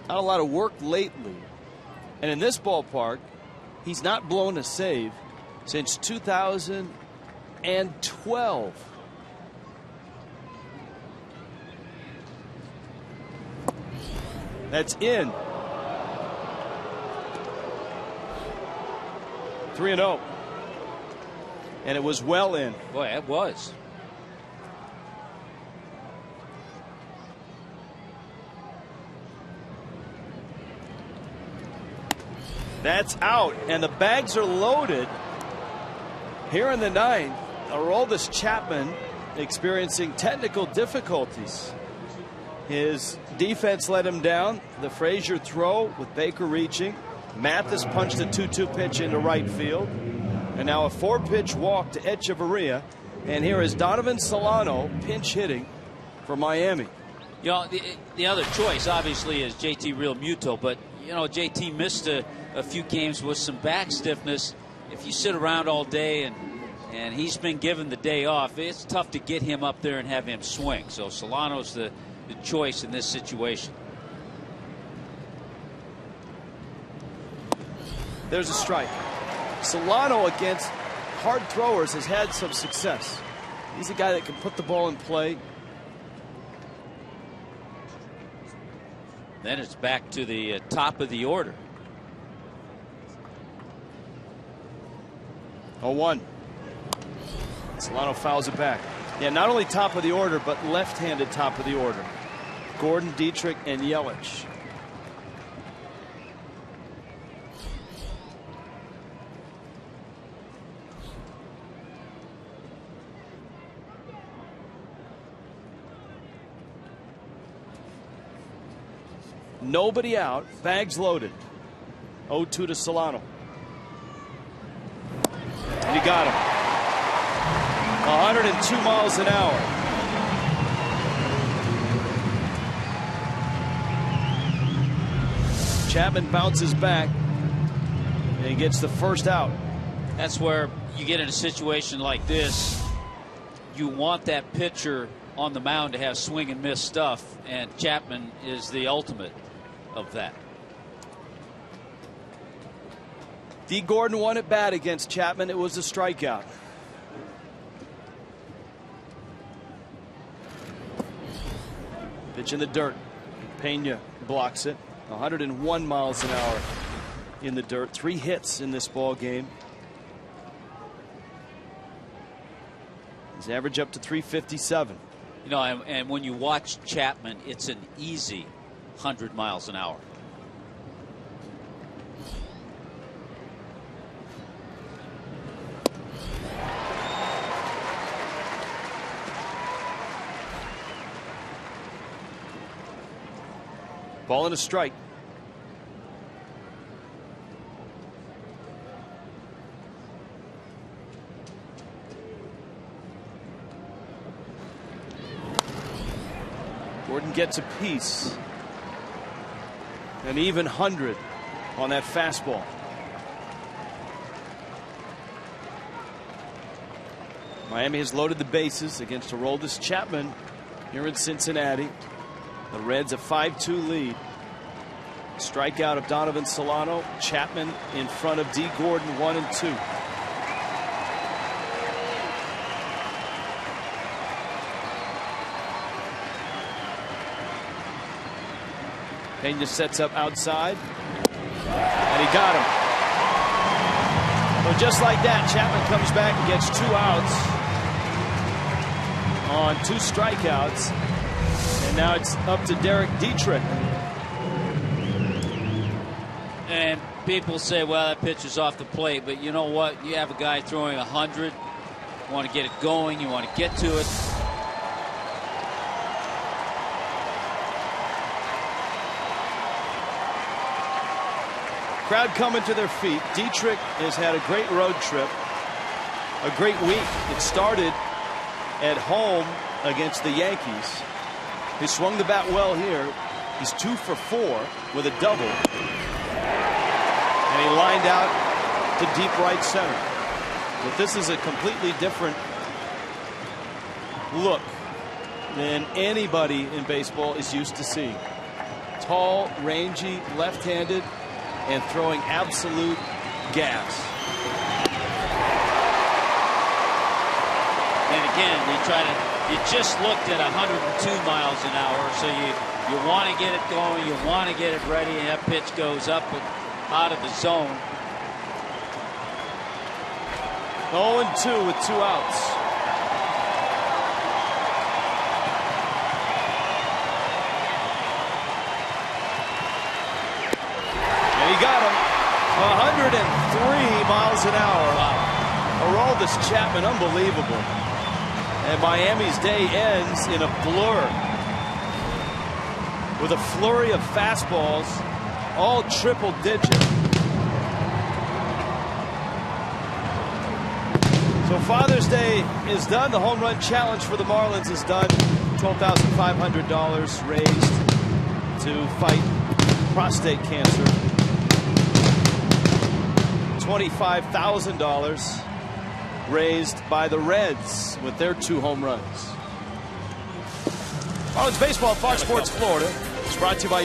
Not a lot of work lately. And in this ballpark, he's not blown a save since 2012. That's in. 3-0. And it was well in. Boy, it was. That's out, and the bags are loaded here in the 9th. Aroldis Chapman experiencing technical difficulties. His defense let him down. The Frazier throw with Baker reaching. Mathis punched a 2-2 pitch into right field. And now a 4-pitch walk to Echeverria. And here is Donovan Solano pinch hitting for Miami. You know, the other choice obviously is JT Realmuto, but you know, JT missed a few games with some back stiffness. If you sit around all day and he's been given the day off, it's tough to get him up there and have him swing. So Solano's the choice in this situation. There's a strike. Solano against hard throwers has had some success. He's a guy that can put the ball in play. Then it's back to the top of the order. 0-1. Solano fouls it back. Yeah, not only top of the order, but left-handed top of the order. Gordon, Dietrich, and Yelich. Nobody out. Bags loaded. 0-2 to Solano. And he got him. 102 miles an hour. Chapman bounces back and he gets the first out. That's where you get in a situation like this. You want that pitcher on the mound to have swing and miss stuff, and Chapman is the ultimate of that. D. Gordon won at bat against Chapman. It was a strikeout. Pitch in the dirt. Pena blocks it. 101 miles an hour in the dirt. 3 hits in this ball game. His average up to 357. You know, and when you watch Chapman, it's an easy 100 miles an hour. Ball and a strike. Gordon gets a piece. An even 100 on that fastball. Miami has loaded the bases against Aroldis Chapman here in Cincinnati. The Reds a 5-2 lead. Strikeout of Donovan Solano. Chapman in front of D. Gordon, 1-2. Pena sets up outside, and he got him. So just like that, Chapman comes back and gets 2 outs on 2 strikeouts. And now it's up to Derek Dietrich. And people say, well, that pitch is off the plate. But you know what? You have a guy throwing 100. You want to get it going. You want to get to it. Crowd coming to their feet. Dietrich has had a great road trip. A great week. It started at home against the Yankees. He swung the bat well here. He's 2 for 4 with a double. And he lined out to deep right center. But this is a completely different look than anybody in baseball is used to seeing. Tall, rangy, left-handed, and throwing absolute gas. And again, you just looked at 102 miles an hour, so you want to get it going, you want to get it ready, and that pitch goes up and out of the zone. 0-2 with 2 outs. And he got him. 103 miles an hour. Wow. Aroldis Chapman, unbelievable. And Miami's day ends in a blur with a flurry of fastballs, all triple digit. So Father's Day is done. The home run challenge for the Marlins is done. $12,500 raised to fight prostate cancer. $25,000 raised by the Reds with their 2 home runs. Marlins baseball, Fox Sports Florida. It's brought to you by